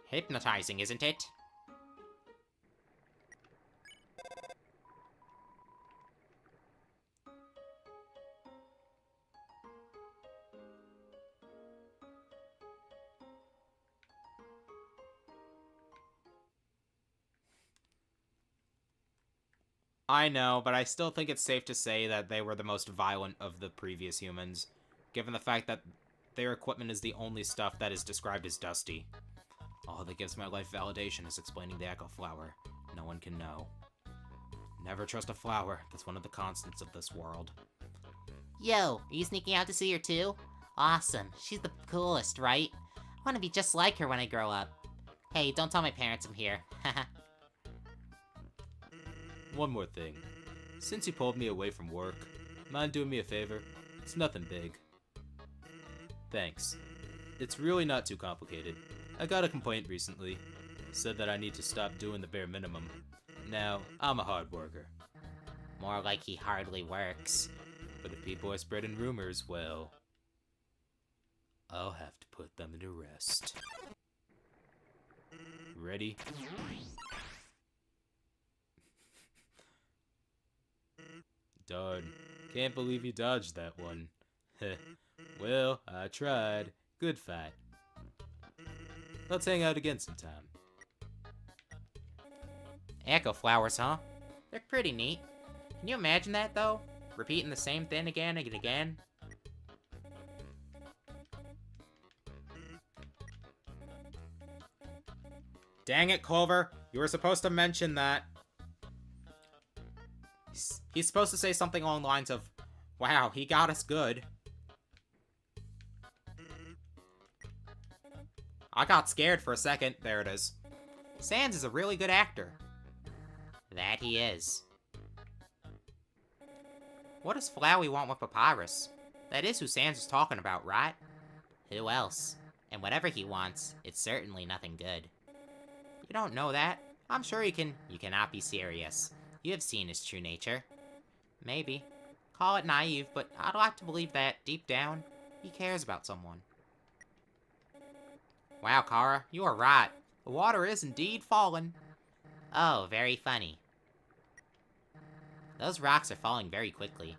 Hypnotizing, isn't it? I know, but I still think it's safe to say that they were the most violent of the previous humans, given the fact that their equipment is the only stuff that is described as dusty. All that gives my life validation is explaining the Echo Flower. No one can know. Never trust a flower. That's one of the constants of this world. Yo, are you sneaking out to see her too? Awesome. She's the coolest, right? I want to be just like her when I grow up. Hey, don't tell my parents I'm here. Haha. One more thing. Since you pulled me away from work, mind doing me a favor? It's nothing big. Thanks. It's really not too complicated. I got a complaint recently. Said that I need to stop doing the bare minimum. Now, I'm a hard worker. More like he hardly works. But if people are spreading rumors, well, I'll have to put them to rest. Ready? Darn. Can't believe you dodged that one. Well, I tried. Good fight. Let's hang out again sometime. Echo flowers, huh? They're pretty neat. Can you imagine that, though? Repeating the same thing again and again? Dang it, Clover. You were supposed to mention that. He's supposed to say something along the lines of, wow, he got us good. I got scared for a second. There it is. Sans is a really good actor. That he is. What does Flowey want with Papyrus? That is who Sans is talking about, right? Who else? And whatever he wants, it's certainly nothing good. You don't know that. I'm sure you can. You cannot be serious. You have seen his true nature. Maybe. Call it naive, but I'd like to believe that, deep down, he cares about someone. Wow, Kara, you are right. The water is indeed falling. Oh, very funny. Those rocks are falling very quickly.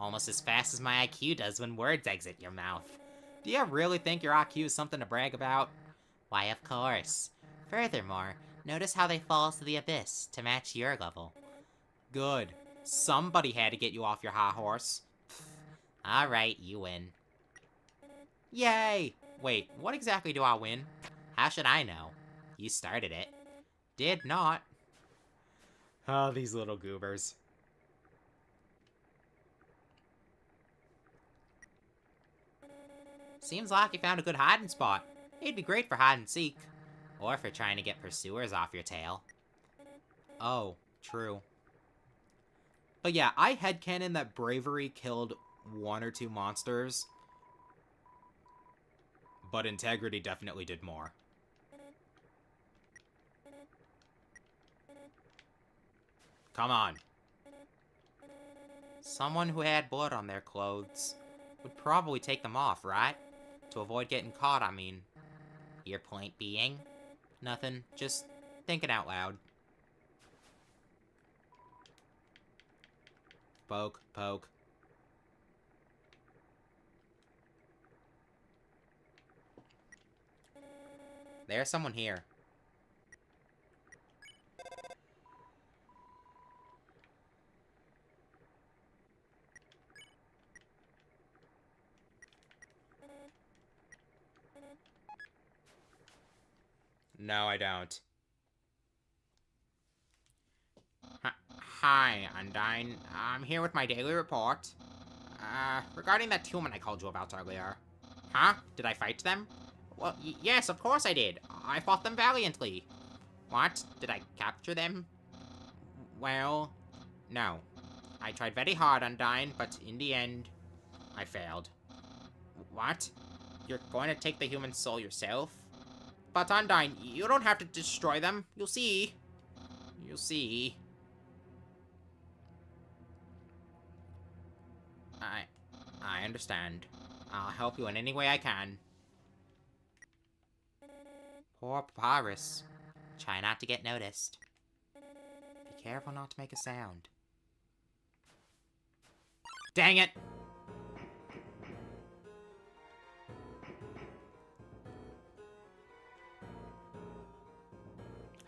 Almost as fast as my IQ does when words exit your mouth. Do you really think your IQ is something to brag about? Why, of course. Furthermore, notice how they fall to the abyss to match your level. Good. Somebody had to get you off your high horse. Alright, you win. Yay! Wait, what exactly do I win? How should I know? You started it. Did not. Oh, these little goobers. Seems like you found a good hiding spot. It'd be great for hide and seek. Or for trying to get pursuers off your tail. Oh, true. But yeah, I headcanon that Bravery killed 1 or 2 monsters. But Integrity definitely did more. Come on. Someone who had blood on their clothes would probably take them off, right? To avoid getting caught, I mean. Your point being? Nothing, just thinking out loud. Poke, poke. There's someone here. No, I don't. Hi, Undyne. I'm here with my daily report. Regarding that human I called you about earlier. Huh? Did I fight them? Well, yes, of course I did. I fought them valiantly. What? Did I capture them? Well, no. I tried very hard, Undyne, but in the end, I failed. What? You're going to take the human soul yourself? But Undyne, you don't have to destroy them. You'll see. You'll see. I understand. I'll help you in any way I can. Poor Papyrus. Try not to get noticed. Be careful not to make a sound. Dang it!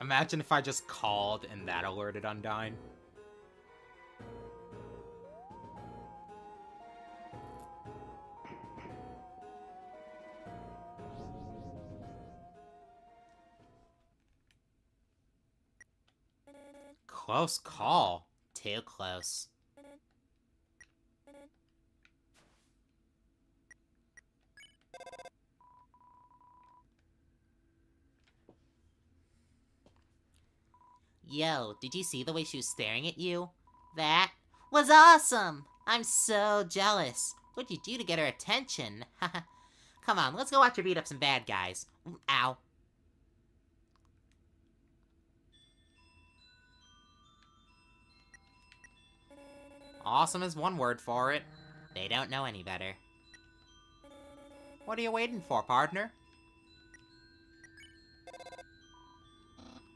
Imagine if I just called and that alerted Undyne. Close call. Too close. Yo, did you see the way she was staring at you? That was awesome! I'm so jealous. What'd you do to get her attention? Come on, let's go watch her beat up some bad guys. Ow. Awesome is one word for it. They don't know any better. What are you waiting for, partner?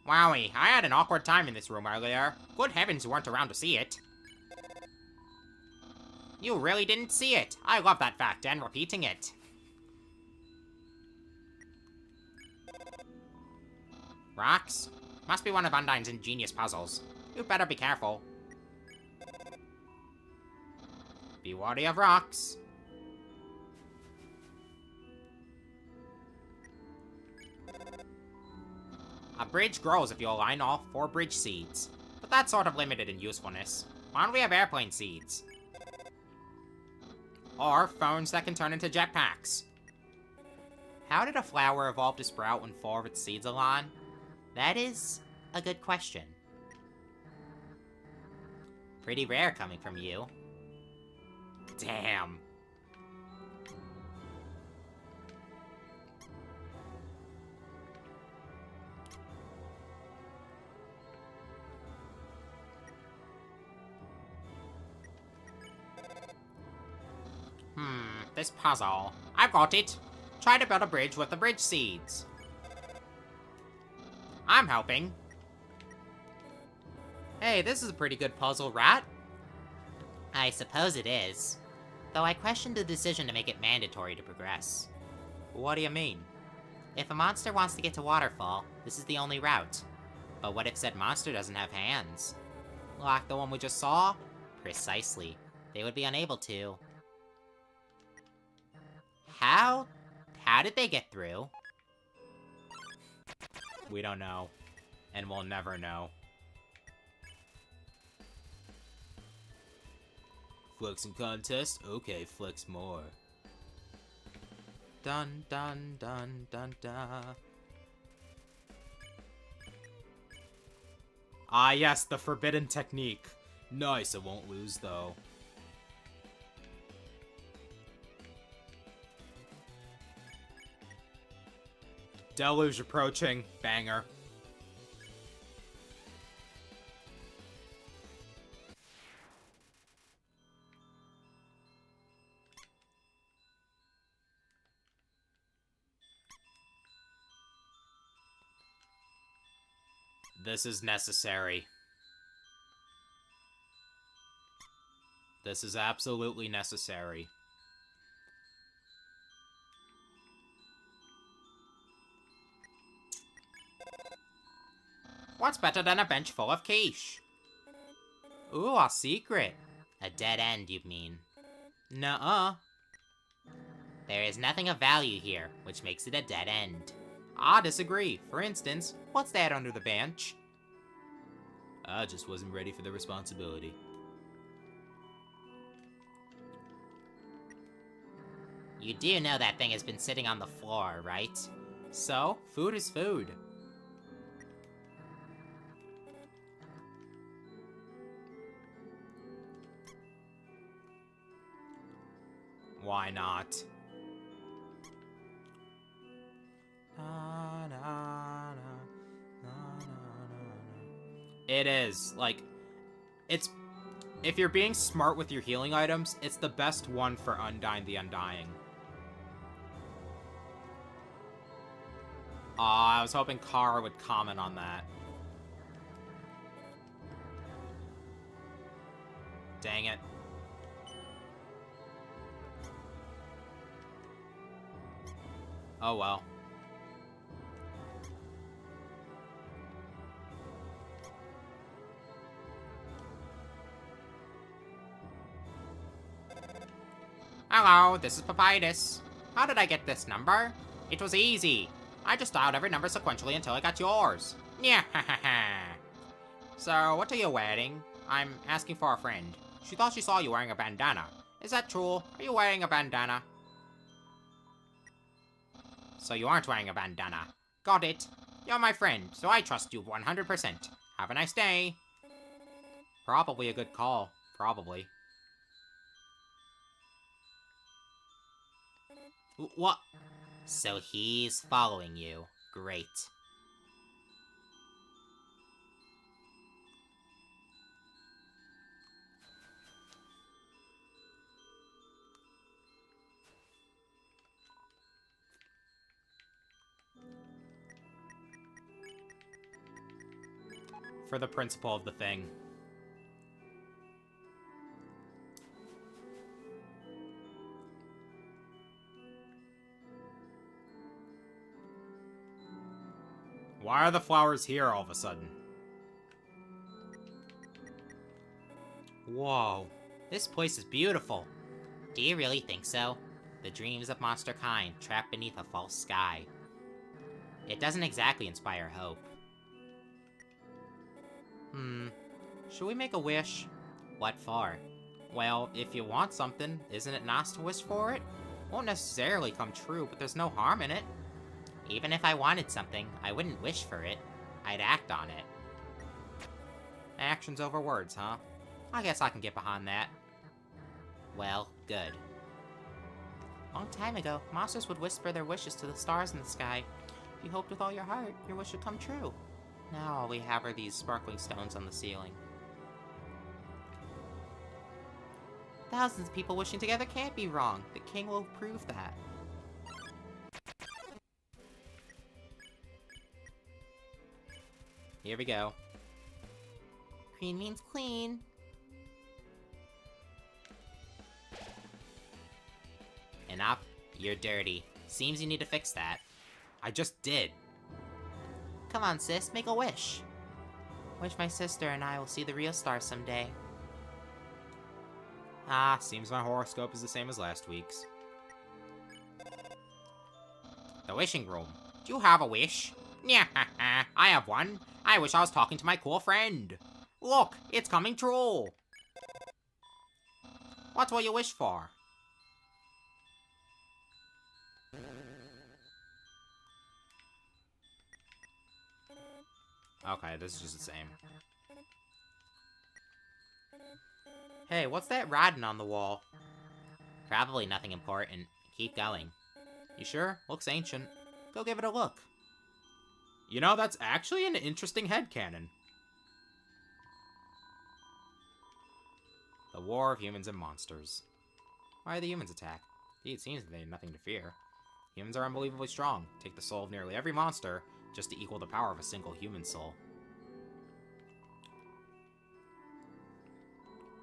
Wowie, I had an awkward time in this room earlier. Good heavens you weren't around to see it. You really didn't see it. I love that fact and repeating it. Rocks? Must be one of Undyne's ingenious puzzles. You'd better be careful. Be wary of rocks. A bridge grows if you align all 4 bridge seeds, but that's sort of limited in usefulness. Why don't we have airplane seeds? Or phones that can turn into jetpacks. How did a flower evolve to sprout when 4 of its seeds align? That is a good question. Pretty rare coming from you. Damn. This puzzle. I've got it. Try to build a bridge with the bridge seeds. I'm helping. Hey, this is a pretty good puzzle, Rat. I suppose it is. Though I question the decision to make it mandatory to progress. What do you mean? If a monster wants to get to Waterfall, this is the only route. But what if said monster doesn't have hands? Like the one we just saw? Precisely. They would be unable to. How did they get through? We don't know. And we'll never know. Flexing contest? Okay, flex more. Dun dun dun dun dun. Ah yes, the forbidden technique. Nice, I won't lose though. Deluge approaching. Banger. This is necessary. This is absolutely necessary. What's better than a bench full of quiche? Ooh, a secret. A dead end, you mean? Nuh-uh. There is nothing of value here, which makes it a dead end. I disagree. For instance, what's that under the bench? I just wasn't ready for the responsibility. You do know that thing has been sitting on the floor, right? So, food is food. Why not? It is, like, it's If you're being smart with your healing items, it's the best one for Undyne the Undying. Aw, I was hoping Kara would comment on that. Dang it. Oh well. Hello, this is Papyrus. How did I get this number? It was easy. I just dialed every number sequentially until I got yours. Yeah, ha ha ha. So, what are you wearing? I'm asking for a friend. She thought she saw you wearing a bandana. Is that true? Are you wearing a bandana? So you aren't wearing a bandana. Got it. You're my friend, so I trust you 100%. Have a nice day. Probably a good call. Probably. What? So he's following you. Great. For the principle of the thing. Why are the flowers here all of a sudden? Whoa, this place is beautiful. Do you really think so? The dreams of monster kind trapped beneath a false sky. It doesn't exactly inspire hope. Should we make a wish? What for? Well, if you want something, isn't it nice to wish for it? Won't necessarily come true, but there's no harm in it. Even if I wanted something, I wouldn't wish for it. I'd act on it. Actions over words, huh? I guess I can get behind that. Well, good. Long time ago, monsters would whisper their wishes to the stars in the sky. If you hoped with all your heart, your wish would come true. Now all we have are these sparkling stones on the ceiling. Thousands of people wishing together can't be wrong. The king will prove that. Here we go. Green means clean. Enough. You're dirty. Seems you need to fix that. I just did. Come on, sis, make a wish. Wish my sister and I will see the real stars someday. Ah, seems my horoscope is the same as last week's. The wishing room. Do you have a wish? Yeah, I have one. I wish I was talking to my cool friend. Look, it's coming true. What will you wish for? Okay, this is just the same. Hey, what's that writing on the wall? Probably nothing important. Keep going. You sure? Looks ancient. Go give it a look. You know, that's actually an interesting headcanon. The War of Humans and Monsters. Why the humans attack? It seems they have nothing to fear. Humans are unbelievably strong. Take the soul of nearly every monster just to equal the power of a single human soul.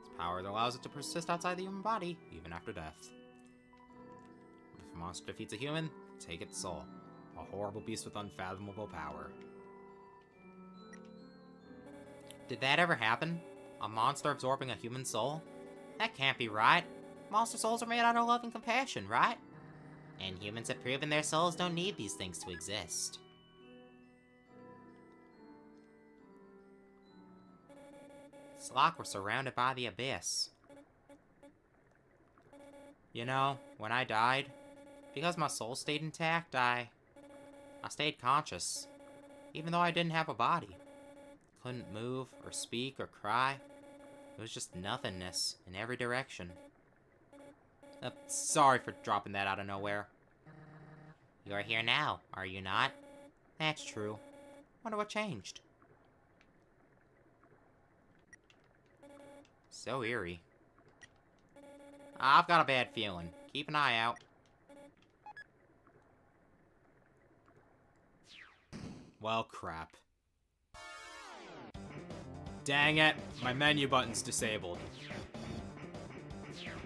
It's power that allows it to persist outside the human body, even after death. If a monster defeats a human, take its soul. A horrible beast with unfathomable power. Did that ever happen? A monster absorbing a human soul? That can't be right. Monster souls are made out of love and compassion, right? And humans have proven their souls don't need these things to exist. It's like we're surrounded by the abyss. You know, when I died, because my soul stayed intact, I stayed conscious, even though I didn't have a body. Couldn't move, or speak, or cry. It was just nothingness in every direction. Sorry for dropping that out of nowhere. You're here now, are you not? That's true. Wonder what changed. So eerie. I've got a bad feeling. Keep an eye out. Well, crap. Dang it, my menu button's disabled.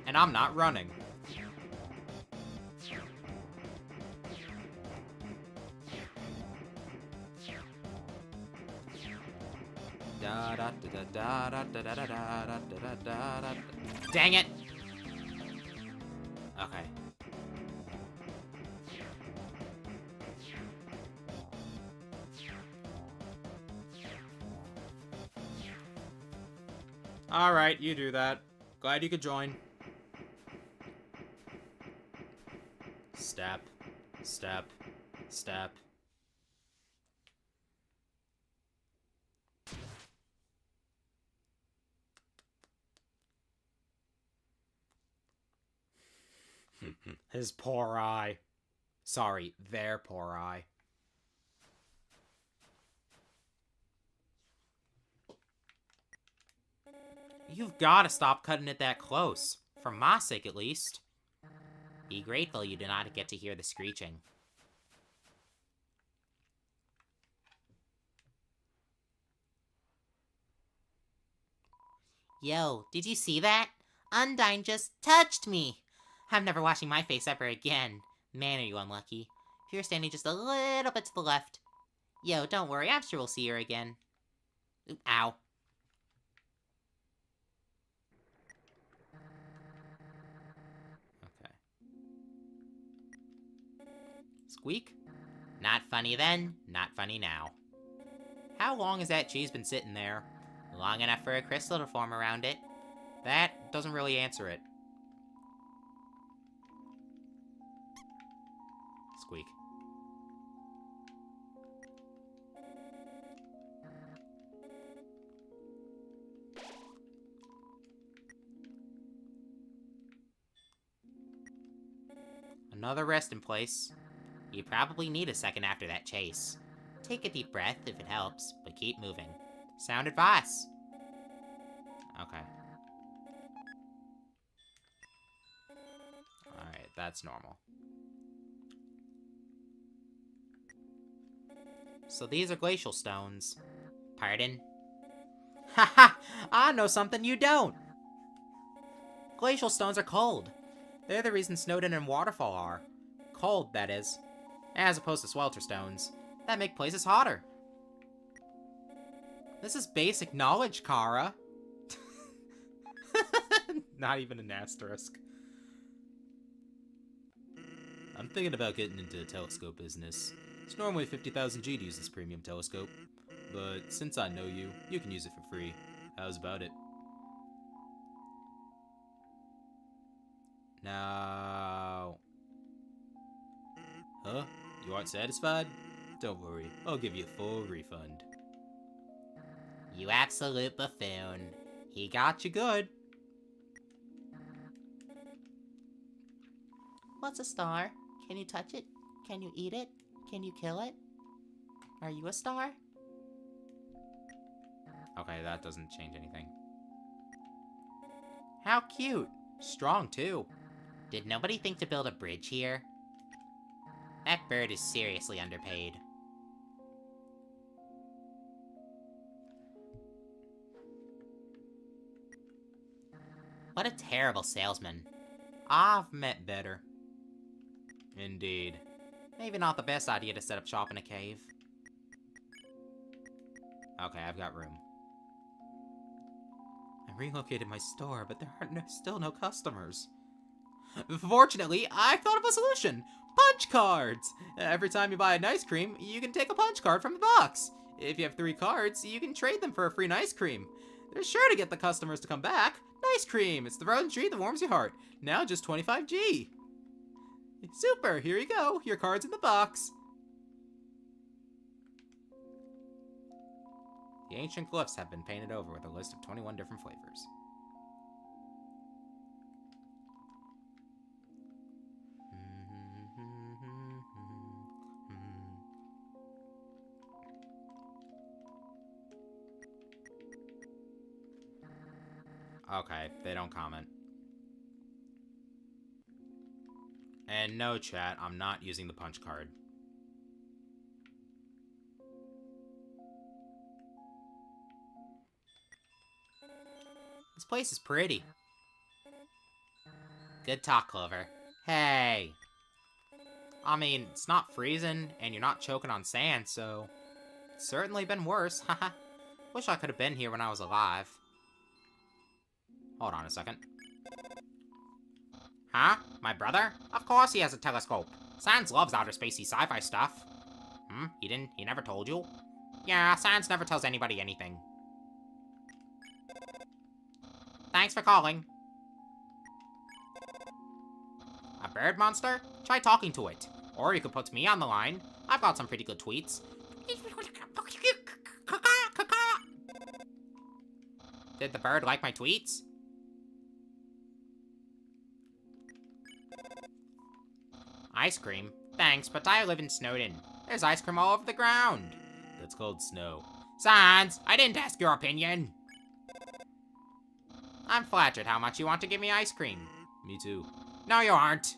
And I'm not running. Dang it! Okay. Alright, you do that. Glad you could join. Step. Step. Step. His poor eye. Sorry, their poor eye. You've gotta stop cutting it that close. For my sake, at least. Be grateful you do not get to hear the screeching. Yo, did you see that? Undyne just touched me! I'm never washing my face ever again. Man, are you unlucky. If you're standing just a little bit to the left. Yo, don't worry, I'm sure we'll see her again. Oop, ow. Okay. Squeak? Not funny then, not funny now. How long has that cheese been sitting there? Long enough for a crystal to form around it. That doesn't really answer it. Squeak. Another resting place. You probably need a second after that chase. Take a deep breath if it helps, but keep moving. Sound advice. Okay. Alright, that's normal. So these are glacial stones. Pardon? Haha! I know something you don't! Glacial stones are cold. They're the reason Snowdon and Waterfall are. Cold, that is. As opposed to swelter stones. That make places hotter. This is basic knowledge, Kara. Not even an asterisk. I'm thinking about getting into the telescope business. It's normally 50,000 G to use this premium telescope. But since I know you, you can use it for free. How's about it? Now... Huh? You aren't satisfied? Don't worry, I'll give you a full refund. You absolute buffoon. He got you good. What's a star? Can you touch it? Can you eat it? Can you kill it? Are you a star? Okay, that doesn't change anything. How cute. Strong, too. Did nobody think to build a bridge here? That bird is seriously underpaid. What a terrible salesman. I've met better. Indeed. Maybe not the best idea to set up shop in a cave. Okay, I've got room. I relocated my store, but there are still no customers. Fortunately, I thought of a solution! Punch cards! Every time you buy an ice cream, you can take a punch card from the box. If you have 3 cards, you can trade them for a free ice cream. They're sure to get the customers to come back. Ice cream! It's the frozen treat that warms your heart. Now just 25G. Super! Here you go. Your card's in the box. The ancient glyphs have been painted over with a list of 21 different flavors. Okay, they don't comment. And no, chat, I'm not using the punch card. This place is pretty. Good talk, Clover. Hey. I mean, it's not freezing, and you're not choking on sand, so... It's certainly been worse, haha. Wish I could have been here when I was alive. Hold on a second. Huh? My brother? Of course he has a telescope. Sans loves outer spacey sci-fi stuff. He never told you? Yeah, Sans never tells anybody anything. Thanks for calling. A bird monster? Try talking to it. Or you could put me on the line. I've got some pretty good tweets. Did the bird like my tweets? Ice cream? Thanks, but I live in Snowdon. There's ice cream all over the ground. That's called snow. Sans, I didn't ask your opinion. I'm flattered how much you want to give me ice cream. Me too. No, you aren't.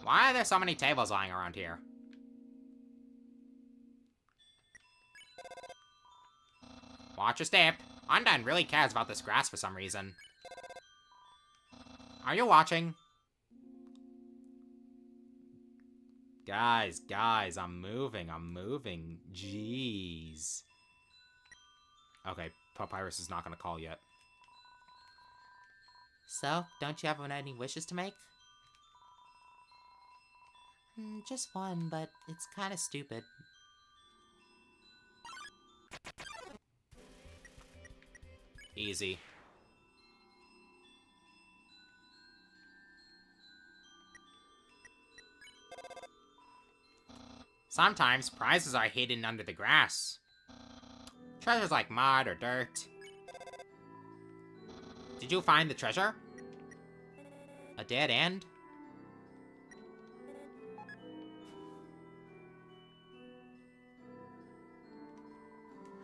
Why are there so many tables lying around here? Watch your step. Undyne really cares about this grass for some reason. Are you watching? Guys, I'm moving. Jeez. Okay, Papyrus is not gonna call yet. So, don't you have any wishes to make? Just one, but it's kind of stupid. Easy. Sometimes prizes are hidden under the grass. Treasures like mud or dirt. Did you find the treasure? A dead end?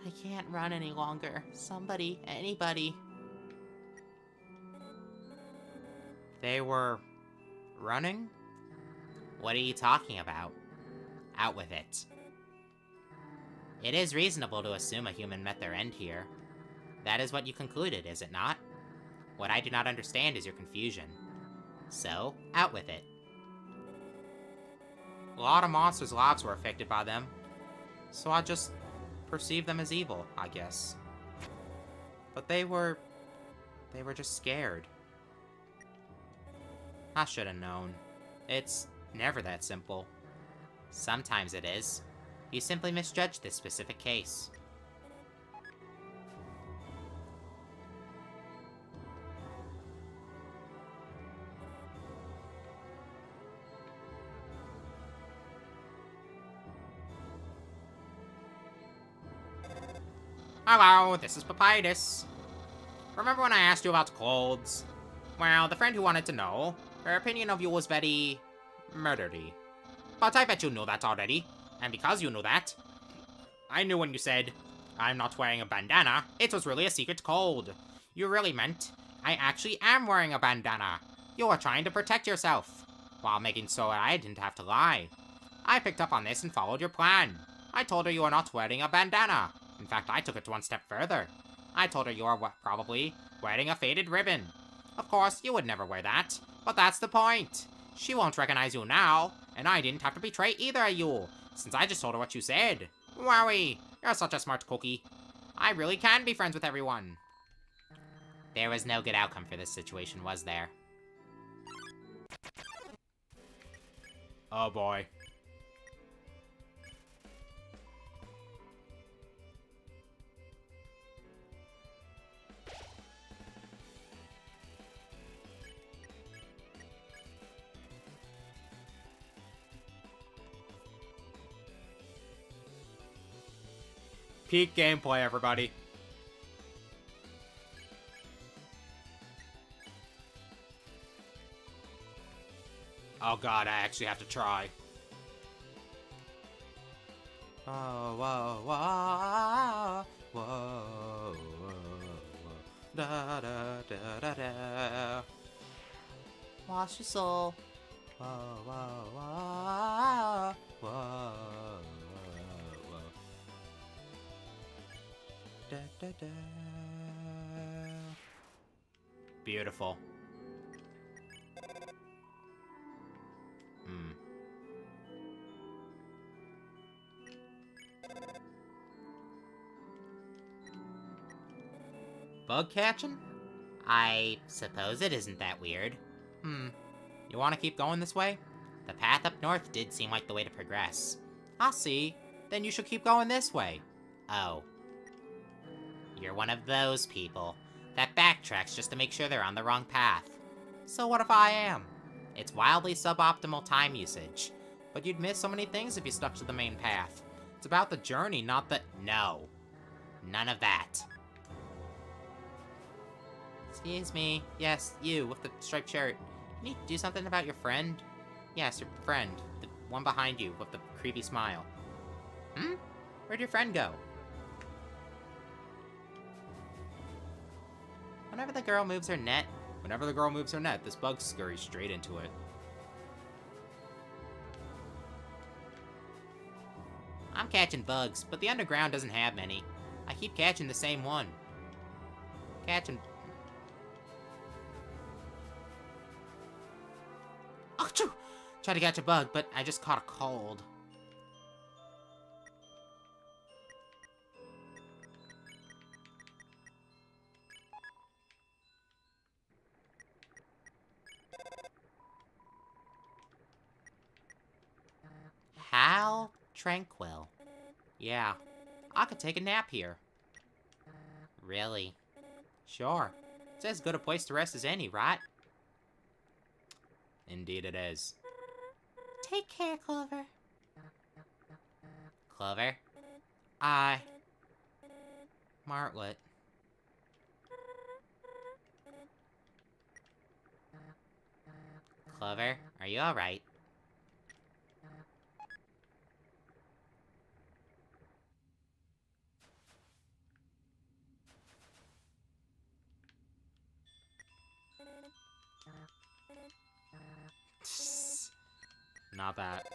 I can't run any longer. Somebody, anybody. They were running? What are you talking about? Out with it. It is reasonable to assume a human met their end here. That is what you concluded, is it not? What I do not understand is your confusion. So, out with it. A lot of monsters' lives were affected by them, so I just perceived them as evil, I guess. But they were just scared. I should have known. It's never that simple. Sometimes it is. You simply misjudged this specific case. Hello, this is Papyrus. Remember when I asked you about colds? Well, the friend who wanted to know, her opinion of you was very murdery. But I bet you knew that already. And because you knew that, I knew when you said, I'm not wearing a bandana, it was really a secret cold. You really meant, I actually am wearing a bandana. You were trying to protect yourself, while making so I didn't have to lie. I picked up on this and followed your plan. I told her you were not wearing a bandana. In fact, I took it one step further. I told her you are probably wearing a faded ribbon. Of course, you would never wear that, but that's the point. She won't recognize you now, and I didn't have to betray either of you, since I just told her what you said. Wowie, you're such a smart cookie. I really can be friends with everyone. There was no good outcome for this situation, was there? Oh boy. Peak gameplay, everybody. Oh god, I actually have to try. Whoa, whoa, whoa, whoa, whoa, da da da da da. Wash your soul. Whoa, whoa, whoa, whoa, whoa. Da da da. Beautiful. Bug catching? I suppose it isn't that weird. You want to keep going this way? The path up north did seem like the way to progress. I see. Then you should keep going this way. Oh. You're one of those people that backtracks just to make sure they're on the wrong path. So what if I am? It's wildly suboptimal time usage. But you'd miss so many things if you stuck to the main path. It's about the journey, not the... No. None of that. Excuse me. Yes, you, with the striped shirt. You need to do something about your friend? Yes, your friend. The one behind you, with the creepy smile. Where'd your friend go? Whenever the girl moves her net, this bug scurries straight into it. I'm catching bugs, but the underground doesn't have many. I keep catching the same one. Catching... Achoo! Tried to catch a bug, but I just caught a cold. How tranquil. Yeah, I could take a nap here. Really? Sure. It's as good a place to rest as any, right? Indeed it is. Take care, Clover. Clover? Martlet. Clover, are you alright? Not that.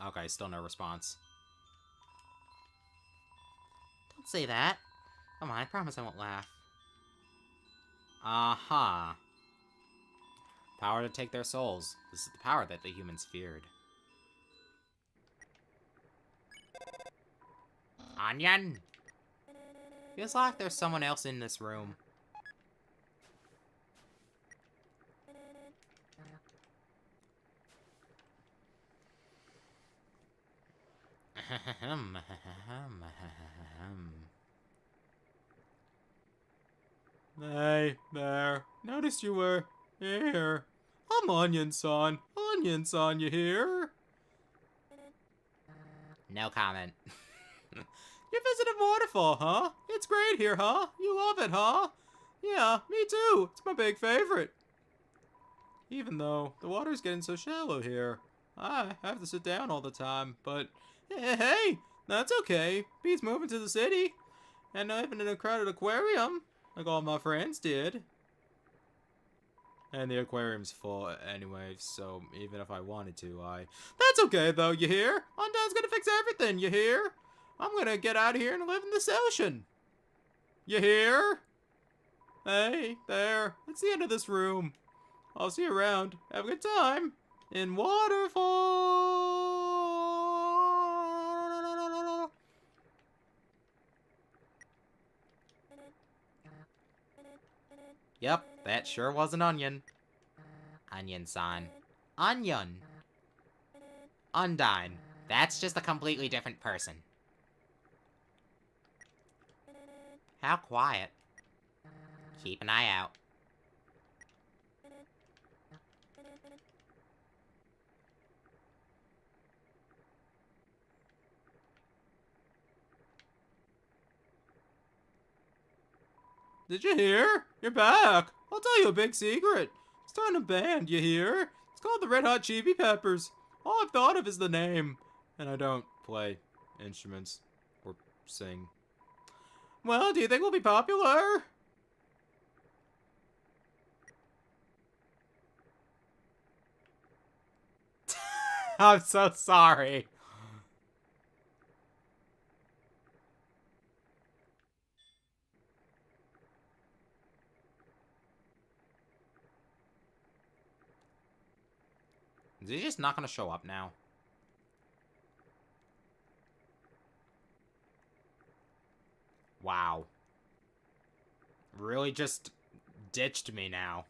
Okay, still no response. Don't say that. Come on, I promise I won't laugh. Aha. Power to take their souls. This is the power that the humans feared. Onion! Feels like there's someone else in this room. Hey, there. Noticed you were here. I'm Onion-san. Onion-san, you here? No comment. You visited Waterfall, huh? It's great here, huh? You love it, huh? Yeah, me too. It's my big favorite. Even though the water's getting so shallow here, I have to sit down all the time, but hey, that's okay. Beats moving to the city, and living in a crowded aquarium, like all my friends did. And the aquarium's full anyway, so even if I wanted to, That's okay, though, you hear? Untime's gonna fix everything, you hear? I'm gonna get out of here and live in this ocean. You hear? Hey, there. It's the end of this room. I'll see you around. Have a good time. In Waterfall! Yep, that sure was an onion. Onion-san. Onion. Undine. That's just a completely different person. How quiet. Keep an eye out. Did you hear? You're back. I'll tell you a big secret. I'm starting a band, you hear? It's called the Red Hot Chili Peppers. All I've thought of is the name. And I don't play instruments or sing. Well, do you think we'll be popular? I'm so sorry. Is he just not gonna show up now? Wow. Really just ditched me now.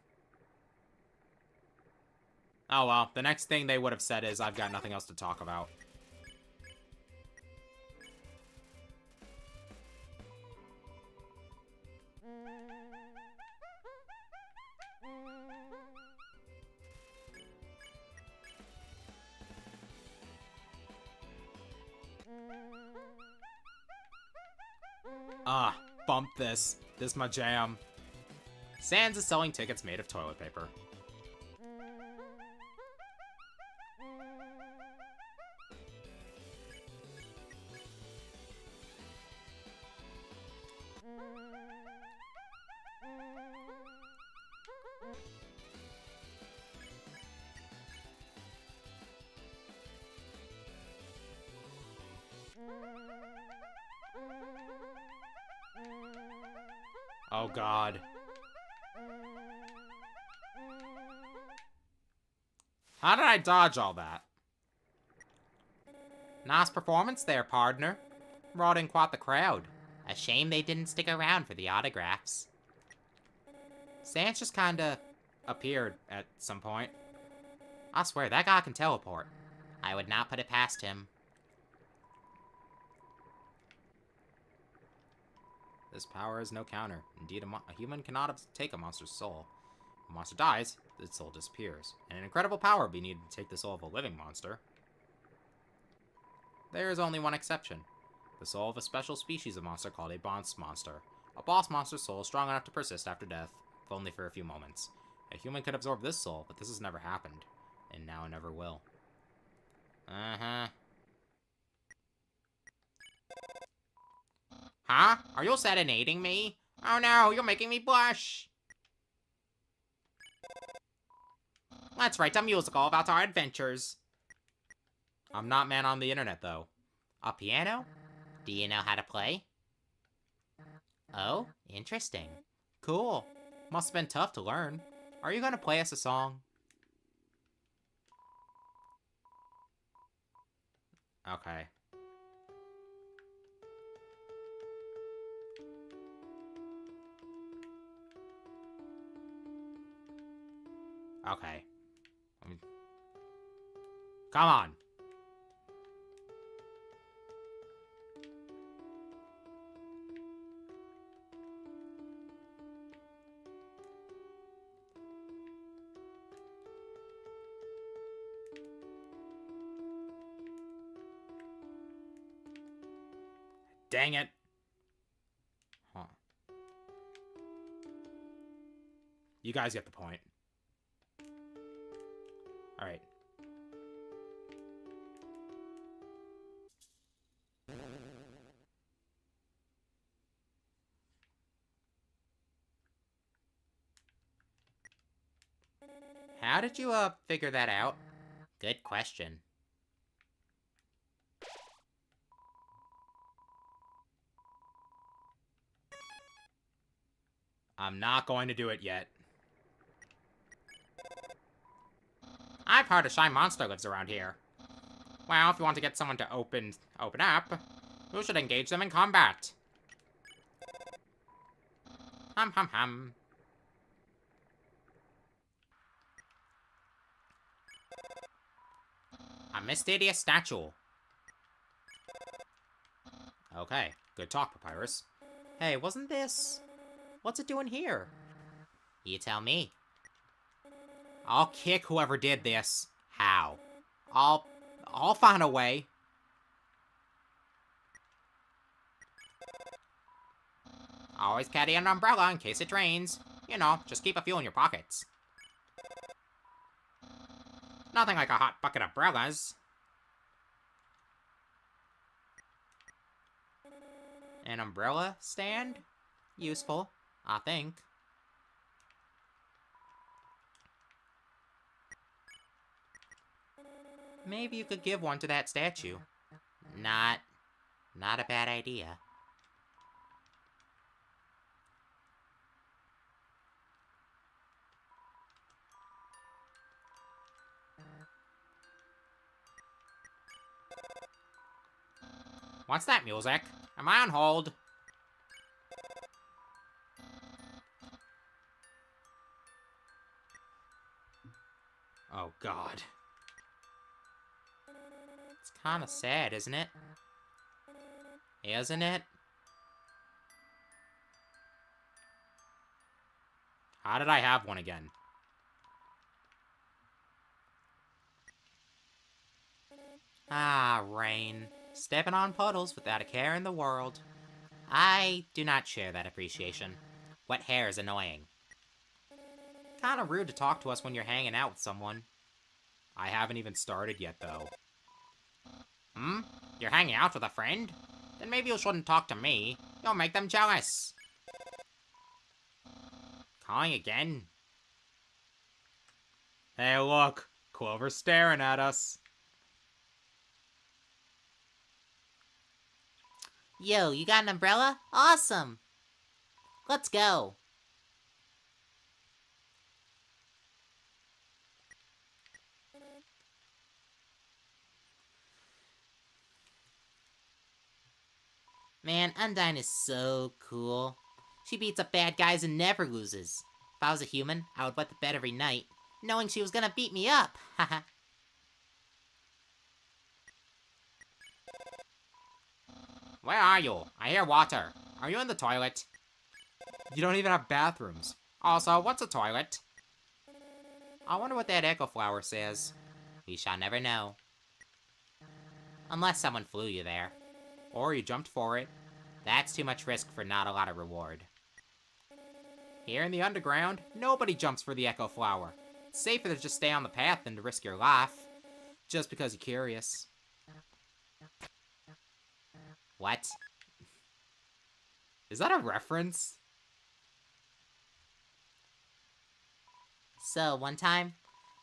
Oh well, the next thing they would have said is, I've got nothing else to talk about. Ah, bump this. This my jam. Sans is selling tickets made of toilet paper. Oh god. How did I dodge all that? Nice performance there, partner. Brought in quite the crowd. A shame they didn't stick around for the autographs. Sans just kinda appeared at some point. I swear, that guy can teleport. I would not put it past him. This power has no counter. Indeed, a human cannot take a monster's soul. When a monster dies, its soul disappears. And an incredible power would be needed to take the soul of a living monster. There is only one exception. The soul of a special species of monster called a boss monster. A boss monster's soul is strong enough to persist after death, if only for a few moments. A human could absorb this soul, but this has never happened. And now never will. Uh-huh. Huh? Are you serenading me? Oh no, you're making me blush. Let's write a musical about our adventures. I'm not man on the internet, though. A piano? Do you know how to play? Oh, interesting. Cool. Must have been tough to learn. Are you gonna play us a song? Okay. Okay. Come on. Dang it. Huh. You guys get the point. Alright. How did you, figure that out? Good question. I'm not going to do it yet. I've heard a shy monster lives around here. Well, if you want to get someone to open up, you should engage them in combat. Hum hum hum. A mysterious statue. Okay, good talk, Papyrus. Hey, wasn't this... What's it doing here? You tell me. I'll kick whoever did this. How? I'll find a way. Always carry an umbrella in case it rains. You know, just keep a few in your pockets. Nothing like a hot bucket of umbrellas. An umbrella stand? Useful, I think. Maybe you could give one to that statue. Not a bad idea. What's that music? Am I on hold? Oh, God. It's kind of sad, isn't it? Isn't it? How did I have one again? Ah, rain. Stepping on puddles without a care in the world. I do not share that appreciation. Wet hair is annoying. Kinda rude to talk to us when you're hanging out with someone. I haven't even started yet, though. Hmm? You're hanging out with a friend? Then maybe you shouldn't talk to me. You'll make them jealous. Calling again? Hey, look! Clover's staring at us. Yo, you got an umbrella? Awesome! Let's go. Man, Undyne is so cool. She beats up bad guys and never loses. If I was a human, I would wet the bed every night, knowing she was gonna beat me up. Haha. Where are you? I hear water. Are you in the toilet? You don't even have bathrooms. Also, what's a toilet? I wonder what that echo flower says. We shall never know. Unless someone flew you there. Or you jumped for it. That's too much risk for not a lot of reward. Here in the underground, nobody jumps for the echo flower. It's safer to just stay on the path than to risk your life. Just because you're curious. What? Is that a reference? So, one time,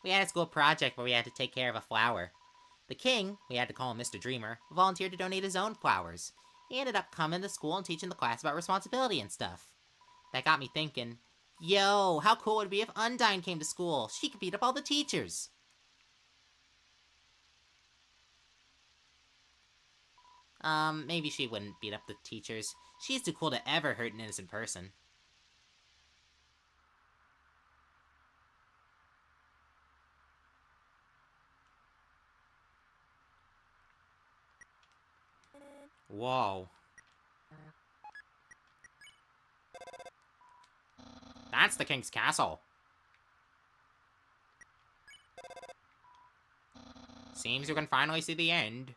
we had a school project where we had to take care of a flower. The king, we had to call him Mr. Dreamer, volunteered to donate his own flowers. He ended up coming to school and teaching the class about responsibility and stuff. That got me thinking, yo, how cool would it be if Undyne came to school? She could beat up all the teachers. Maybe she wouldn't beat up the teachers. She's too cool to ever hurt an innocent person. Whoa. That's the king's castle. Seems you can finally see the end.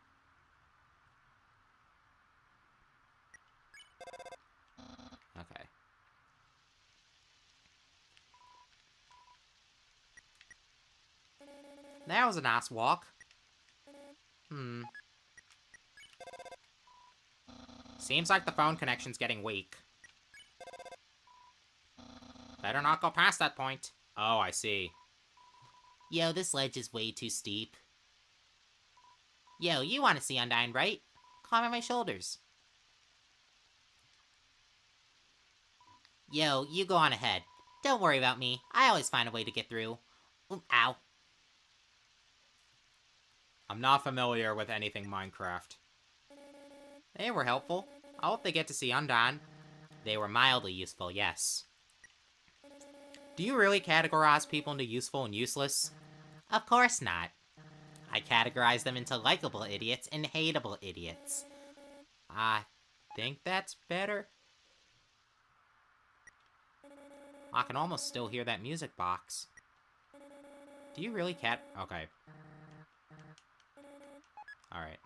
Okay. That was a nice walk. Seems like the phone connection's getting weak. Better not go past that point. Oh, I see. Yo, this ledge is way too steep. Yo, you want to see Undyne, right? Climb on my shoulders. Yo, you go on ahead. Don't worry about me. I always find a way to get through. Ooh, ow. I'm not familiar with anything Minecraft. They were helpful. I hope they get to see Undyne. They were mildly useful, yes. Do you really categorize people into useful and useless? Of course not. I categorize them into likable idiots and hateable idiots. I think that's better. I can almost still hear that music box. Do you really Okay. Alright.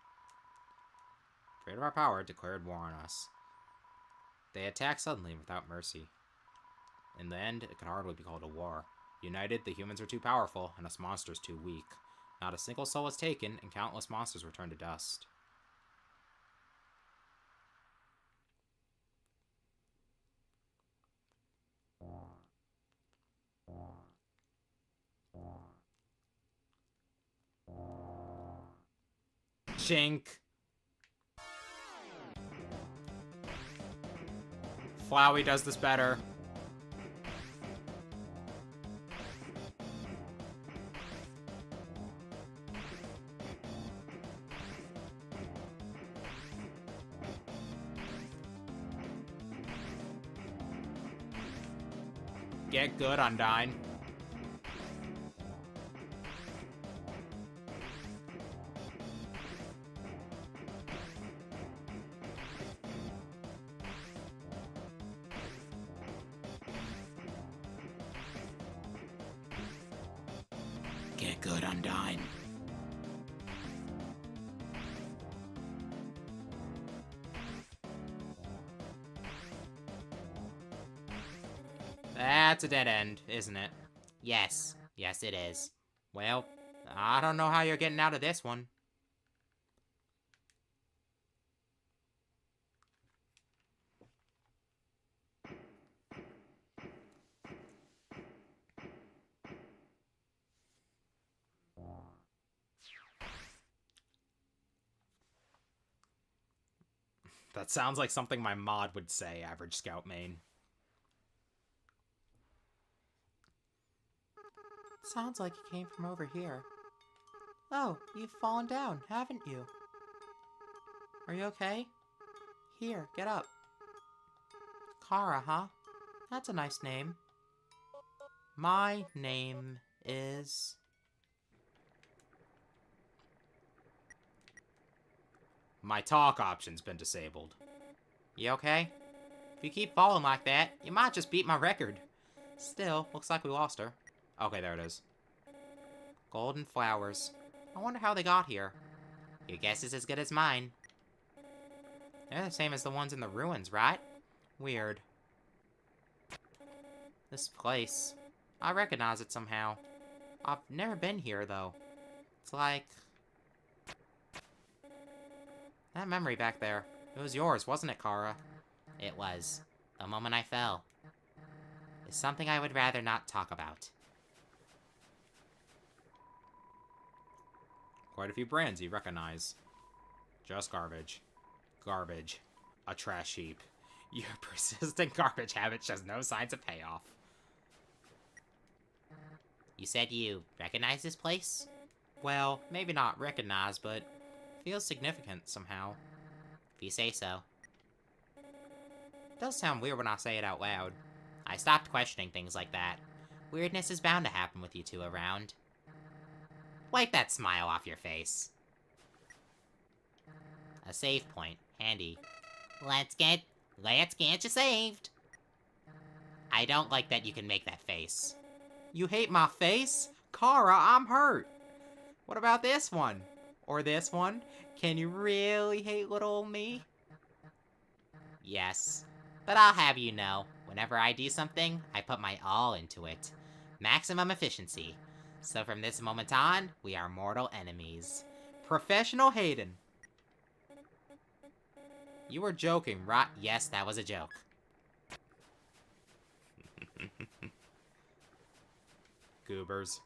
Afraid of our power, declared war on us. They attacked suddenly without mercy. In the end, it could hardly be called a war. United, the humans are too powerful, and us monsters too weak. Not a single soul was taken, and countless monsters were turned to dust. Chink. Flowey does this better. Get good, Undyne. Get good, Undyne. That's a dead end, isn't it? Yes. Yes, it is. Well, I don't know how you're getting out of this one. That sounds like something my mod would say, average scout main. Sounds like you came from over here. Oh, you've fallen down, haven't you? Are you okay? Here, get up. Kara, huh? That's a nice name. My name is... My talk option's been disabled. You okay? If you keep falling like that, you might just beat my record. Still, looks like we lost her. Okay, there it is. Golden flowers. I wonder how they got here. Your guess is as good as mine. They're the same as the ones in the ruins, right? Weird. This place. I recognize it somehow. I've never been here, though. It's like... that memory back there. It was yours, wasn't it, Kara? It was. The moment I fell. It's something I would rather not talk about. Quite a few brands you recognize. Just garbage. Garbage. A trash heap. Your persistent garbage habit shows no signs of payoff. You said you recognize this place? Well, maybe not recognize, but feels significant somehow. If you say so. It does sound weird when I say it out loud. I stopped questioning things like that. Weirdness is bound to happen with you two around. Wipe that smile off your face. A save point. Handy. Let's get you saved. I don't like that you can make that face. You hate my face? Kara, I'm hurt. What about this one? Or this one? Can you really hate little old me? Yes. But I'll have you know, whenever I do something, I put my all into it. Maximum efficiency. So from this moment on, we are mortal enemies. Professional Hayden. You were joking, right? Yes, that was a joke. Goobers.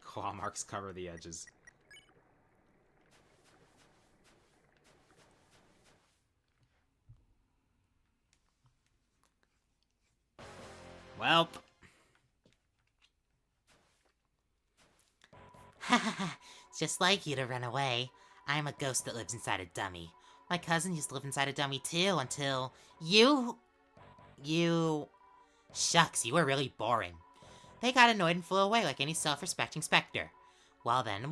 Claw marks cover the edges. Welp. It's just like you to run away. I'm a ghost that lives inside a dummy. My cousin used to live inside a dummy too until you... Shucks, you were really boring. They got annoyed and flew away like any self-respecting specter. Well then.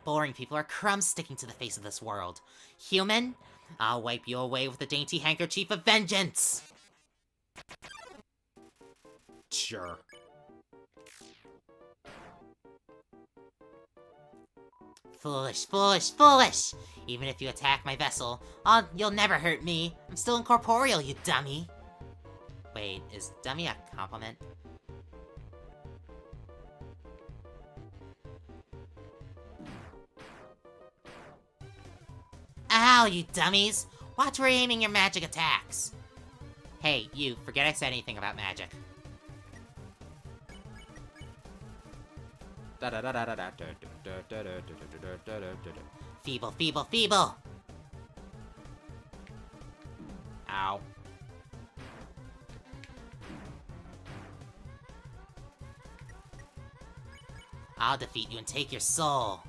Boring people are crumbs sticking to the face of this world. Human, I'll wipe you away with a dainty handkerchief of vengeance! Sure. Foolish! Even if you attack my vessel, you'll never hurt me. I'm still incorporeal, you dummy. Wait, is dummy a compliment? Ow, you dummies! Watch where you're aiming your magic attacks! Hey, you, forget I said anything about magic. Feeble, feeble, feeble! Ow. I'll defeat you and take your soul.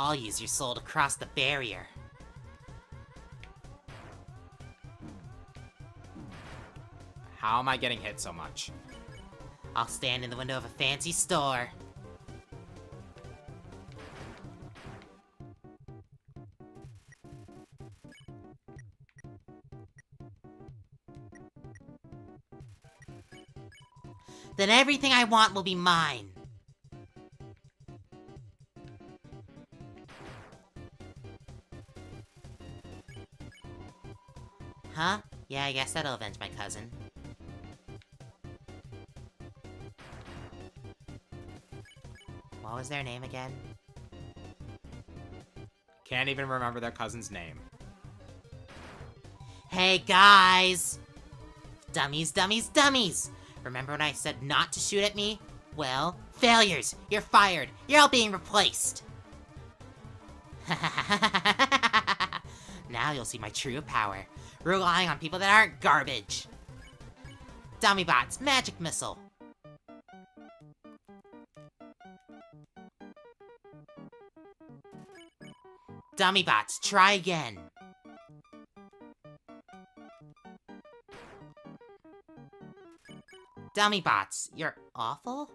I'll use your soul to cross the barrier. How am I getting hit so much? I'll stand in the window of a fancy store. Then everything I want will be mine. Huh? Yeah, I guess that'll avenge my cousin. What was their name again? Can't even remember their cousin's name. Hey guys! Dummies, dummies, dummies! Remember when I said not to shoot at me? Well, failures! You're fired! You're all being replaced! Now you'll see my true power. Relying on people that aren't garbage. Dummy bots, magic missile. Dummy bots, try again. Dummy bots, you're awful?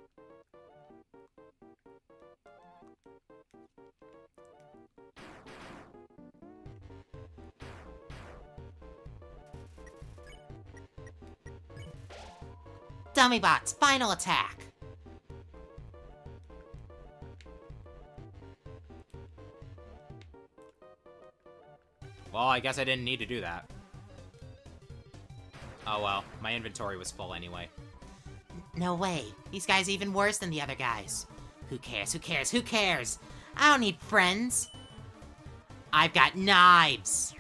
Dummy bots, final attack. Well, I guess I didn't need to do that. Oh well, my inventory was full anyway. No way. These guys are even worse than the other guys. Who cares? Who cares? Who cares? I don't need friends. I've got knives.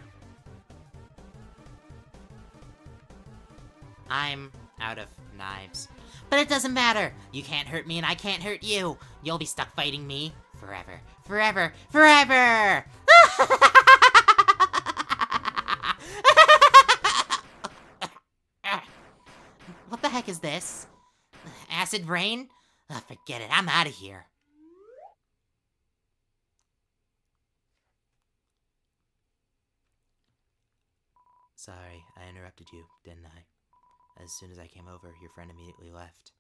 I'm out of knives. But it doesn't matter. You can't hurt me and I can't hurt you. You'll be stuck fighting me forever. Forever. Forever! What the heck is this? Acid rain? Forget it, I'm out of here. Sorry, I interrupted you, didn't I? As soon as I came over, your friend immediately left.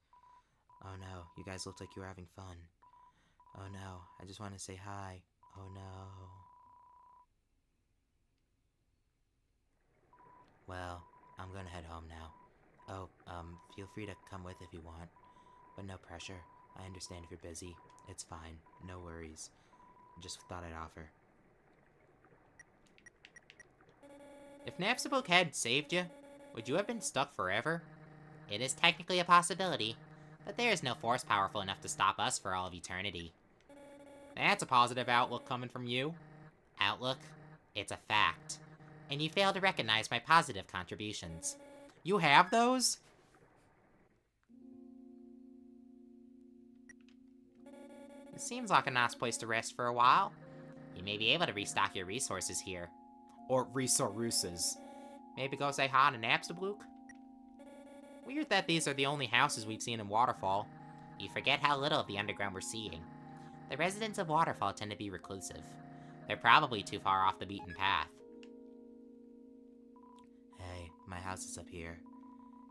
Oh no, you guys looked like you were having fun. Oh no, I just want to say hi. Oh no. Well, I'm gonna head home now. Oh, feel free to come with if you want. But no pressure. I understand if you're busy. It's fine. No worries. Just thought I'd offer. If Napstablook had saved you, would you have been stuck forever? It is technically a possibility, but there is no force powerful enough to stop us for all of eternity. That's a positive outlook coming from you. Outlook? It's a fact. And you fail to recognize my positive contributions. You have those? It seems like a nice place to rest for a while. You may be able to restock your resources here. Or resources. Maybe go say hi to Napstablook? Weird that these are the only houses we've seen in Waterfall. You forget how little of the underground we're seeing. The residents of Waterfall tend to be reclusive. They're probably too far off the beaten path. Hey, my house is up here.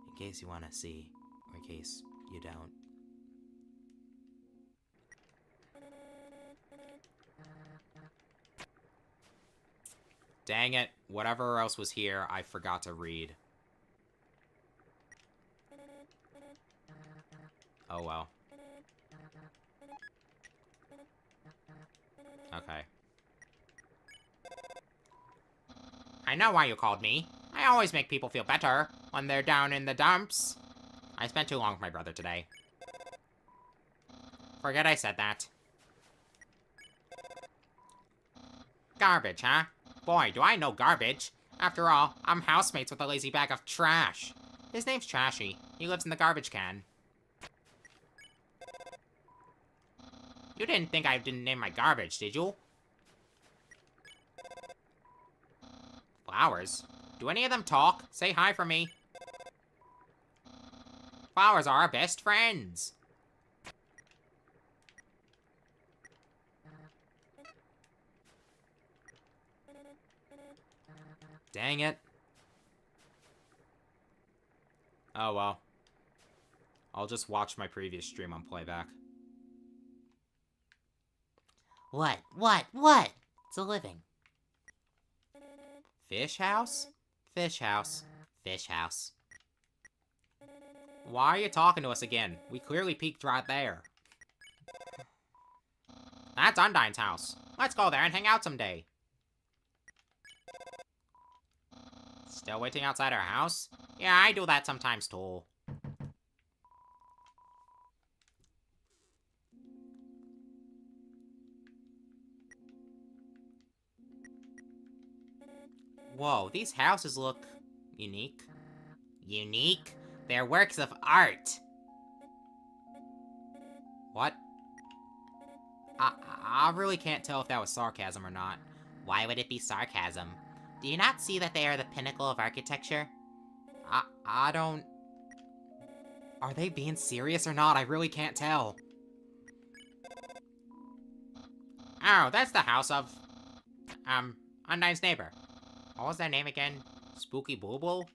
In case you want to see, or in case you don't. Dang it, whatever else was here, I forgot to read. Oh well. Okay. I know why you called me. I always make people feel better when they're down in the dumps. I spent too long with my brother today. Forget I said that. Garbage, huh? Boy, do I know garbage. After all, I'm housemates with a lazy bag of trash. His name's Trashy. He lives in the garbage can. You didn't think I didn't name my garbage, did you? Flowers? Do any of them talk? Say hi for me. Flowers are our best friends. Dang it. Oh well. I'll just watch my previous stream on playback. What? It's a living. Fish house? Fish house. Fish house. Why are you talking to us again? We clearly peeked right there. That's Undyne's house. Let's go there and hang out someday. Still waiting outside our house? Yeah, I do that sometimes too. Whoa, these houses look unique. Unique? They're works of art. What? I really can't tell if that was sarcasm or not. Why would it be sarcasm? Do you not see that they are the pinnacle of architecture? I don't... Are they being serious or not? I really can't tell. Oh, that's the house of... Undyne's neighbor. What was their name again? Spooky Booble?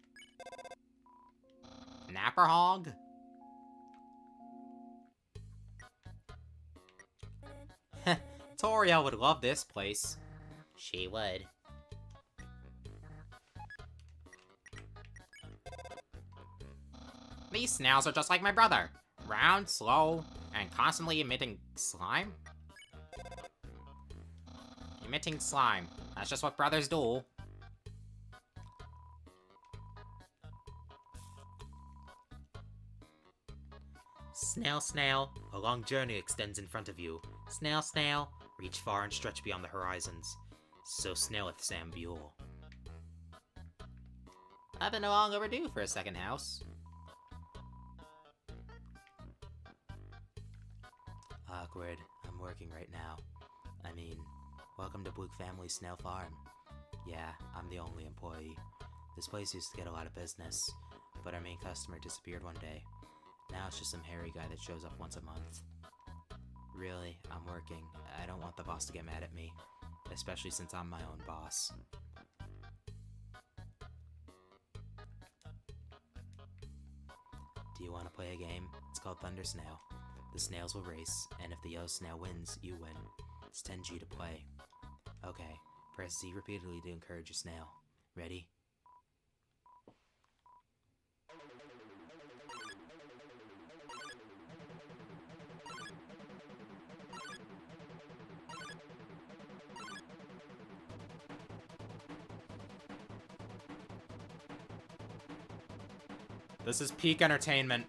Napperhog? Toriel would love this place. She would. These snails are just like my brother. Round, slow, and constantly emitting slime? Emitting slime. That's just what brothers do. Snail, snail, a long journey extends in front of you. Snail, snail, reach far and stretch beyond the horizons. So snaileth Sam Buell. I've been long overdue for a second house. Awkward. I'm working right now. I mean, welcome to Blue Family Snail Farm. Yeah, I'm the only employee. This place used to get a lot of business, but our main customer disappeared one day. Now it's just some hairy guy that shows up once a month. Really, I'm working. I don't want the boss to get mad at me, especially since I'm my own boss. Do you want to play a game? It's called Thunder Snail. The snails will race, and if the yellow snail wins, you win. It's 10G to play. Okay, press Z repeatedly to encourage your snail. Ready? This is peak entertainment.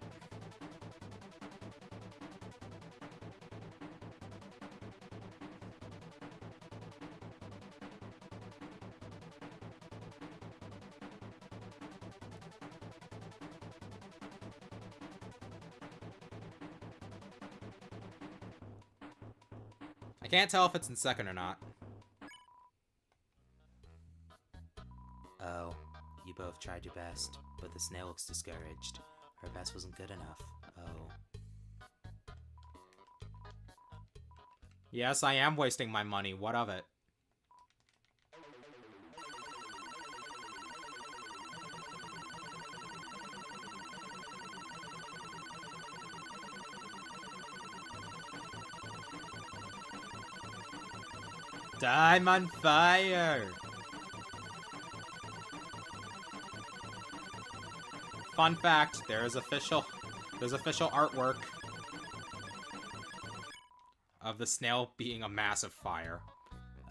I can't tell if it's in second or not. Oh, you both tried your best, but the snail looks discouraged. Her best wasn't good enough. Oh. Yes, I am wasting my money. What of it? I'm on fire! Fun fact, there's official artwork of the snail being a massive fire.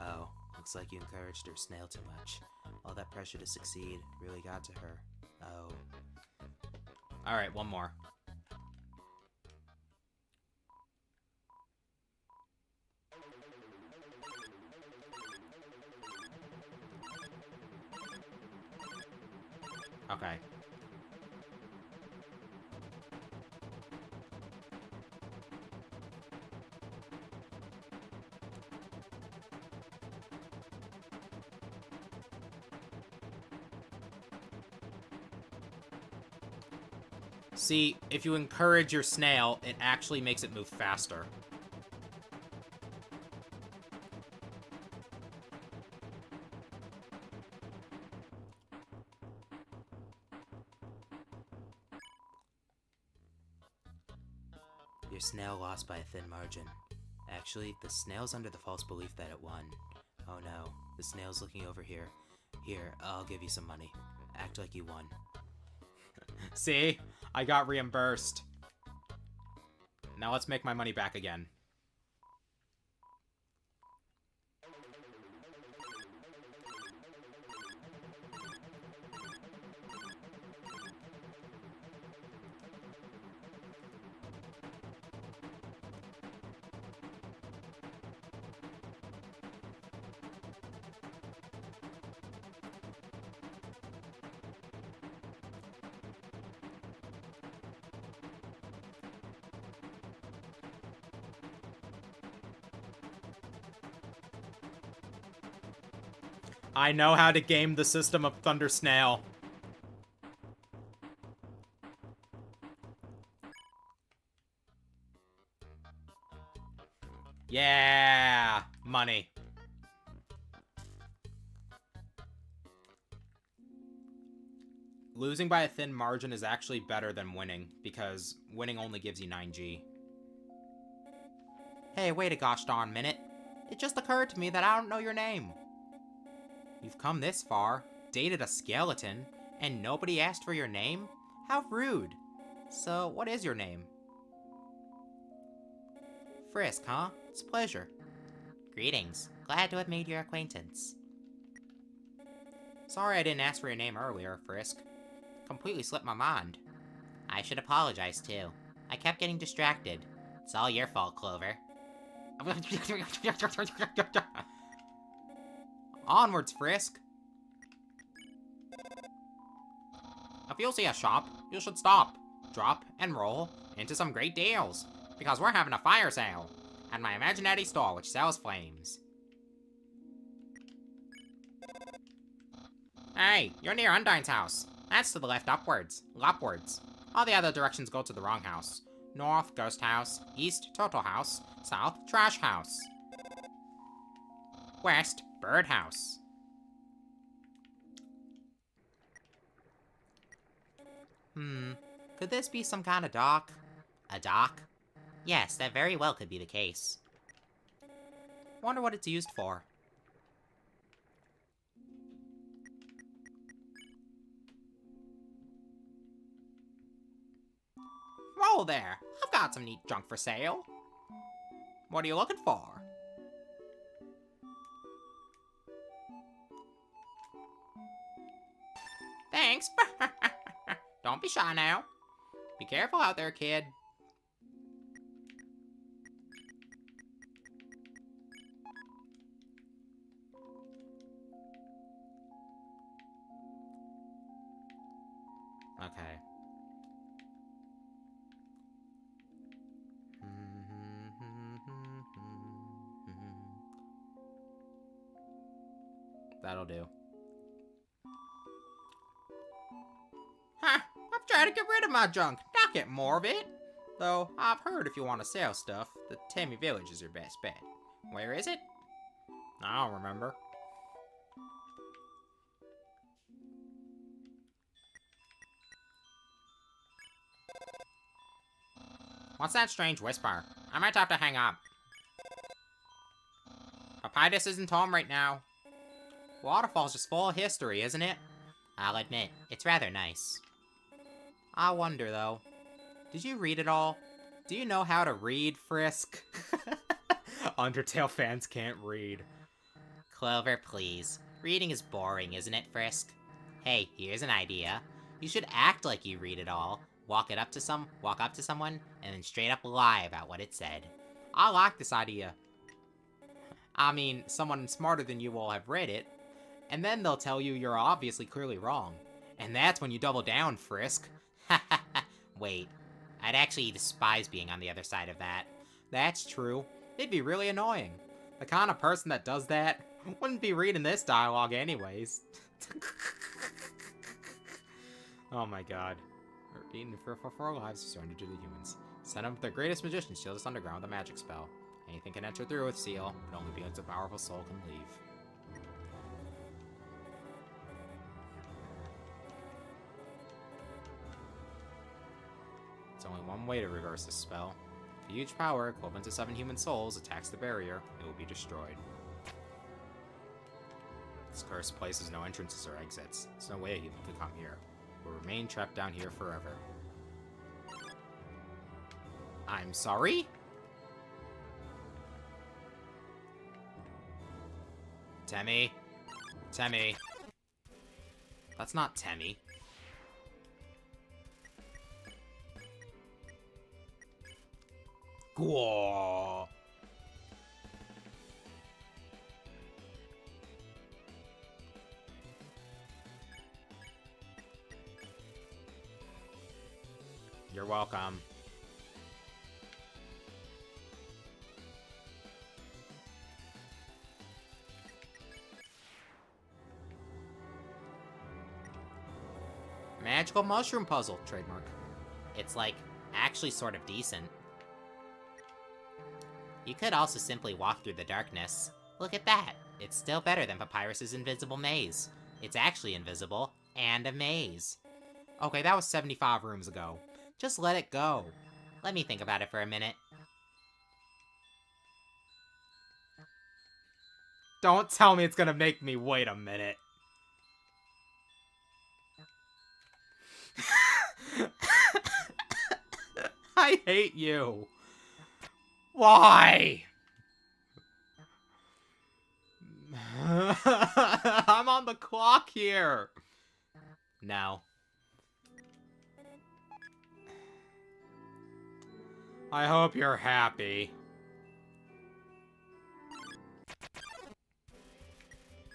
Oh, looks like you encouraged her snail too much. All that pressure to succeed really got to her. Oh. Alright, one more. Okay. See, if you encourage your snail, it actually makes it move faster. Your snail lost by a thin margin. Actually, the snail's under the false belief that it won. Oh no, the snail's looking over here. Here, I'll give you some money. Act like you won. See? I got reimbursed. Now let's make my money back again. I know how to game the system of Thunder Snail. Yeah! Money. Losing by a thin margin is actually better than winning, because winning only gives you 9G. Hey, wait a gosh darn minute. It just occurred to me that I don't know your name. You've come this far, dated a skeleton, and nobody asked for your name? How rude. So, what is your name? Frisk, huh? It's a pleasure. Greetings. Glad to have made your acquaintance. Sorry I didn't ask for your name earlier, Frisk. Completely slipped my mind. I should apologize, too. I kept getting distracted. It's all your fault, Clover. Onwards, Frisk. If you'll see a shop, you should stop, drop, and roll into some great deals, because we're having a fire sale at my imaginary store which sells flames. Hey, you're near Undyne's house. That's to the left upwards. All the other directions go to the wrong house. North, ghost house. East, turtle house. South, trash house. West, bird house. Could this be some kind of dock? A dock? Yes, that very well could be the case. Wonder what it's used for. Whoa there! I've got some neat junk for sale. What are you looking for? Thanks. Don't be shy now. Be careful out there, kid. Okay. That'll do. Huh, I've tried to get rid of my junk, not get more of it. Though, I've heard if you want to sell stuff, the Tammy Village is your best bet. Where is it? I don't remember. What's that strange whisper? I might have to hang up. Papyrus isn't home right now. Waterfall's just full of history, isn't it? I'll admit, it's rather nice. I wonder, though. Did you read it all? Do you know how to read, Frisk? Undertale fans can't read. Clover, please. Reading is boring, isn't it, Frisk? Hey, here's an idea. You should act like you read it all. Walk up to someone, and then straight up lie about what it said. I like this idea. I mean, someone smarter than you will have read it, and then they'll tell you you're obviously clearly wrong. And that's when you double down, Frisk. Wait, I'd actually despise being on the other side of that. That's true. It'd be really annoying. The kind of person that does that wouldn't be reading this dialogue anyways. Oh my god. Eaten for 4 lives, surrendered to the humans. Send them with their greatest magician, shield us underground with a magic spell. Anything can enter through with seal, but only because a powerful soul can leave. It's only one way to reverse this spell. If a huge power, equivalent to 7 human souls, attacks the barrier, it will be destroyed. This cursed place has no entrances or exits. There's no way a human could come here. We'll remain trapped down here forever. I'm sorry? Temmie? Temmie. That's not Temmie. Cool. You're welcome. Magical mushroom puzzle, trademark. It's like, actually sort of decent. You could also simply walk through the darkness. Look at that. It's still better than Papyrus's invisible maze. It's actually invisible, and a maze. Okay, that was 75 rooms ago. Just let it go. Let me think about it for a minute. Don't tell me it's gonna make me wait a minute. I hate you. Why? I'm on the clock here. No. I hope you're happy.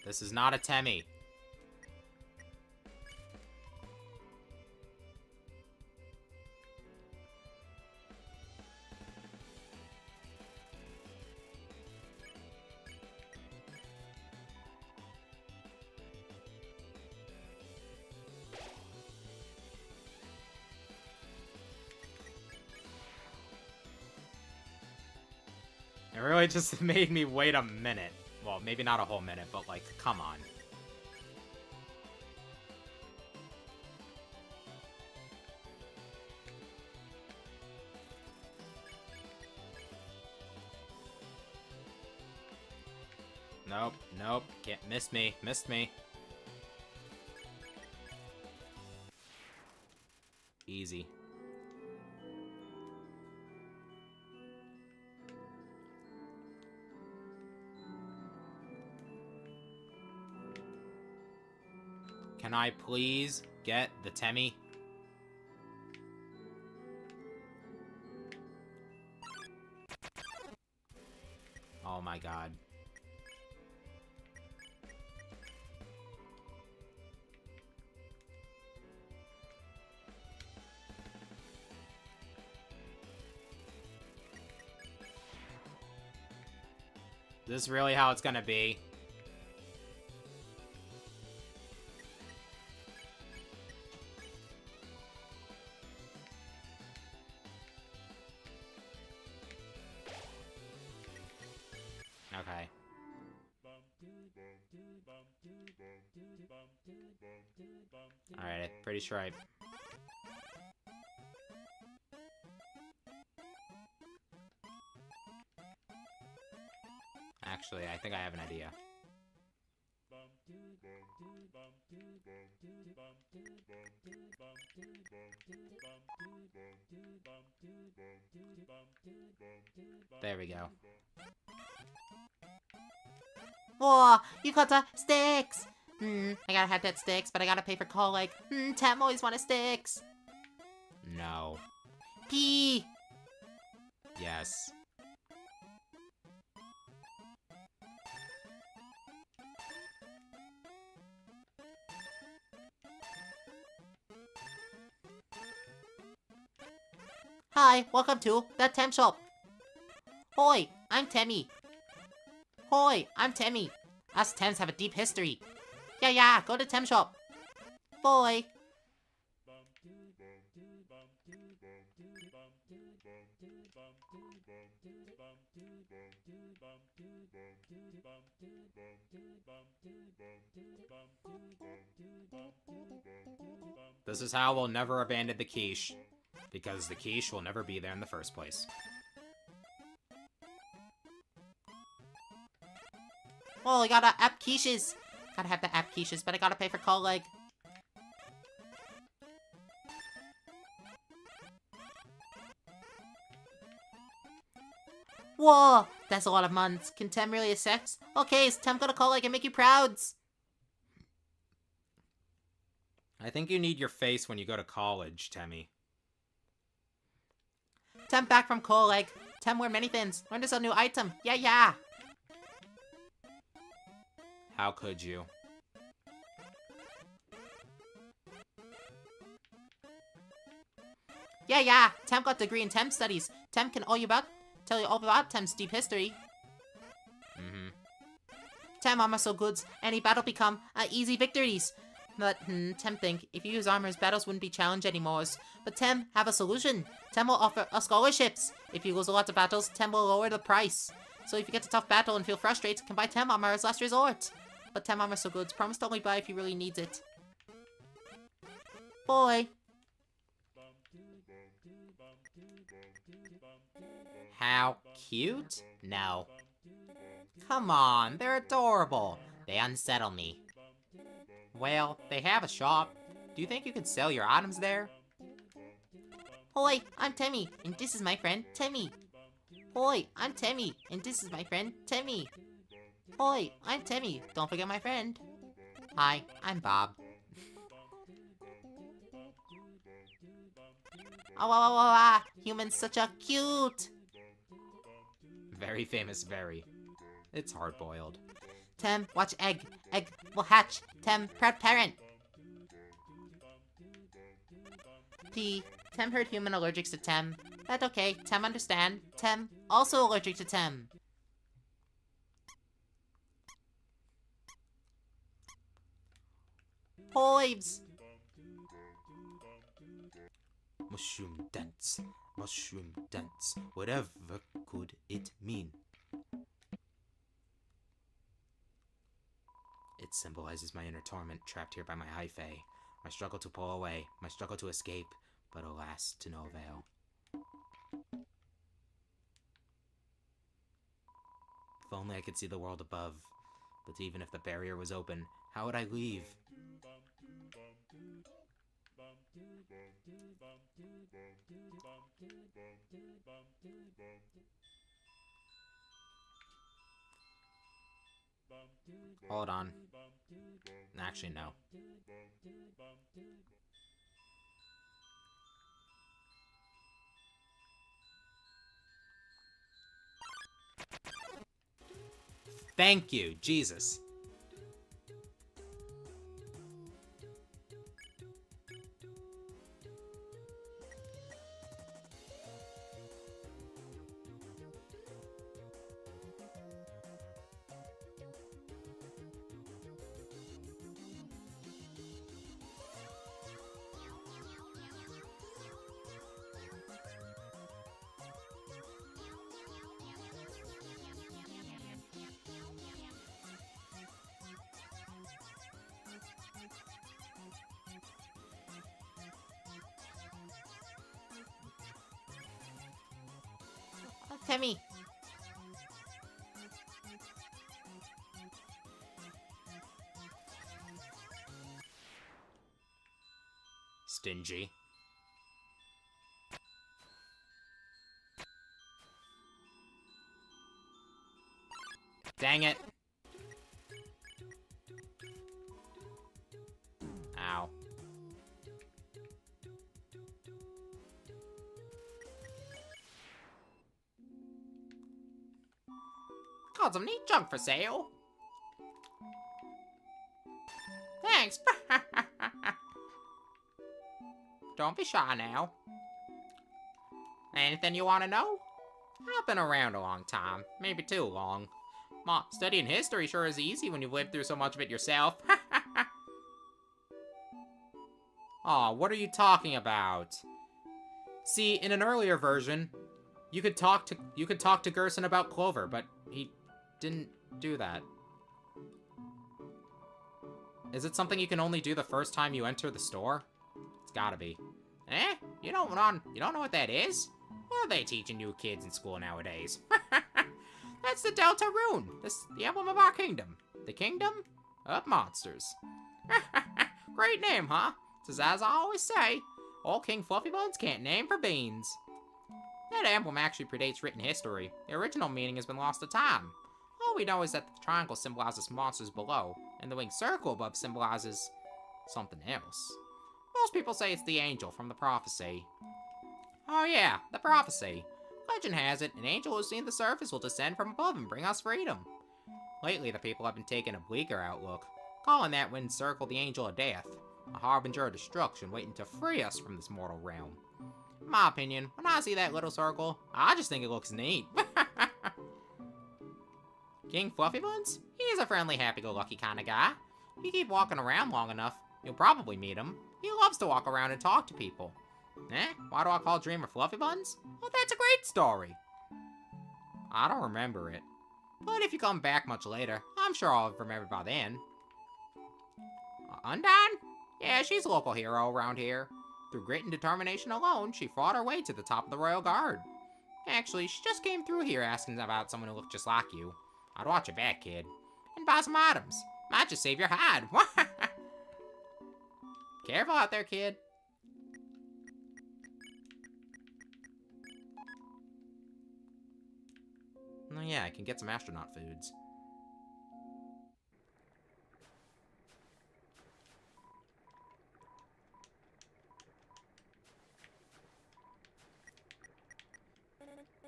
This is not a Temmie. It really just made me wait a minute. Well, maybe not a whole minute, but like, come on. Nope, nope, can't miss me, missed me. Easy. Can I please get the Temmie? Oh my god. Is this really how it's gonna be? Okay. Alright, pretty sure I... Actually, I think I have an idea. There we go. Whoa, you got the sticks! I gotta have that sticks, but I gotta pay for colic. Tam always wanted sticks. No. Pee! Yes. Hi, welcome to the Tem Shop. Hoi, I'm Temmie. Hoi, I'm Temmie. Us Tems have a deep history. Yeah, go to Tem Shop. Boy. This is how we'll never abandon the quiche, because the quiche will never be there in the first place. Oh, I gotta app quiches. Gotta have the app quiches, but I gotta pay for call leg. Whoa, that's a lot of months. Can Tem really accept? Okay, is Tem gonna call leg and make you proud? I think you need your face when you go to college, Temmie. Tem back from call leg. Tem wear many things. Learn this a new item. Yeah. How could you? Yeah. Tem got degree in Tem studies. Tem can tell you all about Tem's deep history. Tem armor so good, any battle become easy victories. But Tem think if you use armors, battles wouldn't be challenge anymore. But Tem have a solution. Tem will offer scholarships. If you lose a lot of battles, Tem will lower the price. So if you get a tough battle and feel frustrated, can buy Tem armor as last resort. But Tem armor so good, promise to only buy if you really need it. Boy. How cute? No. Come on, they're adorable. They unsettle me. Well, they have a shop. Do you think you could sell your items there? Hoi, I'm Temmie, and this is my friend Temmie. Hoi, I'm Temmie, and this is my friend Temmie. Hoi, I'm Temmie, don't forget my friend. Hi, I'm Bob. Humans such a cute. Very famous, very. It's hard-boiled. Tem, watch egg. Egg will hatch. Tem, proud parent. P. Tem heard human allergics to Tem. That's okay. Tem understand. Tem, also allergic to Tem. Hives. Mushroom dance. Mushroom dance. Whatever could it mean? It symbolizes my inner torment, trapped here by my hyphae. My struggle to pull away, my struggle to escape, but alas, to no avail. If only I could see the world above. But even if the barrier was open, how would I leave? Hold on. Actually, no. Thank you, Jesus. Temmie. Stingy. Dang it. Ow. Got some neat junk for sale. Thanks. Don't be shy now. Anything you want to know? I've been around a long time, maybe too long. Ma, studying history sure is easy when you've lived through so much of it yourself. Aw, what are you talking about? See, in an earlier version, you could talk to Gerson about Clover, but he didn't do that. Is it something you can only do the first time you enter the store? It's gotta be. Eh? You don't know what that is? What are they teaching you kids in school nowadays? That's the Delta Rune, the emblem of our kingdom. The kingdom of monsters. Great name, huh? It's as I always say, old King Fluffybuns can't name for beans. That emblem actually predates written history. The original meaning has been lost to time. All we know is that the triangle symbolizes monsters below, and the winged circle above symbolizes something else. Most people say it's the angel from the prophecy. Oh yeah, the prophecy. Legend has it, an angel who's seen the surface will descend from above and bring us freedom. Lately, the people have been taking a bleaker outlook, calling that winged circle the angel of death, a harbinger of destruction waiting to free us from this mortal realm. In my opinion, when I see that little circle, I just think it looks neat. King Fluffybuns? He's a friendly, happy-go-lucky kind of guy. If you keep walking around long enough, you'll probably meet him. He loves to walk around and talk to people. Eh? Why do I call Dreamer Fluffybuns? Well, that's a great story. I don't remember it. But if you come back much later, I'm sure I'll remember by then. Undine? Yeah, she's a local hero around here. Through grit and determination alone, she fought her way to the top of the Royal Guard. Actually, she just came through here asking about someone who looked just like you. I'd watch your back, kid. And buy some items. Might just save your hide. Careful out there, kid. Oh yeah, I can get some astronaut foods.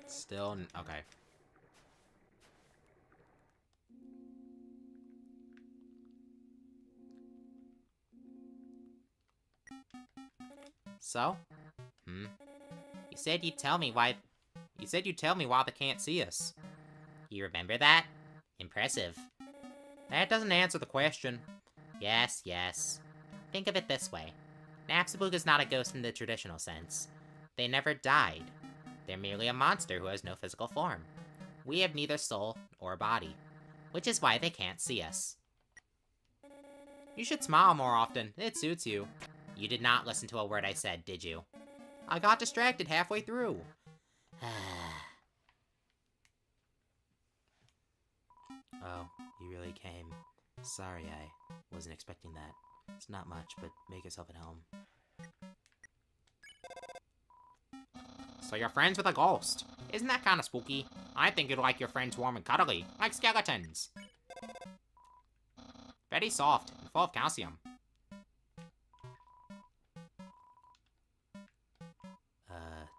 Still, okay. So? You said you'd tell me why... You said you'd tell me why they can't see us. You remember that? Impressive. That doesn't answer the question. Yes. Think of it this way. Napstablook not a ghost in the traditional sense. They never died. They're merely a monster who has no physical form. We have neither soul or body, which is why they can't see us. You should smile more often. It suits you. You did not listen to a word I said, did you? I got distracted halfway through. Oh, you really came. Sorry, I wasn't expecting that. It's not much, but make yourself at home. So you're friends with a ghost. Isn't that kind of spooky? I think you'd like your friends warm and cuddly, like skeletons. Very soft and full of calcium.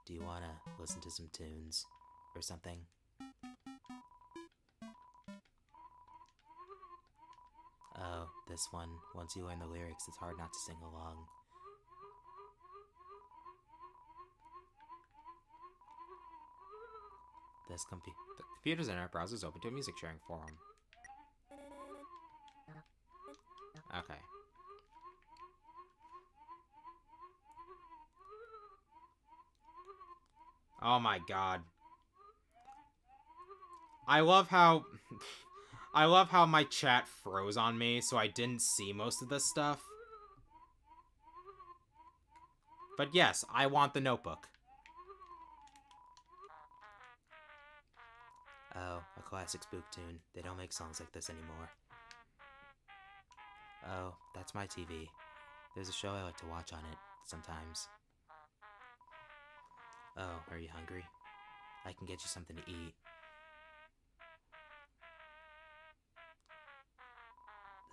Do you wanna listen to some tunes or something? Oh, this one. Once you learn the lyrics, it's hard not to sing along. The computer's internet browser is open to a music sharing forum. Okay. Oh my god. I love how my chat froze on me, so I didn't see most of this stuff. But yes, I want the notebook. Oh, a classic spook tune. They don't make songs like this anymore. Oh, that's my TV. There's a show I like to watch on it, sometimes. Oh, are you hungry? I can get you something to eat.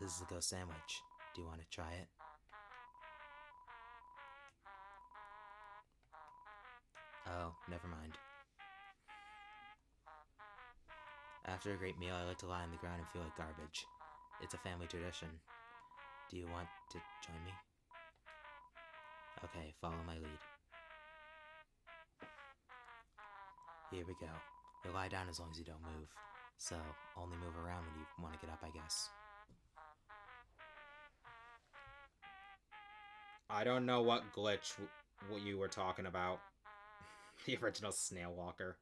This is a ghost sandwich. Do you want to try it? Oh, never mind. After a great meal, I like to lie on the ground and feel like garbage. It's a family tradition. Do you want to join me? Okay, follow my lead. Here we go. You'll lie down as long as you don't move. So, only move around when you want to get up, I guess. I don't know what glitch what you were talking about. The original Snail Walker.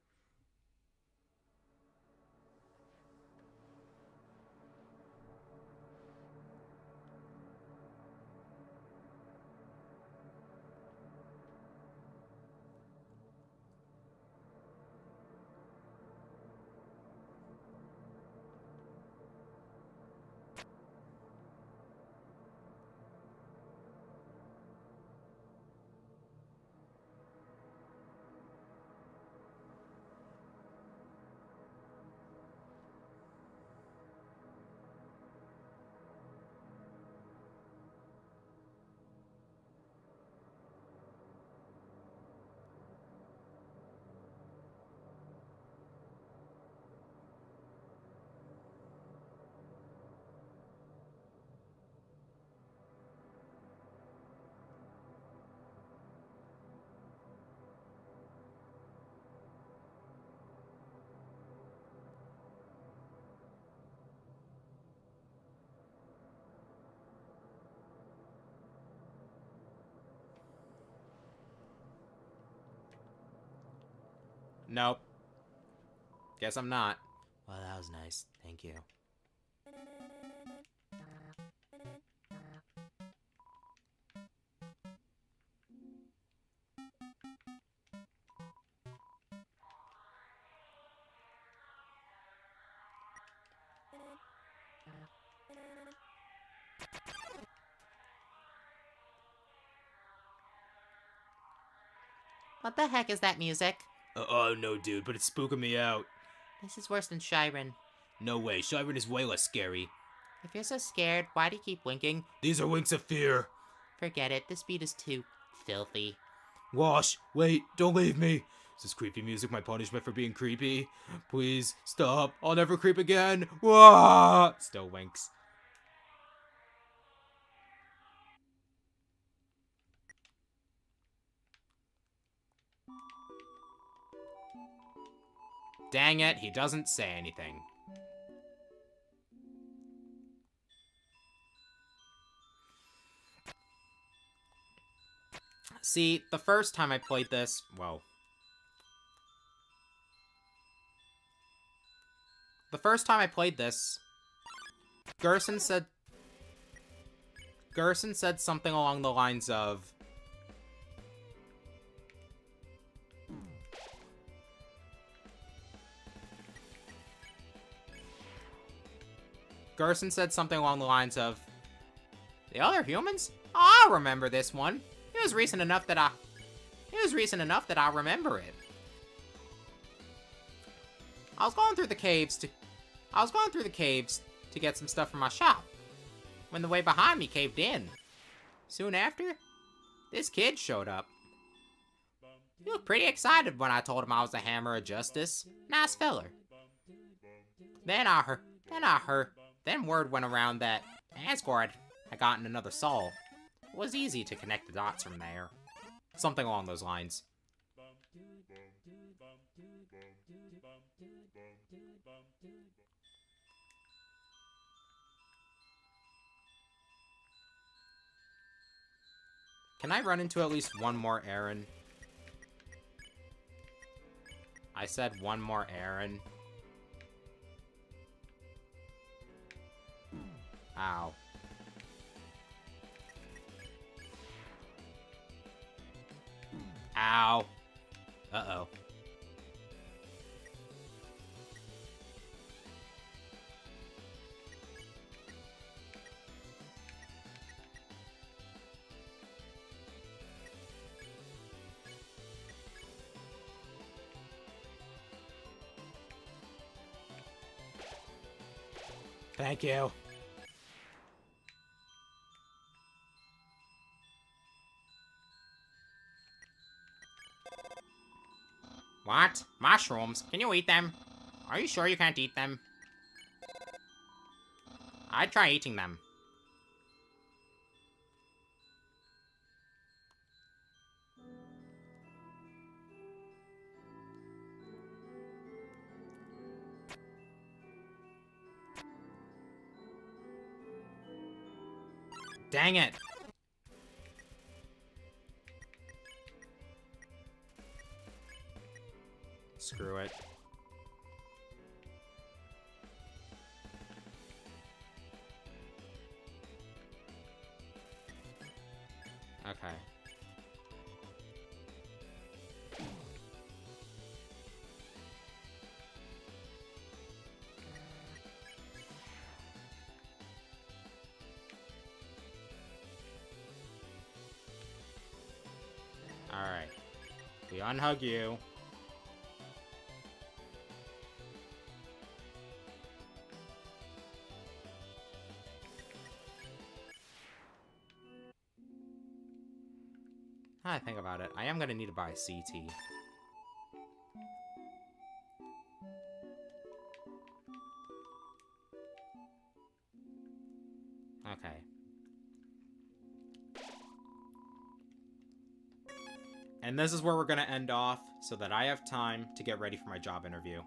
Nope. Guess I'm not. Well, that was nice. Thank you. What the heck is that music? Oh no, dude, but it's spooking me out. This is worse than Shyren. No way, Shyren is way less scary. If you're so scared, why do you keep winking? These are winks of fear. Forget it, this beat is too filthy. Wash, wait, don't leave me. Is this creepy music my punishment for being creepy? Please, stop, I'll never creep again. Wah! Still winks. Dang it, he doesn't say anything. See, the first time I played this, well... The first time I played this, Gerson said something along the lines of... Gerson said something along the lines of, "The other humans? I remember this one. It was recent enough that I remember it. I was going through the caves to get some stuff from my shop when the way behind me caved in. Soon after, this kid showed up. He looked pretty excited when I told him I was the Hammer of Justice. Nice feller. Then word went around that Asgard had gotten another soul. It was easy to connect the dots from there. Something along those lines. Can I run into at least one more errand? I said one more errand. Ow. Ow. Uh-oh. Thank you. What? Mushrooms? Can you eat them? Are you sure you can't eat them? I'd try eating them. Dang it! Screw it. Okay. Alright. We unhug you. Now I think about it, I am gonna need to buy a CT. Okay. And this is where we're gonna end off, so that I have time to get ready for my job interview.